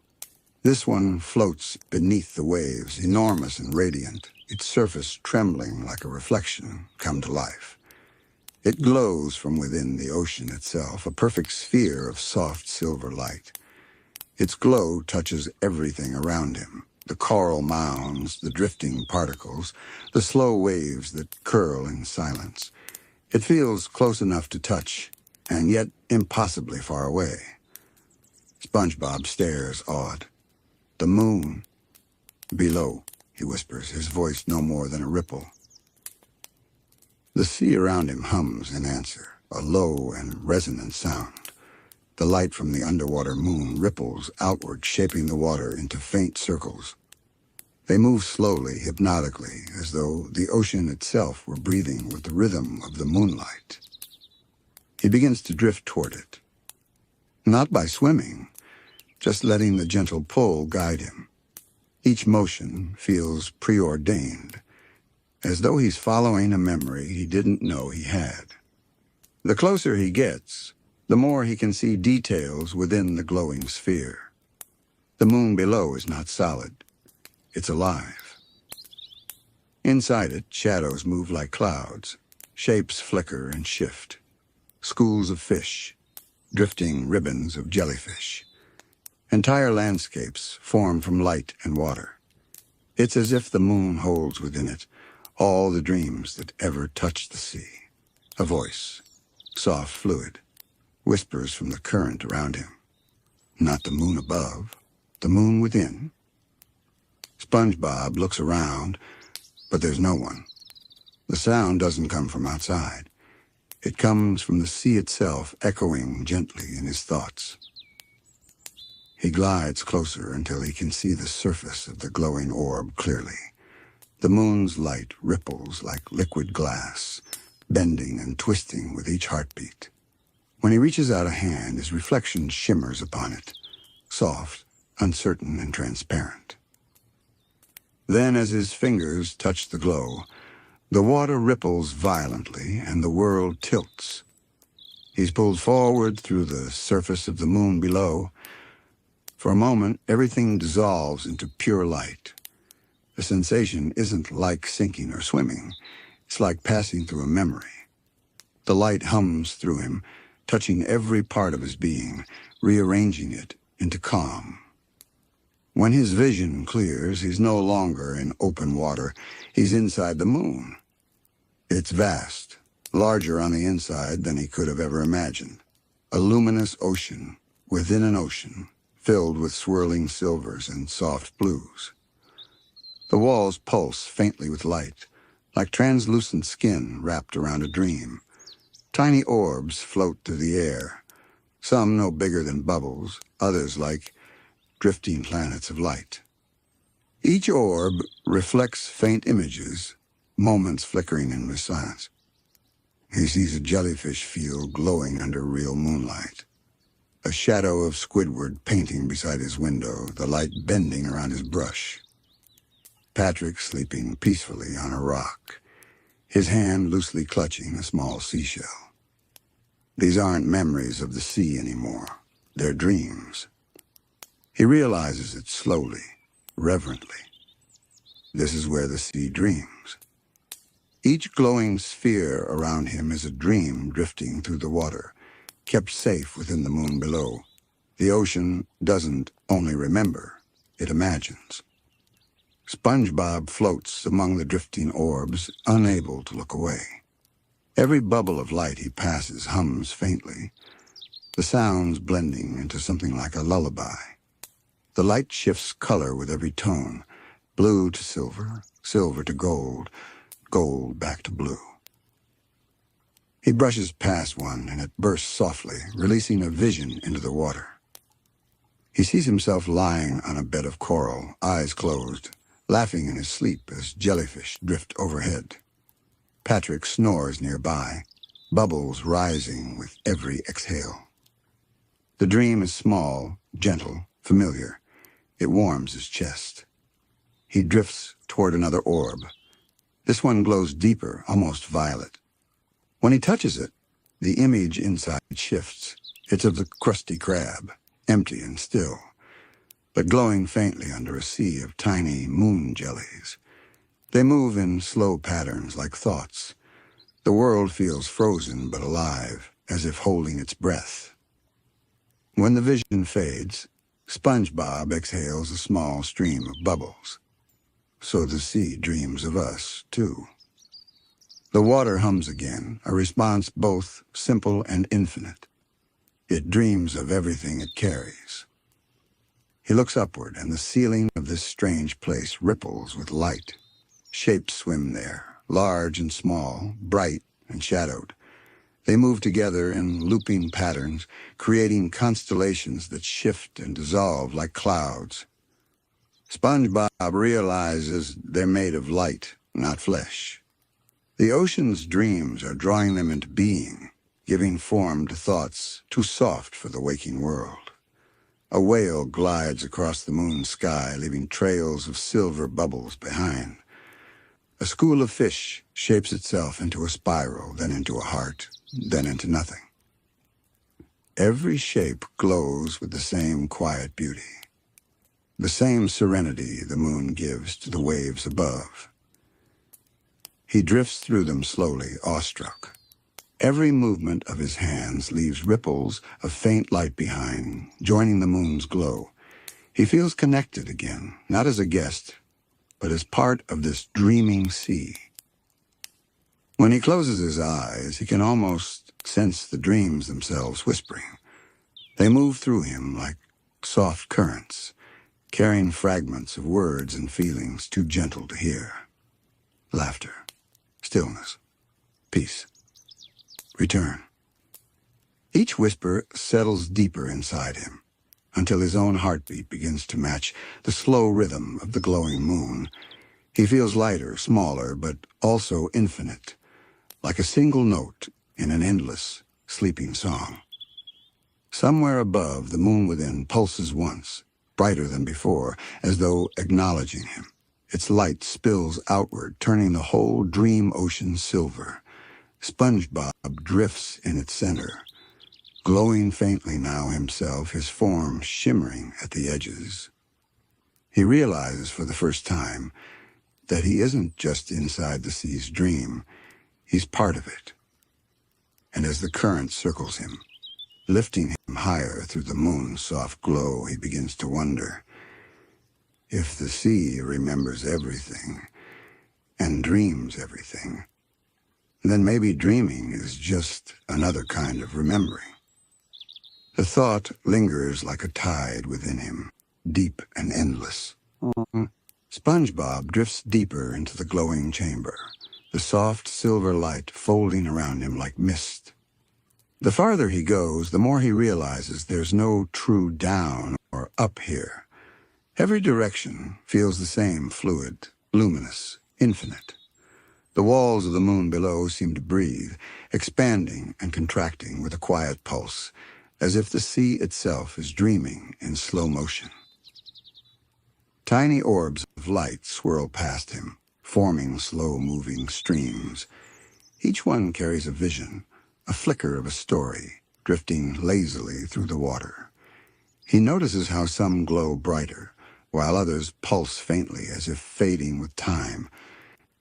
This one floats beneath the waves, enormous and radiant, its surface trembling like a reflection come to life. It glows from within the ocean itself, a perfect sphere of soft silver light. Its glow touches everything around him, the coral mounds, the drifting particles, the slow waves that curl in silence. It feels close enough to touch, and yet impossibly far away. SpongeBob stares awed. The moon, below, he whispers, his voice no more than a ripple. The sea around him hums in answer, a low and resonant sound. The light from the underwater moon ripples outward, shaping the water into faint circles. They move slowly, hypnotically, as though the ocean itself were breathing with the rhythm of the moonlight. He begins to drift toward it. Not by swimming, just letting the gentle pull guide him. Each motion feels preordained, as though he's following a memory he didn't know he had. The closer he gets, the more he can see details within the glowing sphere. The moon below is not solid. It's alive. Inside it, shadows move like clouds. Shapes flicker and shift. Schools of fish, drifting ribbons of jellyfish. Entire landscapes form from light and water. It's as if the moon holds within it all the dreams that ever touched the sea. A voice, soft fluid, whispers from the current around him. Not the moon above, the moon within. SpongeBob looks around, but there's no one. The sound doesn't come from outside. It comes from the sea itself, echoing gently in his thoughts. He glides closer until he can see the surface of the glowing orb clearly. The moon's light ripples like liquid glass, bending and twisting with each heartbeat. When he reaches out a hand, his reflection shimmers upon it, soft, uncertain, and transparent. Then, as his fingers touch the glow, the water ripples violently and the world tilts. He's pulled forward through the surface of the moon below. For a moment, everything dissolves into pure light. The sensation isn't like sinking or swimming. It's like passing through a memory. The light hums through him, touching every part of his being, rearranging it into calm. When his vision clears, he's no longer in open water. He's inside the moon. It's vast, larger on the inside than he could have ever imagined. A luminous ocean within an ocean, filled with swirling silvers and soft blues. The walls pulse faintly with light, like translucent skin wrapped around a dream. Tiny orbs float through the air, some no bigger than bubbles, others like drifting planets of light. Each orb reflects faint images, moments flickering in the silence. He sees a jellyfish field glowing under real moonlight. A shadow of Squidward painting beside his window, the light bending around his brush. Patrick sleeping peacefully on a rock, his hand loosely clutching a small seashell. These aren't memories of the sea anymore. They're dreams. He realizes it slowly, reverently. This is where the sea dreams. Each glowing sphere around him is a dream drifting through the water, kept safe within the moon below. The ocean doesn't only remember, it imagines. SpongeBob floats among the drifting orbs, unable to look away. Every bubble of light he passes hums faintly, the sounds blending into something like a lullaby. The light shifts color with every tone, blue to silver, silver to gold, gold back to blue. He brushes past one, and it bursts softly, releasing a vision into the water. He sees himself lying on a bed of coral, eyes closed, laughing in his sleep as jellyfish drift overhead. Patrick snores nearby, bubbles rising with every exhale. The dream is small, gentle, familiar. It warms his chest. He drifts toward another orb. This one glows deeper, almost violet. When he touches it, the image inside shifts. It's of the crusty crab, empty and still, but glowing faintly under a sea of tiny moon jellies. They move in slow patterns like thoughts. The world feels frozen but alive, as if holding its breath. When the vision fades, SpongeBob exhales a small stream of bubbles. So the sea dreams of us, too. The water hums again, a response both simple and infinite. It dreams of everything it carries. He looks upward, and the ceiling of this strange place ripples with light. Shapes swim there, large and small, bright and shadowed. They move together in looping patterns, creating constellations that shift and dissolve like clouds. SpongeBob realizes they're made of light, not flesh. The ocean's dreams are drawing them into being, giving form to thoughts too soft for the waking world. A whale glides across the moon sky, leaving trails of silver bubbles behind. A school of fish shapes itself into a spiral, then into a heart, then into nothing. Every shape glows with the same quiet beauty, the same serenity the moon gives to the waves above. He drifts through them slowly, awestruck. Every movement of his hands leaves ripples of faint light behind, joining the moon's glow. He feels connected again, not as a guest, but as part of this dreaming sea. When he closes his eyes, he can almost sense the dreams themselves whispering. They move through him like soft currents, carrying fragments of words and feelings too gentle to hear. Laughter, stillness, peace, return. Each whisper settles deeper inside him, until his own heartbeat begins to match the slow rhythm of the glowing moon. He feels lighter, smaller, but also infinite, like a single note in an endless, sleeping song. Somewhere above, the moon within pulses once, brighter than before, as though acknowledging him. Its light spills outward, turning the whole dream ocean silver. SpongeBob drifts in its center, glowing faintly now himself, his form shimmering at the edges. He realizes for the first time that he isn't just inside the sea's dream, he's part of it. And as the current circles him, lifting him higher through the moon's soft glow, he begins to wonder, if the sea remembers everything and dreams everything, then maybe dreaming is just another kind of remembering. The thought lingers like a tide within him, deep and endless. SpongeBob drifts deeper into the glowing chamber, the soft silver light folding around him like mist. The farther he goes, the more he realizes there's no true down or up here. Every direction feels the same, fluid, luminous, infinite. The walls of the moon below seem to breathe, expanding and contracting with a quiet pulse, as if the sea itself is dreaming in slow motion. Tiny orbs of light swirl past him, forming slow-moving streams. Each one carries a vision, a flicker of a story, drifting lazily through the water. He notices how some glow brighter, while others pulse faintly as if fading with time.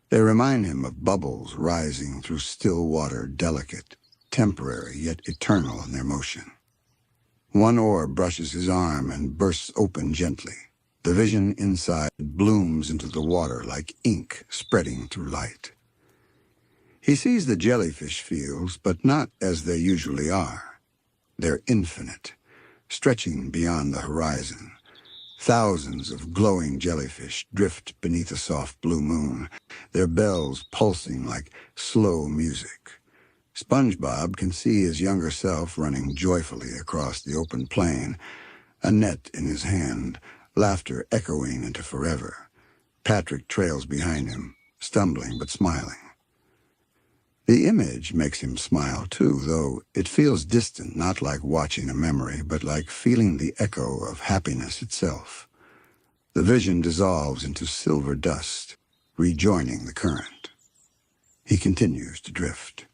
They remind him of bubbles rising through still water, delicate, temporary, yet eternal in their motion. One orb brushes his arm and bursts open gently. The vision inside blooms into the water like ink spreading through light. He sees the jellyfish fields, but not as they usually are. They're infinite, stretching beyond the horizon. Thousands of glowing jellyfish drift beneath a soft blue moon, their bells pulsing like slow music. SpongeBob can see his younger self running joyfully across the open plain, a net in his hand, laughter echoing into forever. Patrick trails behind him, stumbling but smiling. The image makes him smile too, though it feels distant, not like watching a memory, but like feeling the echo of happiness itself. The vision dissolves into silver dust, rejoining the current. He continues to drift.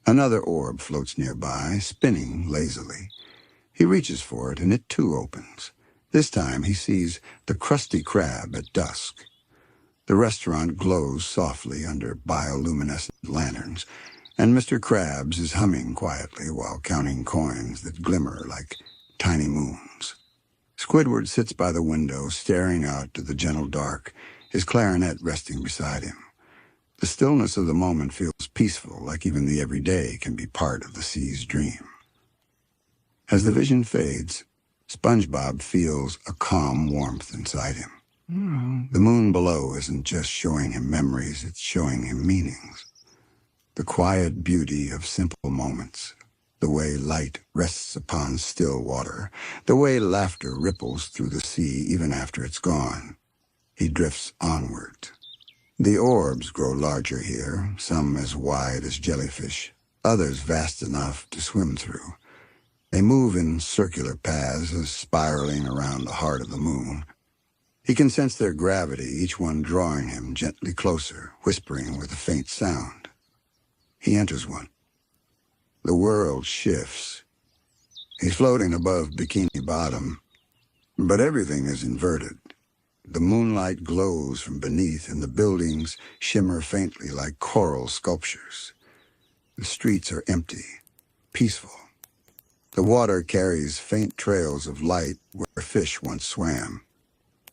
Another orb floats nearby, spinning lazily. He reaches for it, and it too opens. This time he sees the Krusty Krab at dusk. The restaurant glows softly under bioluminescent lanterns, and Mr. Krabs is humming quietly while counting coins that glimmer like tiny moons. Squidward sits by the window, staring out to the gentle dark, his clarinet resting beside him. The stillness of the moment feels peaceful, like even the everyday can be part of the sea's dream. As the vision fades, SpongeBob feels a calm warmth inside him. The moon below isn't just showing him memories, it's showing him meanings. The quiet beauty of simple moments, the way light rests upon still water, the way laughter ripples through the sea even after it's gone. He drifts onward. The orbs grow larger here, some as wide as jellyfish, others vast enough to swim through. They move in circular paths, spiraling around the heart of the moon. He can sense their gravity, each one drawing him gently closer, whispering with a faint sound. He enters one. The world shifts. He's floating above Bikini Bottom, but everything is inverted. The moonlight glows from beneath, and the buildings shimmer faintly like coral sculptures. The streets are empty, peaceful. The water carries faint trails of light where fish once swam.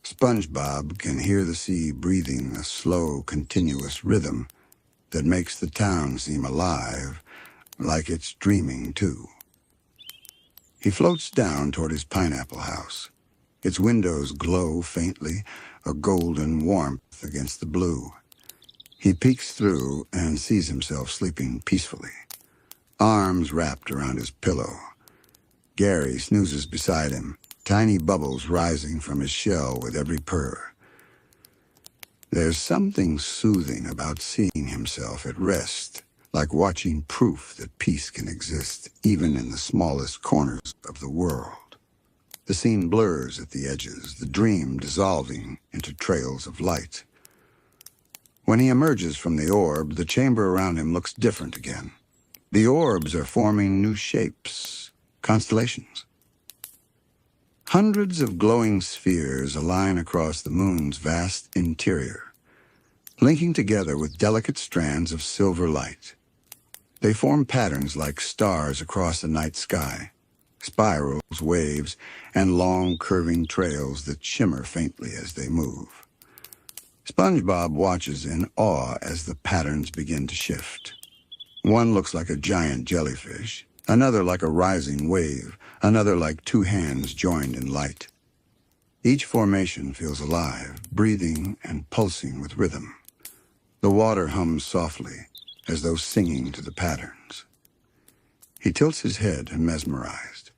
SpongeBob can hear the sea breathing a slow, continuous rhythm that makes the town seem alive, like it's dreaming too. He floats down toward his pineapple house. Its windows glow faintly, a golden warmth against the blue. He peeks through and sees himself sleeping peacefully, arms wrapped around his pillow. Gary snoozes beside him, tiny bubbles rising from his shell with every purr. There's something soothing about seeing himself at rest, like watching proof that peace can exist even in the smallest corners of the world. The scene blurs at the edges, the dream dissolving into trails of light. When he emerges from the orb, the chamber around him looks different again. The orbs are forming new shapes, constellations. Hundreds of glowing spheres align across the moon's vast interior, linking together with delicate strands of silver light. They form patterns like stars across the night sky, spirals, waves, and long curving trails that shimmer faintly as they move. SpongeBob watches in awe as the patterns begin to shift. One looks like a giant jellyfish, another like a rising wave, another like two hands joined in light. Each formation feels alive, breathing and pulsing with rhythm. The water hums softly, as though singing to the patterns. He tilts his head, mesmerized.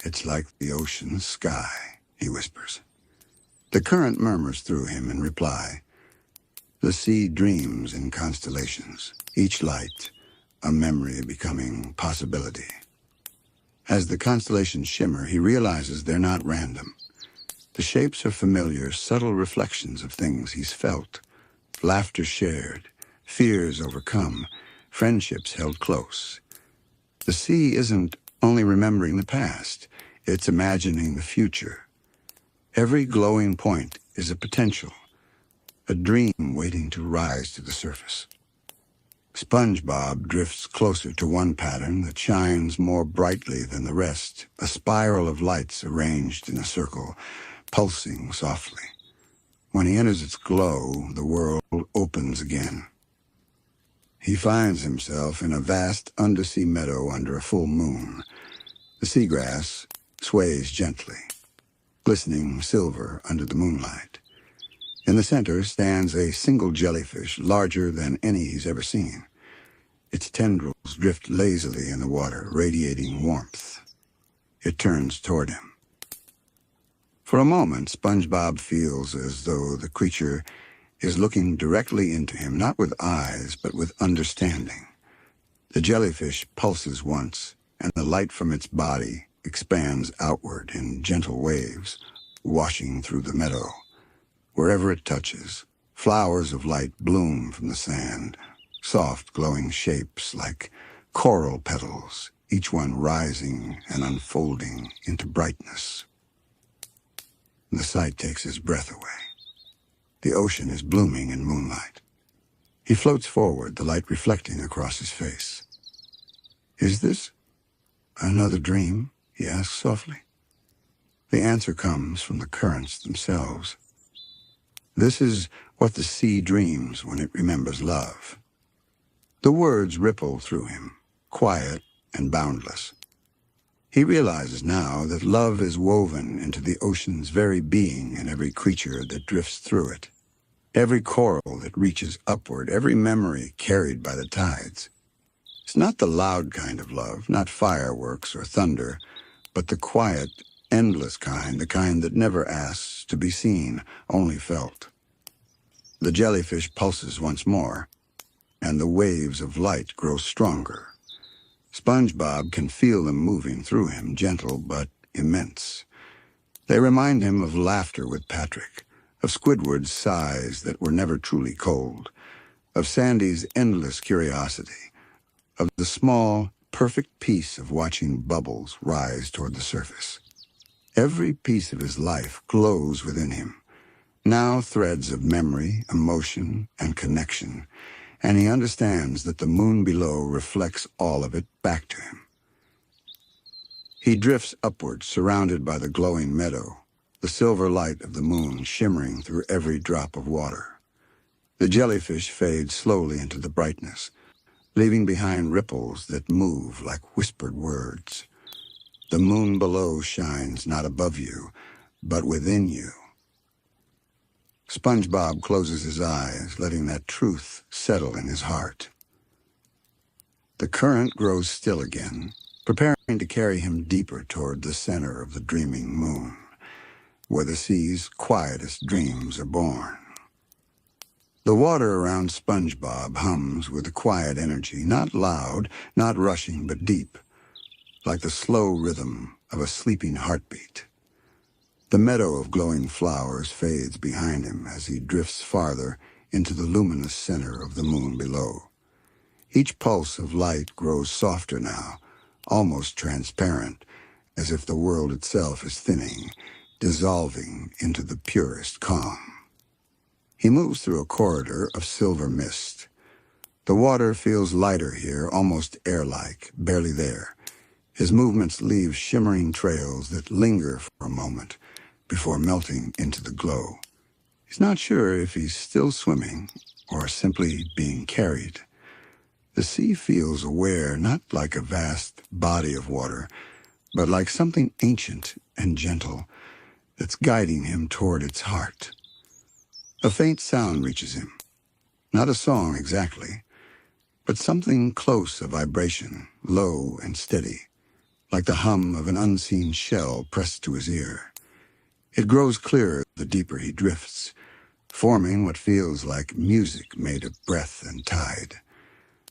"It's like the ocean's sky," he whispers. The current murmurs through him in reply. The sea dreams in constellations, each light a memory becoming possibility. As the constellations shimmer, he realizes they're not random. The shapes are familiar, subtle reflections of things he's felt. Laughter shared, fears overcome, friendships held close. The sea isn't only remembering the past, it's imagining the future. Every glowing point is a potential, a dream waiting to rise to the surface. SpongeBob drifts closer to one pattern that shines more brightly than the rest, a spiral of lights arranged in a circle, pulsing softly. When he enters its glow, the world opens again. He finds himself in a vast undersea meadow under a full moon. The seagrass sways gently, glistening silver under the moonlight. In the center stands a single jellyfish, larger than any he's ever seen. Its tendrils drift lazily in the water, radiating warmth. It turns toward him. For a moment, SpongeBob feels as though the creature is looking directly into him, not with eyes, but with understanding. The jellyfish pulses once, and the light from its body expands outward in gentle waves, washing through the meadow. Wherever it touches, flowers of light bloom from the sand, soft glowing shapes like coral petals, each one rising and unfolding into brightness. The sight takes his breath away. The ocean is blooming in moonlight. He floats forward, the light reflecting across his face. "Is this another dream?" he asks softly. The answer comes from the currents themselves. This is what the sea dreams when it remembers love. The words ripple through him, quiet and boundless. He realizes now that love is woven into the ocean's very being and every creature that drifts through it. Every coral that reaches upward, every memory carried by the tides. It's not the loud kind of love, not fireworks or thunder, but the quiet, endless kind, the kind that never asks to be seen, only felt. The jellyfish pulses once more, and the waves of light grow stronger. SpongeBob can feel them moving through him, gentle but immense. They remind him of laughter with Patrick, of Squidward's sighs that were never truly cold, of Sandy's endless curiosity, of the small, perfect peace of watching bubbles rise toward the surface. Every piece of his life glows within him, now threads of memory, emotion, and connection, and he understands that the moon below reflects all of it back to him. He drifts upward, surrounded by the glowing meadow, the silver light of the moon shimmering through every drop of water. The jellyfish fade slowly into the brightness, leaving behind ripples that move like whispered words. The moon below shines not above you, but within you. SpongeBob closes his eyes, letting that truth settle in his heart. The current grows still again, preparing to carry him deeper toward the center of the dreaming moon, where the sea's quietest dreams are born. The water around SpongeBob hums with a quiet energy, not loud, not rushing, but deep, like the slow rhythm of a sleeping heartbeat. The meadow of glowing flowers fades behind him as he drifts farther into the luminous center of the moon below. Each pulse of light grows softer now, almost transparent, as if the world itself is thinning, dissolving into the purest calm. He moves through a corridor of silver mist. The water feels lighter here, almost air-like, barely there. His movements leave shimmering trails that linger for a moment before melting into the glow. He's not sure if he's still swimming or simply being carried. The sea feels aware, not like a vast body of water, but like something ancient and gentle that's guiding him toward its heart. A faint sound reaches him. Not a song exactly, but something close, a vibration, low and steady, like the hum of an unseen shell pressed to his ear. It grows clearer the deeper he drifts, forming what feels like music made of breath and tide.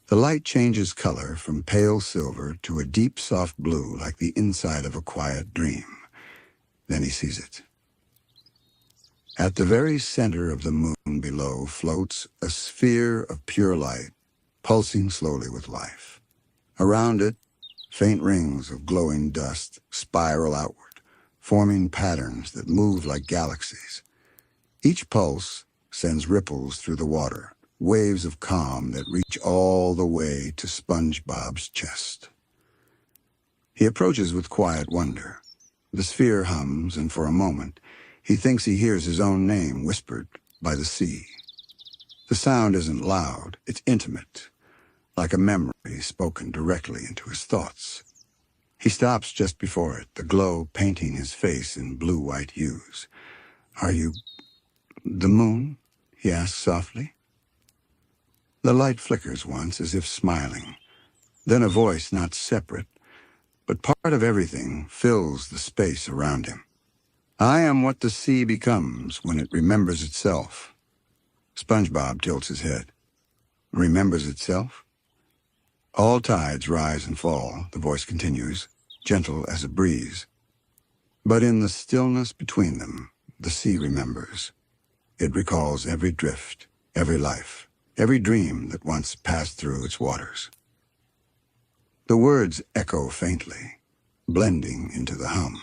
The light changes color from pale silver to a deep, soft blue like the inside of a quiet dream. Then he sees it. At the very center of the moon below floats a sphere of pure light, pulsing slowly with life. Around it, faint rings of glowing dust spiral outward, forming patterns that move like galaxies. Each pulse sends ripples through the water, waves of calm that reach all the way to SpongeBob's chest. He approaches with quiet wonder. The sphere hums, and for a moment, he thinks he hears his own name whispered by the sea. The sound isn't loud, it's intimate, like a memory spoken directly into his thoughts. He stops just before it, the glow painting his face in blue-white hues. "Are you the moon?" he asks softly. The light flickers once, as if smiling. Then a voice not separate, but part of everything, fills the space around him. "I am what the sea becomes when it remembers itself." SpongeBob tilts his head. "Remembers itself?" "All tides rise and fall," the voice continues, gentle as a breeze. "But in the stillness between them, the sea remembers. It recalls every drift, every life, every dream that once passed through its waters." The words echo faintly, blending into the hum.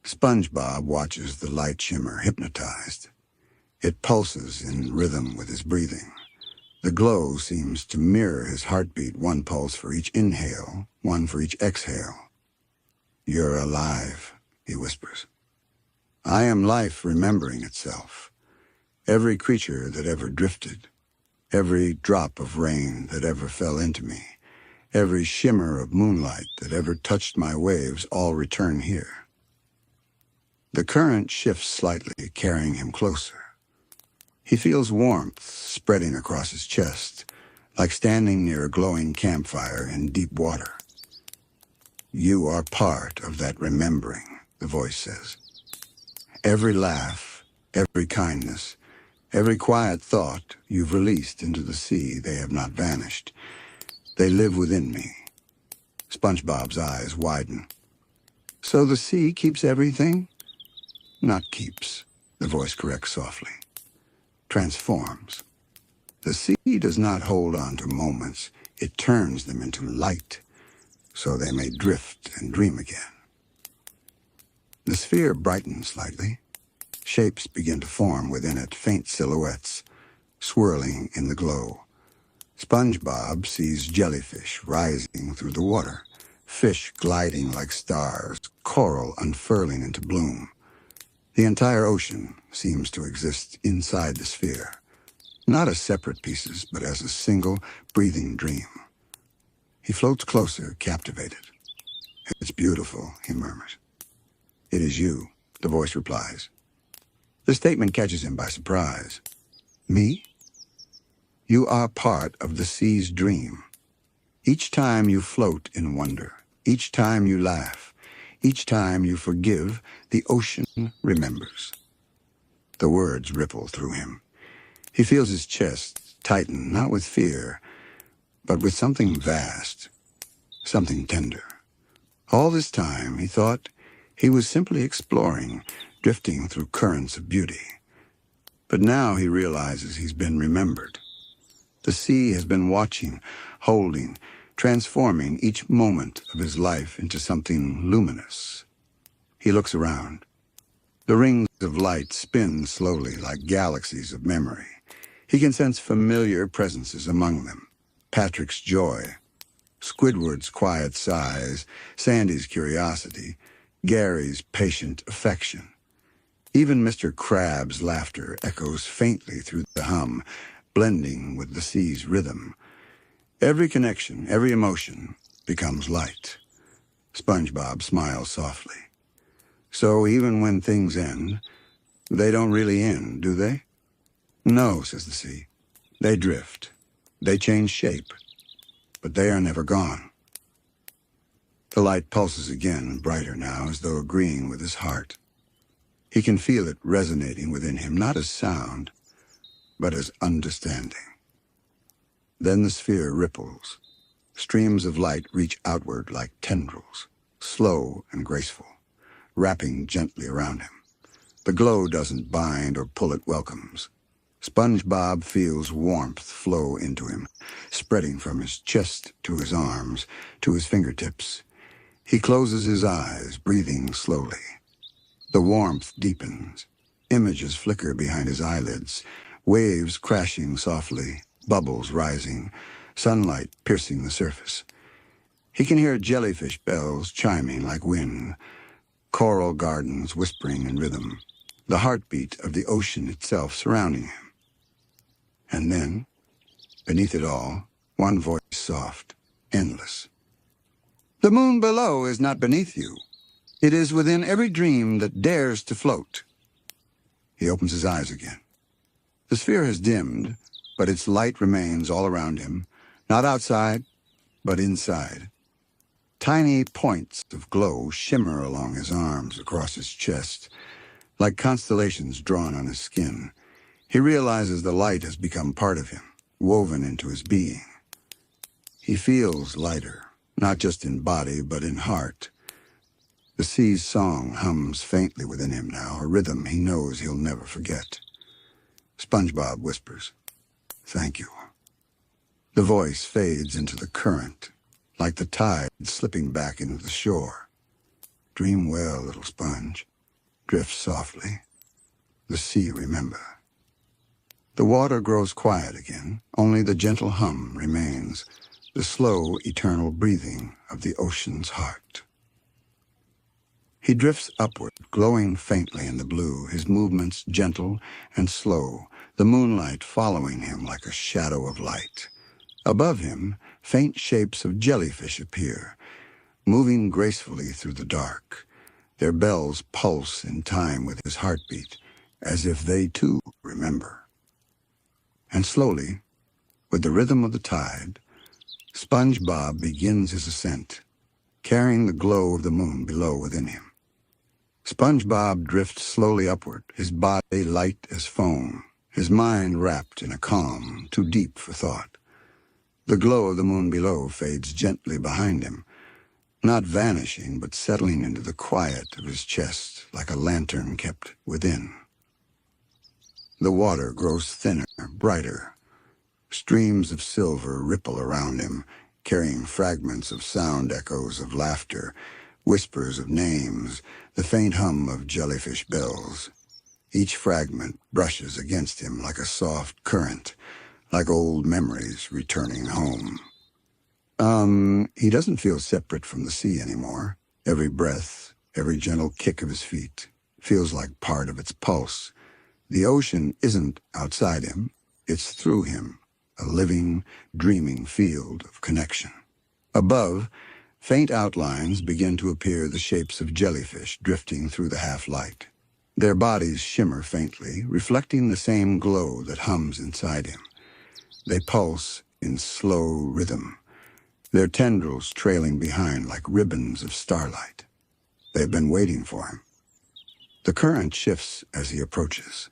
SpongeBob watches the light shimmer, hypnotized. It pulses in rhythm with his breathing. The glow seems to mirror his heartbeat, one pulse for each inhale, one for each exhale. "You're alive," he whispers. "I am life remembering itself. Every creature that ever drifted, every drop of rain that ever fell into me, every shimmer of moonlight that ever touched my waves all return here." The current shifts slightly, carrying him closer. He feels warmth spreading across his chest, like standing near a glowing campfire in deep water. "You are part of that remembering," the voice says. "Every laugh, every kindness, every quiet thought you've released into the sea, they have not vanished. They live within me, SpongeBob's eyes widen. So the sea keeps everything? Not keeps, the voice corrects softly. Transforms. The sea does not hold on to moments. It turns them into light, so they may drift and dream again. The sphere brightens slightly. Shapes begin to form within it, faint silhouettes, swirling in the glow. SpongeBob sees jellyfish rising through the water, fish gliding like stars, coral unfurling into bloom. The entire ocean seems to exist inside the sphere, not as separate pieces, but as a single, breathing dream. He floats closer, captivated. "It's beautiful," he murmurs. "It is you," the voice replies. The statement catches him by surprise. "Me? You are part of the sea's dream. Each time you float in wonder, each time you laugh, each time you forgive, the ocean remembers." The words ripple through him. He feels his chest tighten, not with fear, but with something vast, something tender. All this time, he thought, he was simply exploring, drifting through currents of beauty. But now he realizes he's been remembered. The sea has been watching, holding, transforming each moment of his life into something luminous. He looks around. The rings of light spin slowly like galaxies of memory. He can sense familiar presences among them. Patrick's joy, Squidward's quiet sighs, Sandy's curiosity, Gary's patient affection. Even Mr. Crab's laughter echoes faintly through the hum, blending with the sea's rhythm. Every connection, every emotion becomes light. SpongeBob smiles softly. So even when things end, they don't really end, do they? No, says the sea. They drift. They change shape. But they are never gone. The light pulses again, brighter now, as though agreeing with his heart. He can feel it resonating within him, not as sound, but as understanding. Then the sphere ripples. Streams of light reach outward like tendrils, slow and graceful, wrapping gently around him. The glow doesn't bind or pull, it welcomes. SpongeBob feels warmth flow into him, spreading from his chest to his arms, to his fingertips. He closes his eyes, breathing slowly. The warmth deepens. Images flicker behind his eyelids, waves crashing softly, bubbles rising, sunlight piercing the surface. He can hear jellyfish bells chiming like wind, coral gardens whispering in rhythm, the heartbeat of the ocean itself surrounding him. And then, beneath it all, one voice soft, endless. "The moon below is not beneath you. It is within every dream that dares to float." He opens his eyes again. The sphere has dimmed, but its light remains all around him, not outside, but inside. Tiny points of glow shimmer along his arms, across his chest, like constellations drawn on his skin. He realizes the light has become part of him, woven into his being. He feels lighter, not just in body, but in heart. The sea's song hums faintly within him now, a rhythm he knows he'll never forget. SpongeBob whispers, "Thank you." The voice fades into the current, like the tide slipping back into the shore. "Dream well, little sponge. Drift softly. The sea remember." The water grows quiet again. Only the gentle hum remains, the slow, eternal breathing of the ocean's heart. He drifts upward, glowing faintly in the blue, his movements gentle and slow, the moonlight following him like a shadow of light. Above him, faint shapes of jellyfish appear, moving gracefully through the dark. Their bells pulse in time with his heartbeat, as if they too remember. And slowly, with the rhythm of the tide, SpongeBob begins his ascent, carrying the glow of the moon below within him. SpongeBob drifts slowly upward, his body light as foam, his mind wrapped in a calm too deep for thought. The glow of the moon below fades gently behind him, not vanishing but settling into the quiet of his chest like a lantern kept within. The water grows thinner, brighter. Streams of silver ripple around him, carrying fragments of sound echoes of laughter, whispers of names, the faint hum of jellyfish bells. Each fragment brushes against him like a soft current, like old memories returning home. He doesn't feel separate from the sea anymore. Every breath, every gentle kick of his feet feels like part of its pulse. The ocean isn't outside him, it's through him, a living, dreaming field of connection. Above, faint outlines begin to appear, the shapes of jellyfish drifting through the half-light. Their bodies shimmer faintly, reflecting the same glow that hums inside him. They pulse in slow rhythm, their tendrils trailing behind like ribbons of starlight. They've been waiting for him. The current shifts as he approaches.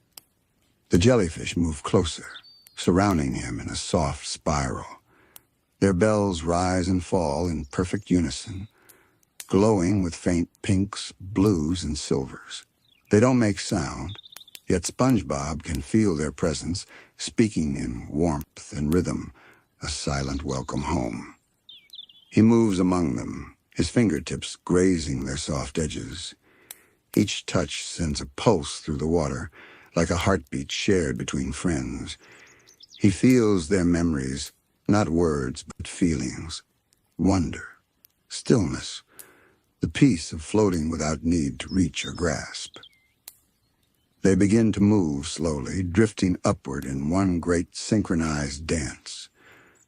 The jellyfish move closer, surrounding him in a soft spiral. Their bells rise and fall in perfect unison, glowing with faint pinks, blues, and silvers. They don't make sound, yet SpongeBob can feel their presence, speaking in warmth and rhythm, a silent welcome home. He moves among them, his fingertips grazing their soft edges. Each touch sends a pulse through the water, like a heartbeat shared between friends. He feels their memories, not words, but feelings. Wonder, stillness, the peace of floating without need to reach or grasp. They begin to move slowly, drifting upward in one great synchronized dance.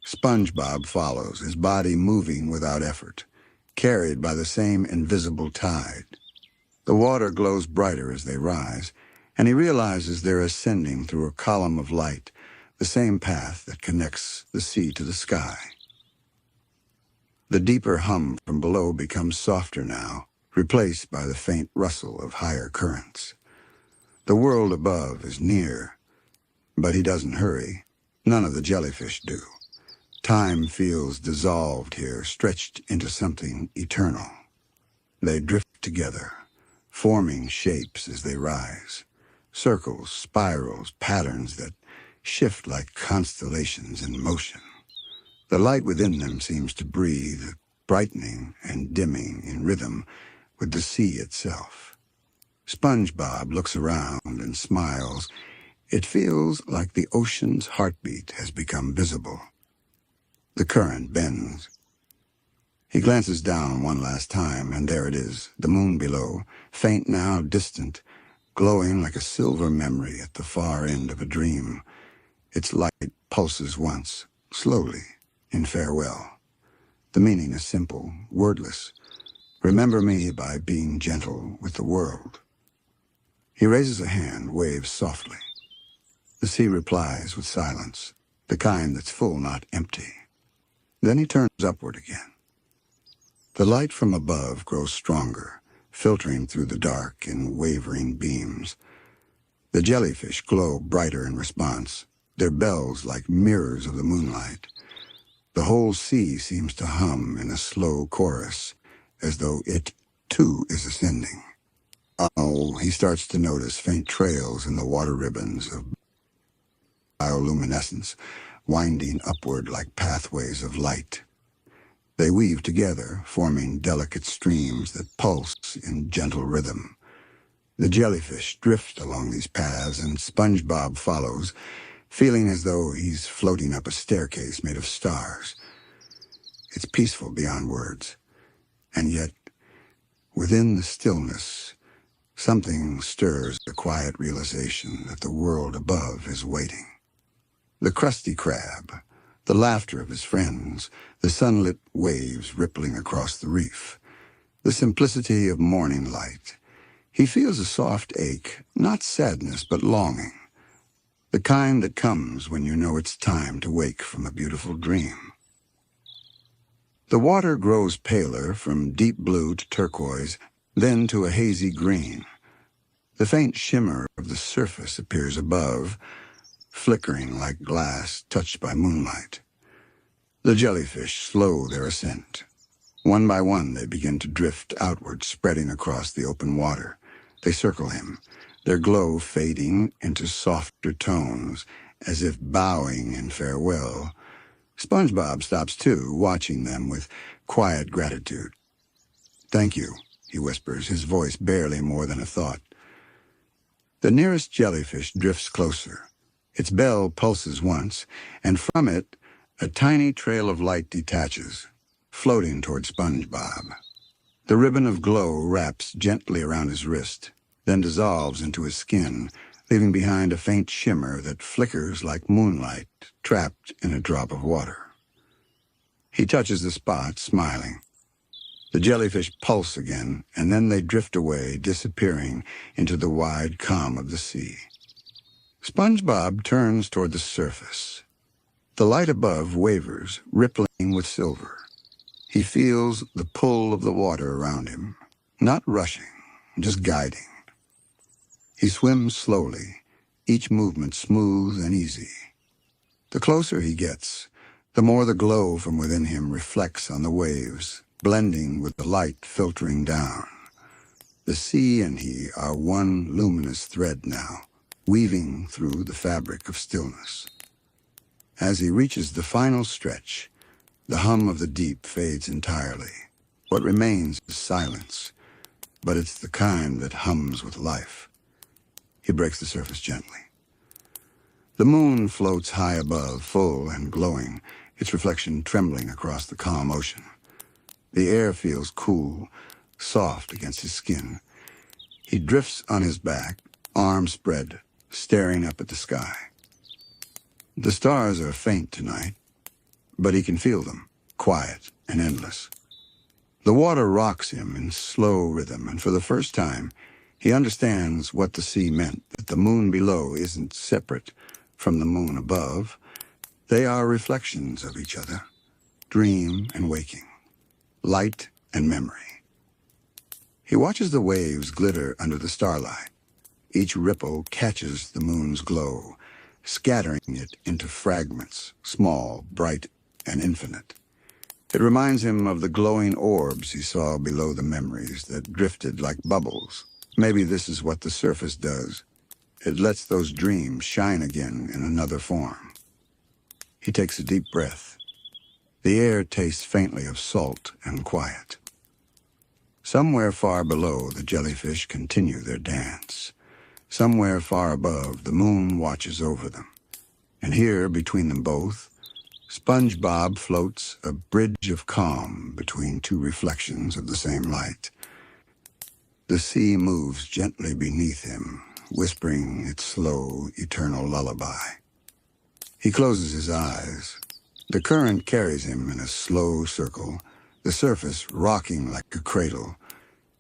SpongeBob follows, his body moving without effort, carried by the same invisible tide. The water glows brighter as they rise, and he realizes they're ascending through a column of light, the same path that connects the sea to the sky. The deeper hum from below becomes softer now, replaced by the faint rustle of higher currents. The world above is near, but he doesn't hurry. None of the jellyfish do. Time feels dissolved here, stretched into something eternal. They drift together, forming shapes as they rise. Circles, spirals, patterns that shift like constellations in motion. The light within them seems to breathe, brightening and dimming in rhythm with the sea itself. SpongeBob looks around and smiles. It feels like the ocean's heartbeat has become visible. The current bends. He glances down one last time, and there it is, the moon below, faint now, distant, glowing like a silver memory at the far end of a dream. Its light pulses once, slowly, in farewell. The meaning is simple, wordless. Remember me by being gentle with the world. He raises a hand, waves softly. The sea replies with silence, the kind that's full, not empty. Then he turns upward again. The light from above grows stronger, filtering through the dark in wavering beams. The jellyfish glow brighter in response, their bells like mirrors of the moonlight. The whole sea seems to hum in a slow chorus, as though it, too, is ascending. He starts to notice faint trails in the water ribbons of bioluminescence, winding upward like pathways of light. They weave together, forming delicate streams that pulse in gentle rhythm. The jellyfish drift along these paths, and SpongeBob follows, feeling as though he's floating up a staircase made of stars. It's peaceful beyond words, and yet, within the stillness, something stirs the quiet realization that the world above is waiting. The Krusty Krab, the laughter of his friends, the sunlit waves rippling across the reef, the simplicity of morning light. He feels a soft ache, not sadness but longing, the kind that comes when you know it's time to wake from a beautiful dream. The water grows paler, from deep blue to turquoise, then to a hazy green. The faint shimmer of the surface appears above, flickering like glass touched by moonlight. The jellyfish slow their ascent. One by one, they begin to drift outward, spreading across the open water. They circle him, their glow fading into softer tones, as if bowing in farewell. SpongeBob stops too, watching them with quiet gratitude. "Thank you," he whispers, his voice barely more than a thought. The nearest jellyfish drifts closer. Its bell pulses once, and from it, a tiny trail of light detaches, floating toward SpongeBob. The ribbon of glow wraps gently around his wrist, then dissolves into his skin, leaving behind a faint shimmer that flickers like moonlight trapped in a drop of water. He touches the spot, smiling. The jellyfish pulse again, and then they drift away, disappearing into the wide calm of the sea. SpongeBob turns toward the surface. The light above wavers, rippling with silver. He feels the pull of the water around him, not rushing, just guiding. He swims slowly, each movement smooth and easy. The closer he gets, the more the glow from within him reflects on the waves, blending with the light filtering down. The sea and he are one luminous thread now, weaving through the fabric of stillness. As he reaches the final stretch, the hum of the deep fades entirely. What remains is silence, but it's the kind that hums with life. He breaks the surface gently. The moon floats high above, full and glowing, its reflection trembling across the calm ocean. The air feels cool, soft against his skin. He drifts on his back, arms spread, staring up at the sky. The stars are faint tonight, but he can feel them, quiet and endless. The water rocks him in slow rhythm, and for the first time, he understands what the sea meant, that the moon below isn't separate from the moon above. They are reflections of each other, dream and waking, light and memory. He watches the waves glitter under the starlight. Each ripple catches the moon's glow, scattering it into fragments, small, bright, and infinite. It reminds him of the glowing orbs he saw below the memories that drifted like bubbles. Maybe this is what the surface does. It lets those dreams shine again in another form. He takes a deep breath. The air tastes faintly of salt and quiet. Somewhere far below, the jellyfish continue their dance. Somewhere far above, the moon watches over them. And here, between them both, SpongeBob floats a bridge of calm between two reflections of the same light. The sea moves gently beneath him, whispering its slow, eternal lullaby. He closes his eyes. The current carries him in a slow circle, the surface rocking like a cradle.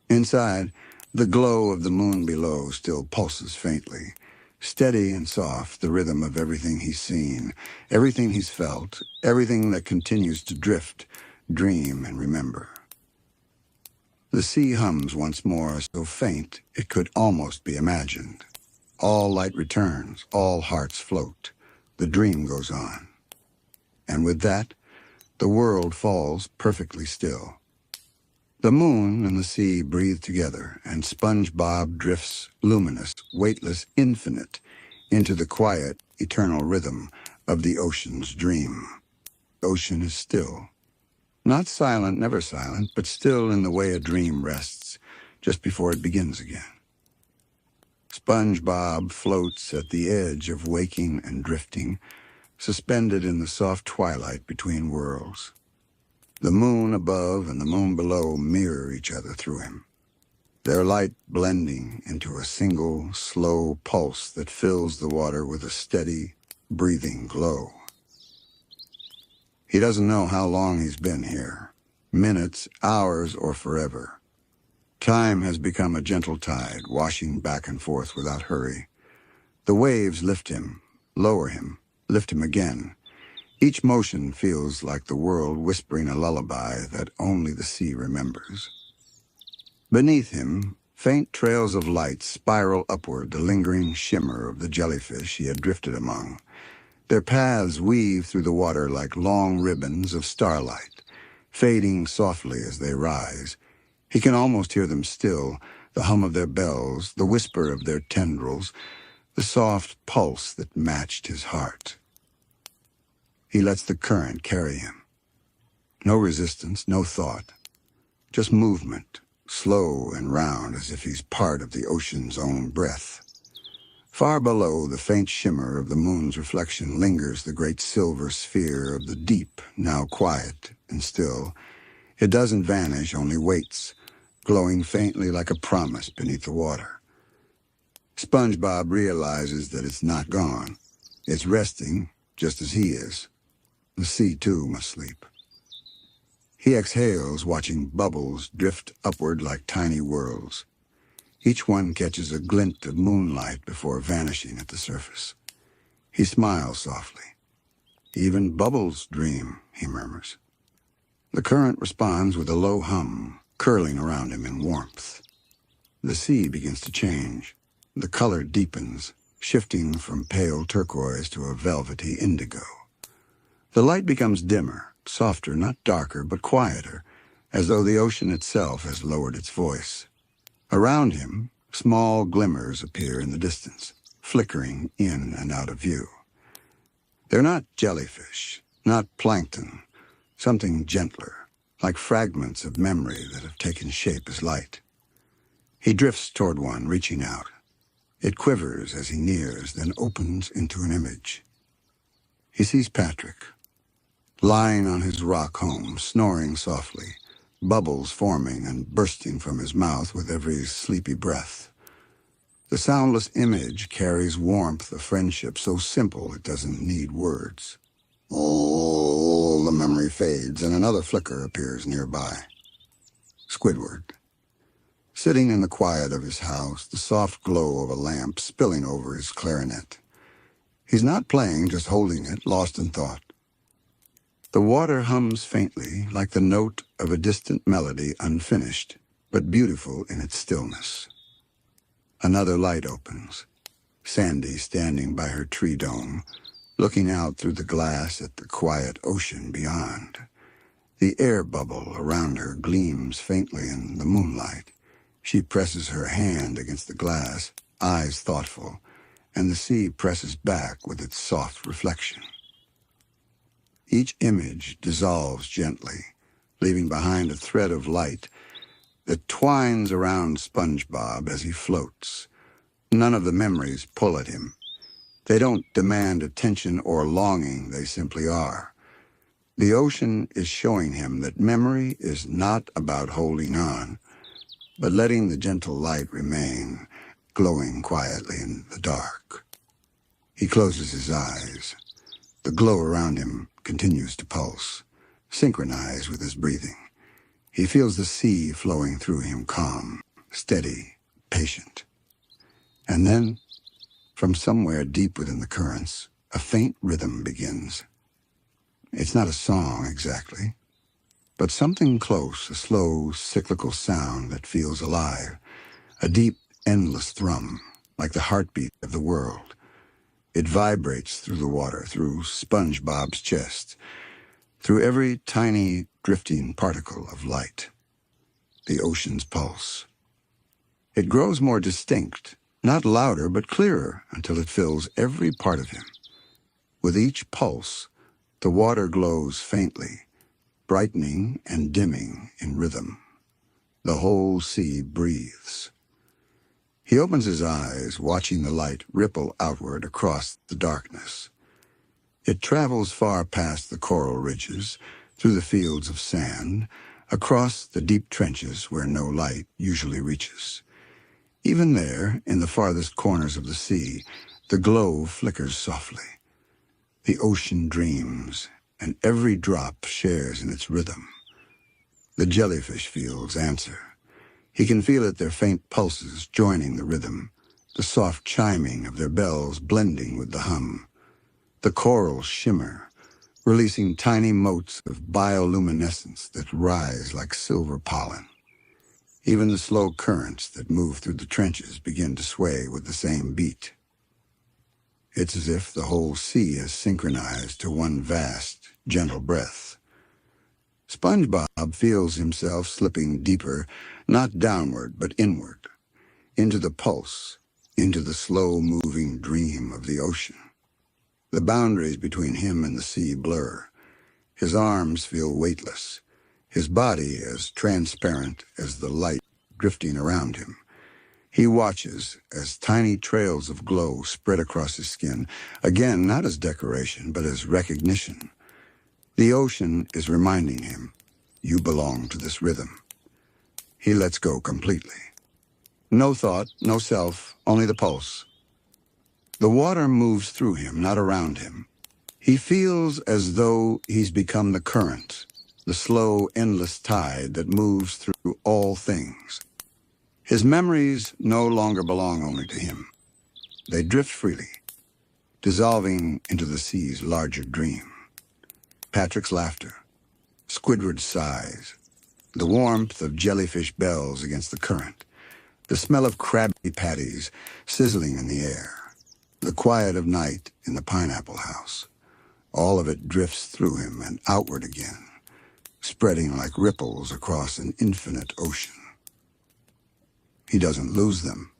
Inside, the glow of the moon below still pulses faintly. Steady and soft, the rhythm of everything he's seen, everything he's felt, everything that continues to drift, dream, and remember. The sea hums once more, so faint it could almost be imagined. All light returns, all hearts float. The dream goes on. And with that, the world falls perfectly still. The moon and the sea breathe together, and SpongeBob drifts luminous, weightless, infinite, into the quiet, eternal rhythm of the ocean's dream. The ocean is still. Not silent, never silent, but still in the way a dream rests, just before it begins again. SpongeBob floats at the edge of waking and drifting, suspended in the soft twilight between worlds. The moon above and the moon below mirror each other through him, their light blending into a single, slow pulse that fills the water with a steady, breathing glow. He doesn't know how long he's been here, minutes, hours, or forever. Time has become a gentle tide, washing back and forth without hurry. The waves lift him, lower him, lift him again. Each motion feels like the world whispering a lullaby that only the sea remembers. Beneath him, faint trails of light spiral upward, the lingering shimmer of the jellyfish he had drifted among. Their paths weave through the water like long ribbons of starlight, fading softly as they rise. He can almost hear them still, the hum of their bells, the whisper of their tendrils, the soft pulse that matched his heart. He lets the current carry him. No resistance, no thought, just movement, slow and round as if he's part of the ocean's own breath. Far below, the faint shimmer of the moon's reflection lingers, the great silver sphere of the deep, now quiet and still. It doesn't vanish, only waits, glowing faintly like a promise beneath the water. SpongeBob realizes that it's not gone. It's resting, just as he is. The sea, too, must sleep. He exhales, watching bubbles drift upward like tiny whirls. Each one catches a glint of moonlight before vanishing at the surface. He smiles softly. Even bubbles dream, he murmurs. The current responds with a low hum, curling around him in warmth. The sea begins to change. The color deepens, shifting from pale turquoise to a velvety indigo. The light becomes dimmer, softer, not darker, but quieter, as though the ocean itself has lowered its voice. Around him, small glimmers appear in the distance, flickering in and out of view. They're not jellyfish, not plankton, something gentler, like fragments of memory that have taken shape as light. He drifts toward one, reaching out. It quivers as he nears, then opens into an image. He sees Patrick, lying on his rock home, snoring softly, bubbles forming and bursting from his mouth with every sleepy breath. The soundless image carries warmth of friendship so simple it doesn't need words. Oh, the memory fades, and another flicker appears nearby. Squidward. Sitting in the quiet of his house, the soft glow of a lamp spilling over his clarinet. He's not playing, just holding it, lost in thought. The water hums faintly, like the note of a distant melody, unfinished, but beautiful in its stillness. Another light opens. Sandy standing by her tree dome, looking out through the glass at the quiet ocean beyond. The air bubble around her gleams faintly in the moonlight. She presses her hand against the glass, eyes thoughtful, and the sea presses back with its soft reflection. Each image dissolves gently, leaving behind a thread of light that twines around SpongeBob as he floats. None of the memories pull at him. They don't demand attention or longing, they simply are. The ocean is showing him that memory is not about holding on, but letting the gentle light remain, glowing quietly in the dark. He closes his eyes. The glow around him continues to pulse, synchronized with his breathing. He feels the sea flowing through him, calm, steady, patient. And then, from somewhere deep within the currents, a faint rhythm begins. It's not a song exactly, but something close, a slow, cyclical sound that feels alive, a deep, endless thrum, like the heartbeat of the world. It vibrates through the water, through SpongeBob's chest, through every tiny, drifting particle of light. The ocean's pulse. It grows more distinct, not louder but clearer, until it fills every part of him. With each pulse, the water glows faintly, brightening and dimming in rhythm. The whole sea breathes. He opens his eyes, watching the light ripple outward across the darkness. It travels far past the coral ridges, through the fields of sand, across the deep trenches where no light usually reaches. Even there, in the farthest corners of the sea, the glow flickers softly. The ocean dreams, and every drop shares in its rhythm. The jellyfish fields answer. He can feel it, their faint pulses joining the rhythm, the soft chiming of their bells blending with the hum. The corals shimmer, releasing tiny motes of bioluminescence that rise like silver pollen. Even the slow currents that move through the trenches begin to sway with the same beat. It's as if the whole sea is synchronized to one vast, gentle breath. SpongeBob feels himself slipping deeper, not downward, but inward, into the pulse, into the slow-moving dream of the ocean. The boundaries between him and the sea blur. His arms feel weightless, his body as transparent as the light drifting around him. He watches as tiny trails of glow spread across his skin, again not as decoration, but as recognition. The ocean is reminding him, you belong to this rhythm. He lets go completely. No thought, no self, only the pulse. The water moves through him, not around him. He feels as though he's become the current, the slow, endless tide that moves through all things. His memories no longer belong only to him. They drift freely, dissolving into the sea's larger dream. Patrick's laughter, Squidward's sighs, the warmth of jellyfish bells against the current, the smell of Krabby Patties sizzling in the air, the quiet of night in the pineapple house. All of it drifts through him and outward again, spreading like ripples across an infinite ocean. He doesn't lose them.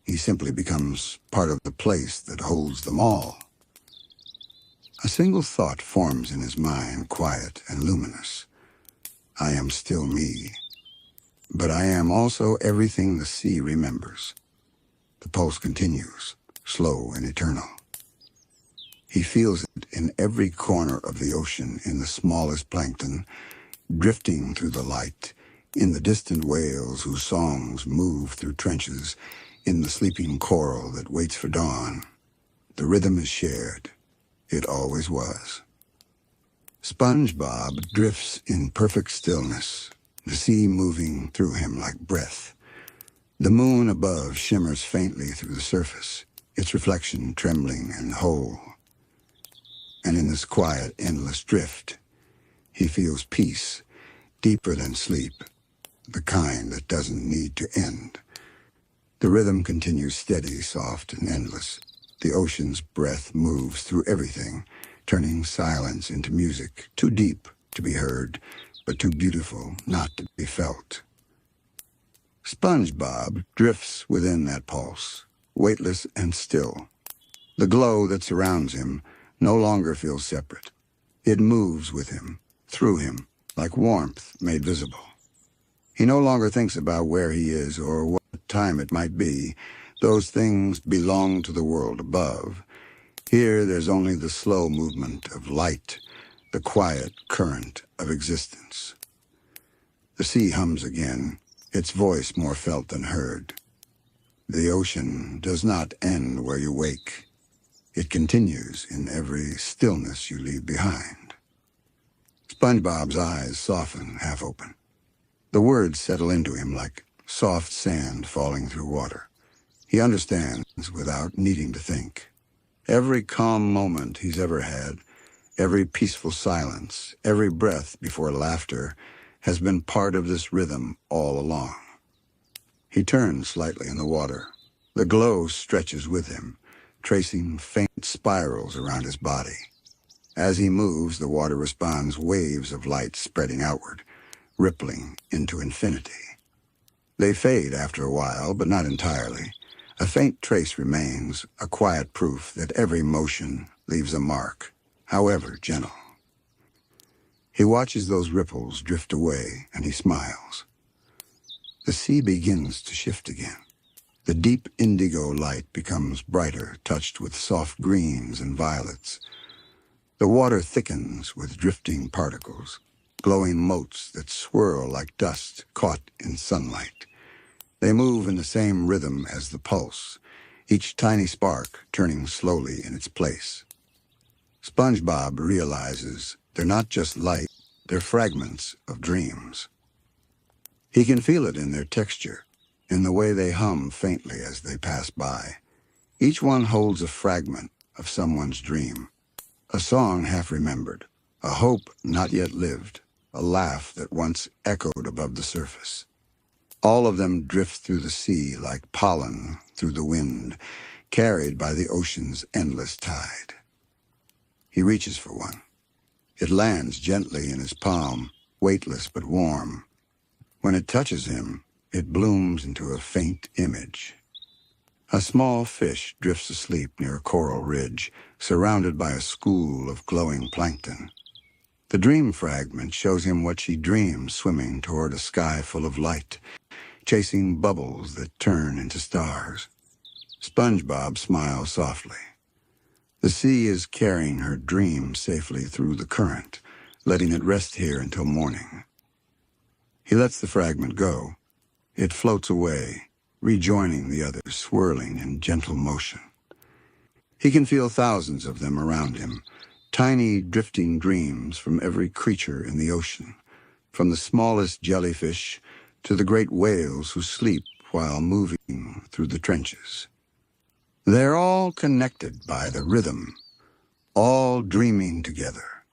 He simply becomes part of the place that holds them all. A single thought forms in his mind, quiet and luminous. I am still me, but I am also everything the sea remembers. The pulse continues, slow and eternal. He feels it in every corner of the ocean, in the smallest plankton, drifting through the light, in the distant whales whose songs move through trenches, in the sleeping coral that waits for dawn. The rhythm is shared. It always was. SpongeBob drifts in perfect stillness, the sea moving through him like breath. The moon above shimmers faintly through the surface, its reflection trembling and whole. And in this quiet, endless drift, he feels peace, deeper than sleep, the kind that doesn't need to end. The rhythm continues steady, soft, and endless. The ocean's breath moves through everything, turning silence into music, too deep to be heard, but too beautiful not to be felt. SpongeBob drifts within that pulse, weightless and still. The glow that surrounds him no longer feels separate. It moves with him, through him, like warmth made visible. He no longer thinks about where he is or what time it might be. Those things belong to the world above. Here there's only the slow movement of light, the quiet current of existence. The sea hums again, its voice more felt than heard. The ocean does not end where you wake. It continues in every stillness you leave behind. SpongeBob's eyes soften, half open. The words settle into him like soft sand falling through water. He understands without needing to think. Every calm moment he's ever had, every peaceful silence, every breath before laughter has been part of this rhythm all along. He turns slightly in the water. The glow stretches with him, tracing faint spirals around his body. As he moves, the water responds, waves of light spreading outward, rippling into infinity. They fade after a while, but not entirely. A faint trace remains, a quiet proof that every motion leaves a mark, however gentle. He watches those ripples drift away, and he smiles. The sea begins to shift again. The deep indigo light becomes brighter, touched with soft greens and violets. The water thickens with drifting particles, glowing motes that swirl like dust caught in sunlight. They move in the same rhythm as the pulse, each tiny spark turning slowly in its place. SpongeBob realizes they're not just light, they're fragments of dreams. He can feel it in their texture, in the way they hum faintly as they pass by. Each one holds a fragment of someone's dream, a song half remembered, a hope not yet lived, a laugh that once echoed above the surface. All of them drift through the sea like pollen through the wind, carried by the ocean's endless tide. He reaches for one. It lands gently in his palm, weightless but warm. When it touches him, it blooms into a faint image. A small fish drifts asleep near a coral ridge, surrounded by a school of glowing plankton. The dream fragment shows him what she dreams swimming toward a sky full of light, chasing bubbles that turn into stars. SpongeBob smiles softly. The sea is carrying her dream safely through the current, letting it rest here until morning. He lets the fragment go. It floats away, rejoining the others, swirling in gentle motion. He can feel thousands of them around him, tiny drifting dreams from every creature in the ocean, from the smallest jellyfish to the great whales who sleep while moving through the trenches. They're all connected by the rhythm, all dreaming together.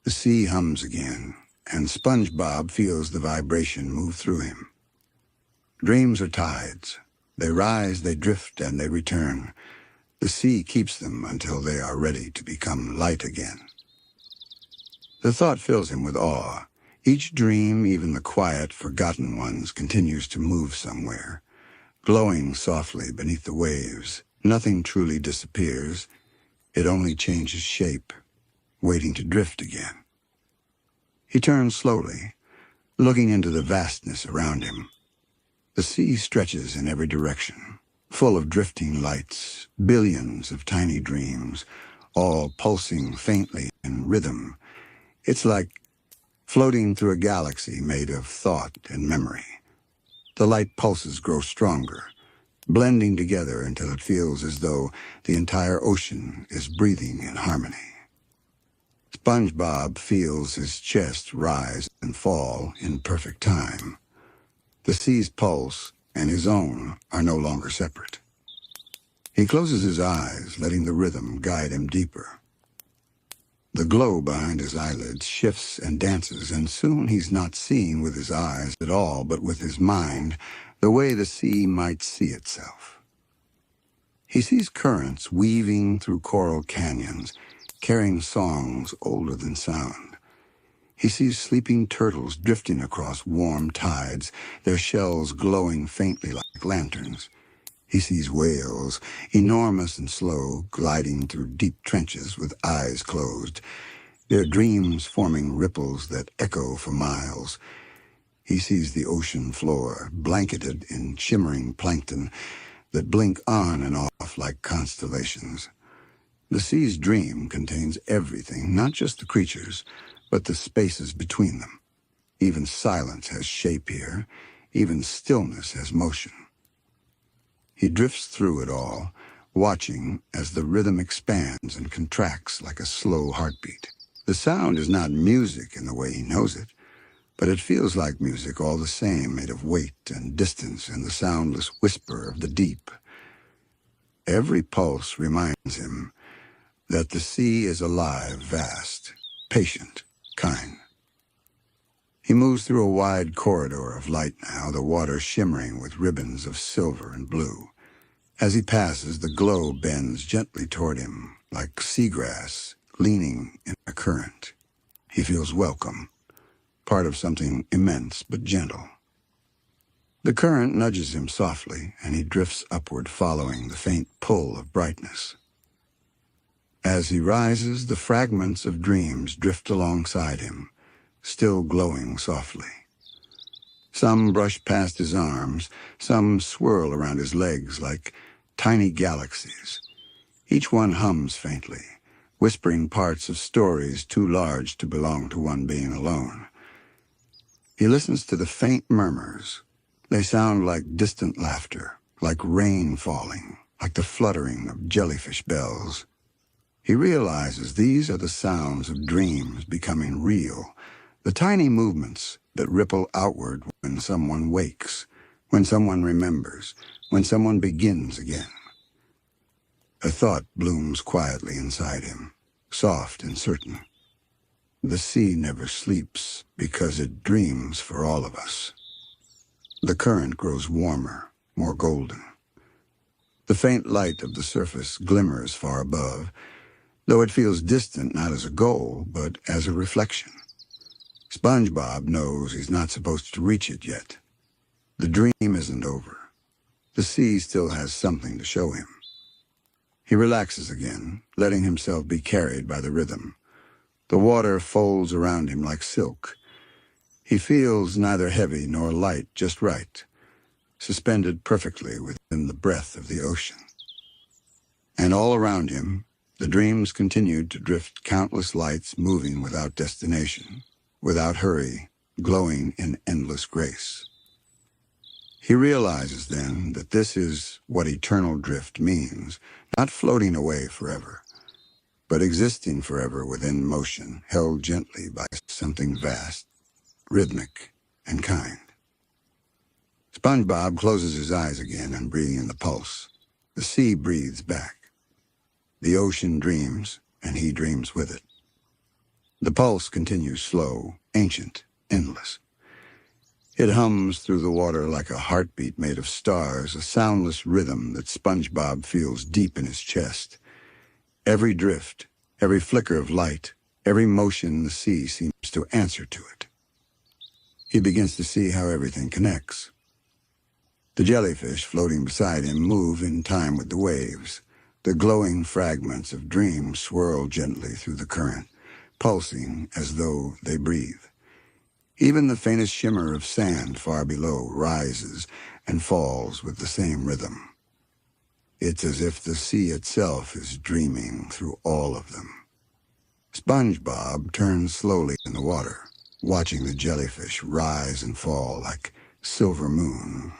The sea hums again, and SpongeBob feels the vibration move through him. Dreams are tides. They rise, they drift, and they return. The sea keeps them until they are ready to become light again. The thought fills him with awe. Each dream, even the quiet, forgotten ones, continues to move somewhere, glowing softly beneath the waves. Nothing truly disappears. It only changes shape, waiting to drift again. He turns slowly, looking into the vastness around him. The sea stretches in every direction, full of drifting lights, billions of tiny dreams, all pulsing faintly in rhythm. It's like floating through a galaxy made of thought and memory. The light pulses grow stronger, blending together until it feels as though the entire ocean is breathing in harmony. SpongeBob feels his chest rise and fall in perfect time. The sea's pulse and his own are no longer separate. He closes his eyes, letting the rhythm guide him deeper. The glow behind his eyelids shifts and dances, and soon he's not seeing with his eyes at all, but with his mind, the way the sea might see itself. He sees currents weaving through coral canyons, carrying songs older than sound. He sees sleeping turtles drifting across warm tides, their shells glowing faintly like lanterns. He sees whales, enormous and slow, gliding through deep trenches with eyes closed, their dreams forming ripples that echo for miles. He sees the ocean floor, blanketed in shimmering plankton that blink on and off like constellations. The sea's dream contains everything, not just the creatures, but the spaces between them. Even silence has shape here. Even stillness has motion. He drifts through it all, watching as the rhythm expands and contracts like a slow heartbeat. The sound is not music in the way he knows it, but it feels like music all the same, made of weight and distance and the soundless whisper of the deep. Every pulse reminds him that the sea is alive, vast, patient, kind. He moves through a wide corridor of light now, the water shimmering with ribbons of silver and blue. As he passes, the glow bends gently toward him, like seagrass leaning in a current. He feels welcome, part of something immense but gentle. The current nudges him softly, and he drifts upward, following the faint pull of brightness. As he rises, the fragments of dreams drift alongside him, still glowing softly. Some brush past his arms, some swirl around his legs like tiny galaxies. Each one hums faintly, whispering parts of stories too large to belong to one being alone. He listens to the faint murmurs. They sound like distant laughter, like rain falling, like the fluttering of jellyfish bells. He realizes these are the sounds of dreams becoming real, the tiny movements that ripple outward when someone wakes, when someone remembers, when someone begins again. A thought blooms quietly inside him, soft and certain. The sea never sleeps because it dreams for all of us. The current grows warmer, more golden. The faint light of the surface glimmers far above, though it feels distant not as a goal, but as a reflection. SpongeBob knows he's not supposed to reach it yet. The dream isn't over. The sea still has something to show him. He relaxes again, letting himself be carried by the rhythm. The water folds around him like silk. He feels neither heavy nor light, just right, suspended perfectly within the breath of the ocean. And all around him, the dreams continued to drift, countless lights moving without destination, without hurry, glowing in endless grace. He realizes then that this is what eternal drift means, not floating away forever, but existing forever within motion, held gently by something vast, rhythmic, and kind. SpongeBob closes his eyes again and breathing in the pulse. The sea breathes back. The ocean dreams, and he dreams with it. The pulse continues slow, ancient, endless. It hums through the water like a heartbeat made of stars, a soundless rhythm that SpongeBob feels deep in his chest. Every drift, every flicker of light, every motion in the sea seems to answer to it. He begins to see how everything connects. The jellyfish floating beside him move in time with the waves. The glowing fragments of dreams swirl gently through the current, pulsing as though they breathe. Even the faintest shimmer of sand far below rises and falls with the same rhythm. It's as if the sea itself is dreaming through all of them. SpongeBob turns slowly in the water, watching the jellyfish rise and fall like silver moon.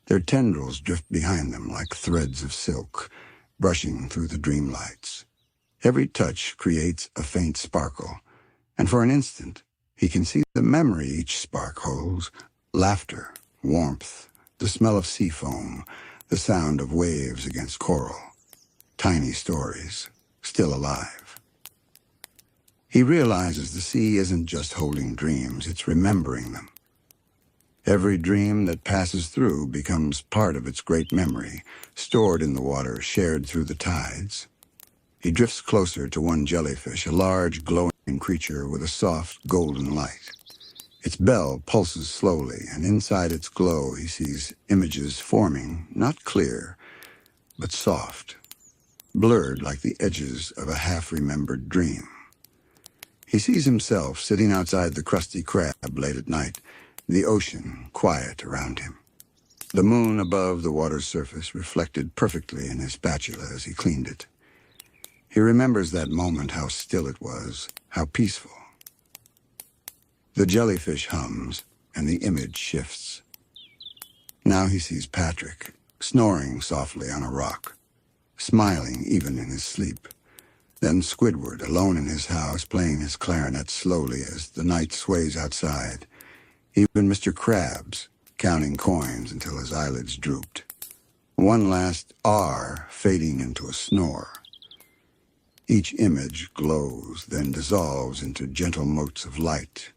Their tendrils drift behind them like threads of silk, brushing through the dream lights. Every touch creates a faint sparkle, and for an instant, he can see the memory each spark holds: laughter, warmth, the smell of sea foam, the sound of waves against coral. Tiny stories, still alive. He realizes the sea isn't just holding dreams, it's remembering them. Every dream that passes through becomes part of its great memory, stored in the water, shared through the tides. He drifts closer to one jellyfish, a large, glowing creature with a soft, golden light. Its bell pulses slowly, and inside its glow he sees images forming, not clear, but soft, blurred like the edges of a half-remembered dream. He sees himself sitting outside the Krusty Krab late at night, the ocean quiet around him. The moon above the water's surface reflected perfectly in his spatula as he cleaned it. He remembers that moment, how still it was, how peaceful. The jellyfish hums, and the image shifts. Now he sees Patrick, snoring softly on a rock, smiling even in his sleep. Then Squidward, alone in his house, playing his clarinet slowly as the night sways outside. Even Mr. Krabs, counting coins until his eyelids drooped. One last R fading into a snore. Each image glows, then dissolves into gentle motes of light.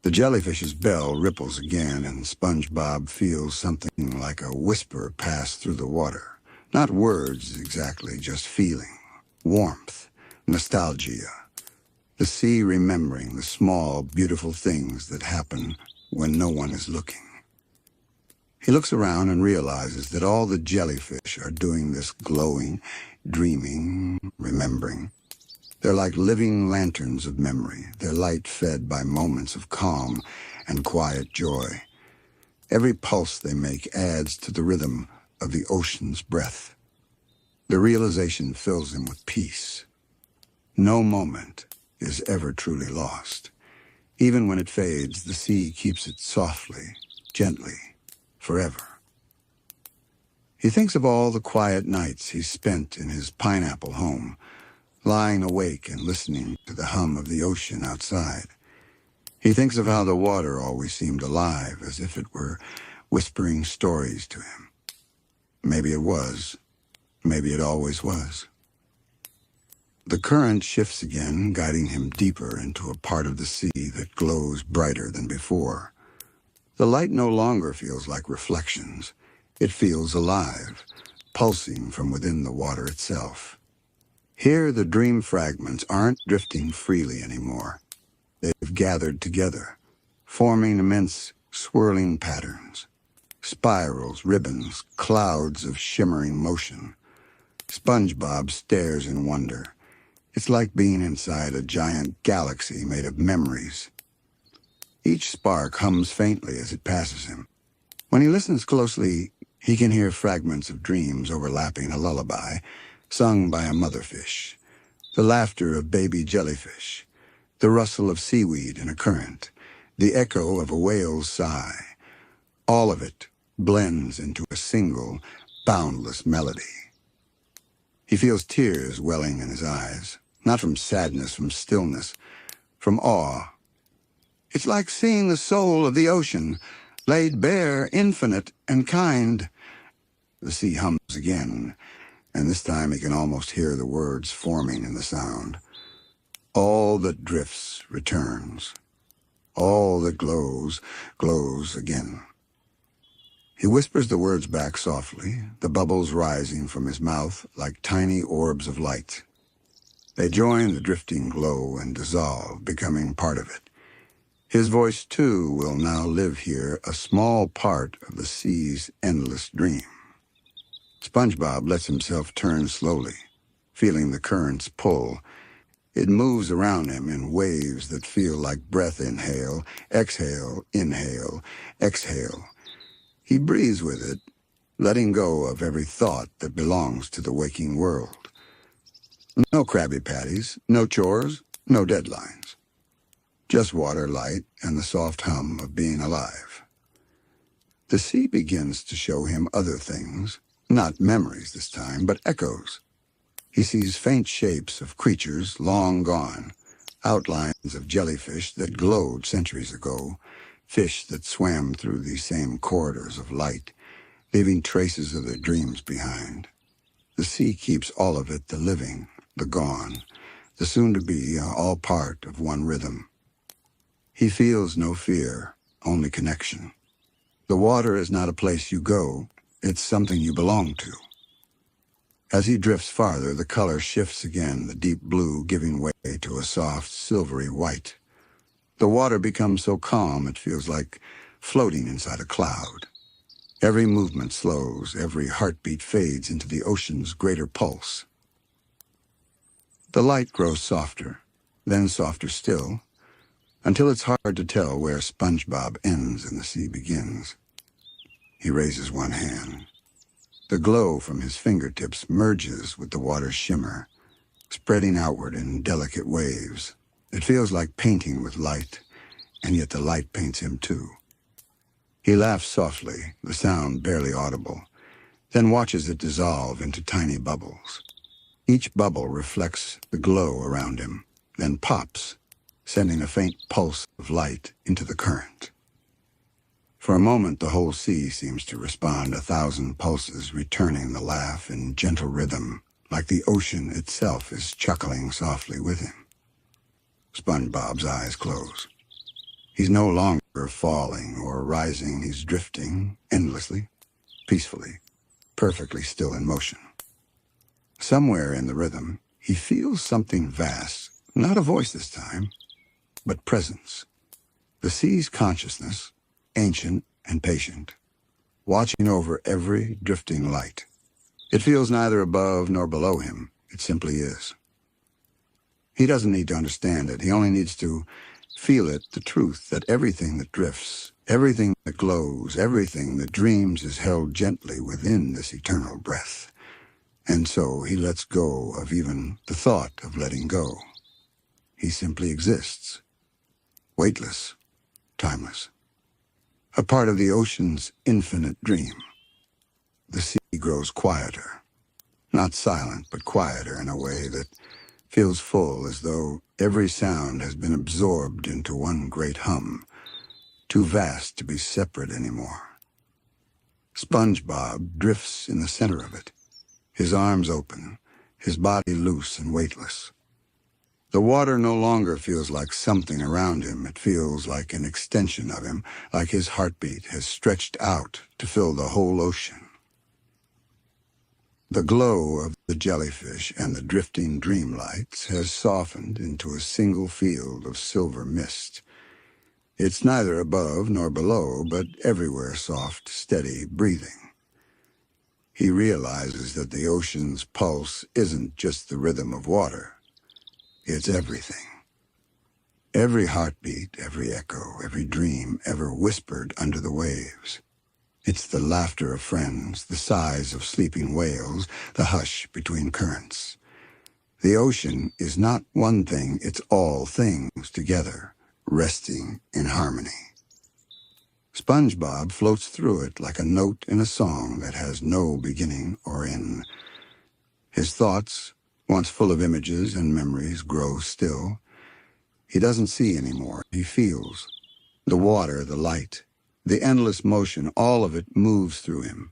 The jellyfish's bell ripples again, and SpongeBob feels something like a whisper pass through the water. Not words exactly, just feeling. Warmth, nostalgia. The sea remembering the small, beautiful things that happen when no one is looking. He looks around and realizes that all the jellyfish are doing this glowing, dreaming, remembering. They're like living lanterns of memory, their light fed by moments of calm and quiet joy. Every pulse they make adds to the rhythm of the ocean's breath. The realization fills him with peace. No moment is ever truly lost. Even when it fades, the sea keeps it softly, gently, forever. He thinks of all the quiet nights he spent in his pineapple home, lying awake and listening to the hum of the ocean outside. He thinks of how the water always seemed alive, as if it were whispering stories to him. Maybe it was. Maybe it always was. The current shifts again, guiding him deeper into a part of the sea that glows brighter than before. The light no longer feels like reflections. It feels alive, pulsing from within the water itself. Here, the dream fragments aren't drifting freely anymore. they've gathered together, forming immense swirling patterns. Spirals, ribbons, clouds of shimmering motion. SpongeBob stares in wonder. It's like being inside a giant galaxy made of memories. Each spark hums faintly as it passes him. When he listens closely, he can hear fragments of dreams overlapping a lullaby, sung by a motherfish, the laughter of baby jellyfish, the rustle of seaweed in a current, the echo of a whale's sigh. All of it blends into a single, boundless melody. He feels tears welling in his eyes, not from sadness, from stillness, from awe. It's like seeing the soul of the ocean, laid bare, infinite, and kind. The sea hums again, and this time he can almost hear the words forming in the sound. All that drifts returns. All that glows, glows again. He whispers the words back softly, the bubbles rising from his mouth like tiny orbs of light. They join the drifting glow and dissolve, becoming part of it. His voice, too, will now live here, a small part of the sea's endless dream. SpongeBob lets himself turn slowly, feeling the current's pull. It moves around him in waves that feel like breath inhale, exhale, inhale, exhale. He breathes with it, letting go of every thought that belongs to the waking world. No Krabby Patties, no chores, no deadlines. Just water, light, and the soft hum of being alive. The sea begins to show him other things, not memories this time, but echoes. He sees faint shapes of creatures long gone, outlines of jellyfish that glowed centuries ago, fish that swam through these same corridors of light, leaving traces of their dreams behind. The sea keeps all of it, the living, the gone, the soon-to-be, all part of one rhythm. He feels no fear, only connection. The water is not a place you go, it's something you belong to. As he drifts farther, the color shifts again, the deep blue giving way to a soft, silvery white. The water becomes so calm it feels like floating inside a cloud. Every movement slows, every heartbeat fades into the ocean's greater pulse. The light grows softer, then softer still, until it's hard to tell where SpongeBob ends and the sea begins. He raises one hand. The glow from his fingertips merges with the water's shimmer, spreading outward in delicate waves. It feels like painting with light, and yet the light paints him too. He laughs softly, the sound barely audible, then watches it dissolve into tiny bubbles. Each bubble reflects the glow around him, then pops, sending a faint pulse of light into the current. For a moment, the whole sea seems to respond, 1,000 pulses returning the laugh in gentle rhythm, like the ocean itself is chuckling softly with him. SpongeBob's eyes close. He's no longer falling or rising, he's drifting endlessly, peacefully, perfectly still in motion. Somewhere in the rhythm, he feels something vast, not a voice this time, but presence. The sea's consciousness, ancient and patient, watching over every drifting light. It feels neither above nor below him, it simply is. He doesn't need to understand it, he only needs to feel it, the truth that everything that drifts, everything that glows, everything that dreams is held gently within this eternal breath. And so he lets go of even the thought of letting go. He simply exists, weightless, timeless, a part of the ocean's infinite dream. The sea grows quieter, not silent, but quieter in a way that feels full, as though every sound has been absorbed into one great hum, too vast to be separate anymore. SpongeBob drifts in the center of it, his arms open, his body loose and weightless. The water no longer feels like something around him. It feels like an extension of him, like his heartbeat has stretched out to fill the whole ocean. The glow of The jellyfish and the drifting dreamlights has softened into a single field of silver mist. It's neither above nor below, but everywhere soft, steady breathing. He realizes that the ocean's pulse isn't just the rhythm of water. It's everything. Every heartbeat, every echo, every dream ever whispered under the waves. It's the laughter of friends, the sighs of sleeping whales, the hush between currents. The ocean is not one thing, it's all things together, resting in harmony. SpongeBob floats through it like a note in a song that has no beginning or end. His thoughts, once full of images and memories, grow still. He doesn't see anymore, he feels. The water, the light, the endless motion, all of it moves through him.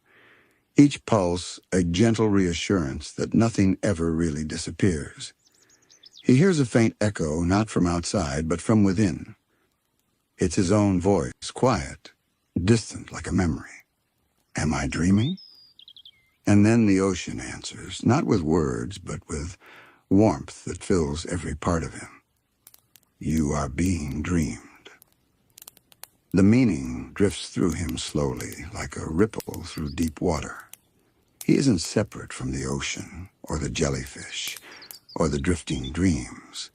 Each pulse a gentle reassurance that nothing ever really disappears. He hears a faint echo, not from outside, but from within. It's his own voice, quiet, distant like a memory. Am I dreaming? And then the ocean answers, not with words, but with warmth that fills every part of him. You are being dreamed. The meaning drifts through him slowly, like a ripple through deep water. He isn't separate from the ocean, or the jellyfish, or the drifting dreams.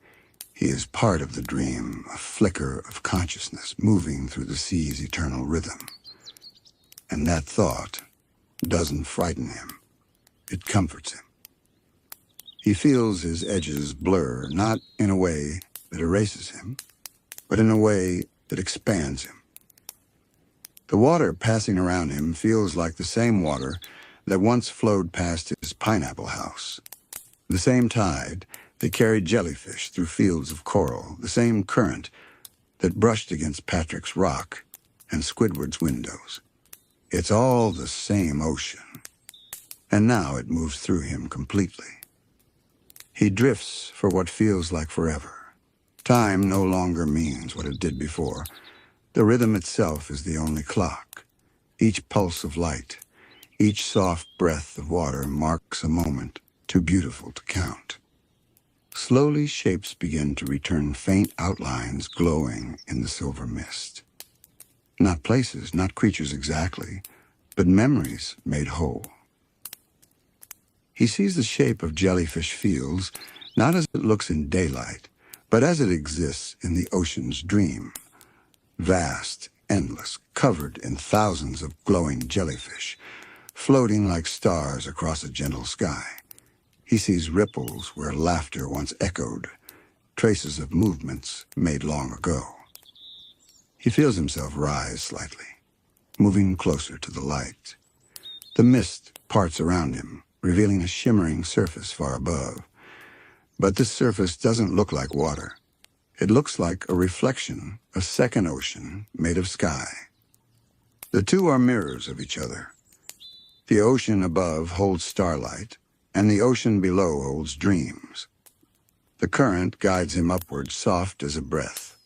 He is part of the dream, a flicker of consciousness moving through the sea's eternal rhythm. And that thought doesn't frighten him. It comforts him. He feels his edges blur, not in a way that erases him, but in a way that expands him. The water passing around him feels like the same water that once flowed past his pineapple house. The same tide that carried jellyfish through fields of coral, the same current that brushed against Patrick's rock and Squidward's windows. It's all the same ocean, and now it moves through him completely. He drifts for what feels like forever. Time no longer means what it did before. The rhythm itself is the only clock. Each pulse of light, each soft breath of water marks a moment too beautiful to count. Slowly shapes begin to return, faint outlines glowing in the silver mist. Not places, not creatures exactly, but memories made whole. He sees the shape of jellyfish fields, not as it looks in daylight, but as it exists in the ocean's dream. Vast, endless, covered in thousands of glowing jellyfish, floating like stars across a gentle sky. He sees ripples where laughter once echoed, traces of movements made long ago. He feels himself rise slightly, moving closer to the light. The mist parts around him, revealing a shimmering surface far above. But this surface doesn't look like water. It looks like a reflection, a second ocean made of sky. The two are mirrors of each other. The ocean above holds starlight, and the ocean below holds dreams. The current guides him upward, soft as a breath.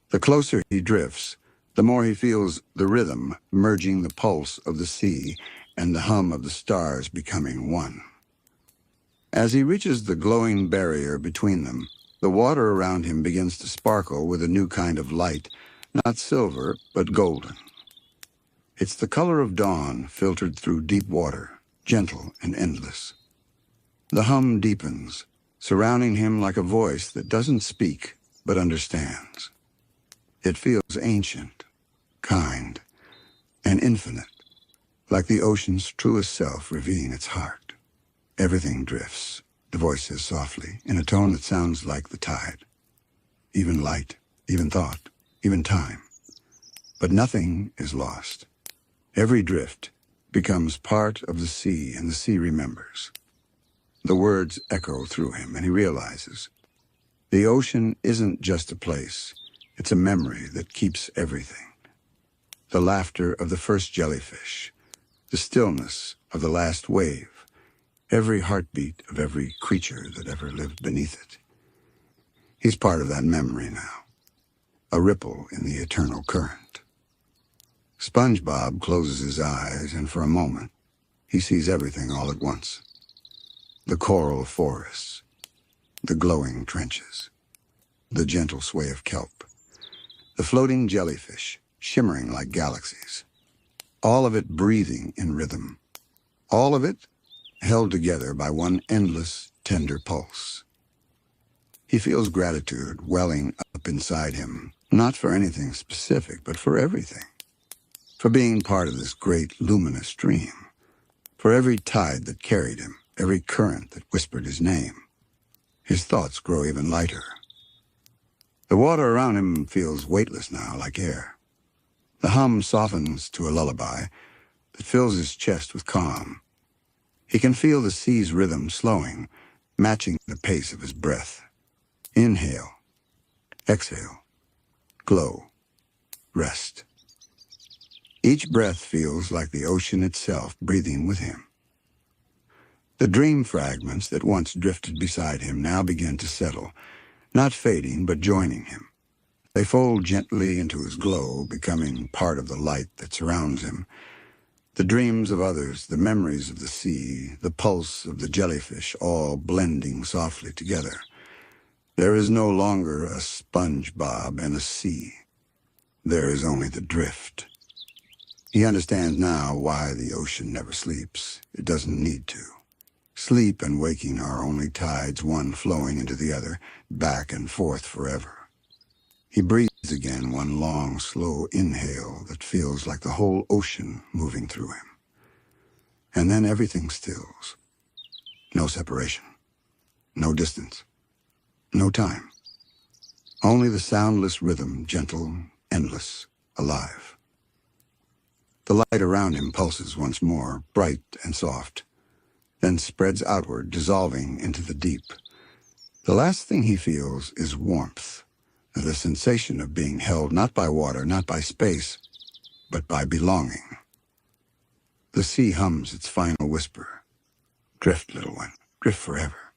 The closer he drifts, the more he feels the rhythm merging the pulse of the sea and the hum of the stars becoming one. As he reaches the glowing barrier between them, the water around him begins to sparkle with a new kind of light, not silver, but golden. It's the color of dawn filtered through deep water, gentle and endless. The hum deepens, surrounding him like a voice that doesn't speak, but understands. It feels ancient, kind, and infinite, like the ocean's truest self revealing its heart. Everything drifts, the voice says softly, in a tone that sounds like the tide. Even light, even thought, even time. But nothing is lost. Every drift becomes part of the sea, and the sea remembers. The words echo through him, and he realizes the ocean isn't just a place. It's a memory that keeps everything. The laughter of the first jellyfish, the stillness of the last wave, every heartbeat of every creature that ever lived beneath it. He's part of that memory now, a ripple in the eternal current. SpongeBob closes his eyes, and for a moment, he sees everything all at once. The coral forests, the glowing trenches, the gentle sway of kelp, the floating jellyfish, shimmering like galaxies. All of it breathing in rhythm. All of it held together by one endless, tender pulse. He feels gratitude welling up inside him, not for anything specific, but for everything. For being part of this great, luminous dream. For every tide that carried him, every current that whispered his name. His thoughts grow even lighter. The water around him feels weightless now, like air. The hum softens to a lullaby that fills his chest with calm. He can feel the sea's rhythm slowing, matching the pace of his breath. Inhale, exhale, glow, rest. Each breath feels like the ocean itself breathing with him. The dream fragments that once drifted beside him now begin to settle, not fading but joining him. They fold gently into his glow, becoming part of the light that surrounds him. The dreams of others, the memories of the sea, the pulse of the jellyfish, all blending softly together. There is no longer a SpongeBob and a sea. There is only the drift. He understands now why the ocean never sleeps. It doesn't need to. Sleep and waking are only tides, one flowing into the other, back and forth forever. He breathes again, one long, slow inhale that feels like the whole ocean moving through him. And then everything stills. No separation. No distance. No time. Only the soundless rhythm, gentle, endless, alive. The light around him pulses once more, bright and soft, then spreads outward, dissolving into the deep. The last thing he feels is warmth, the sensation of being held not by water, not by space, but by belonging. The sea hums its final whisper. Drift, little one, drift forever.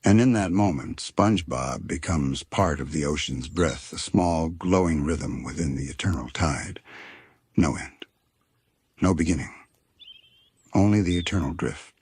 And in that moment, SpongeBob becomes part of the ocean's breath, a small, glowing rhythm within the eternal tide. No end. No beginning. Only the eternal drift.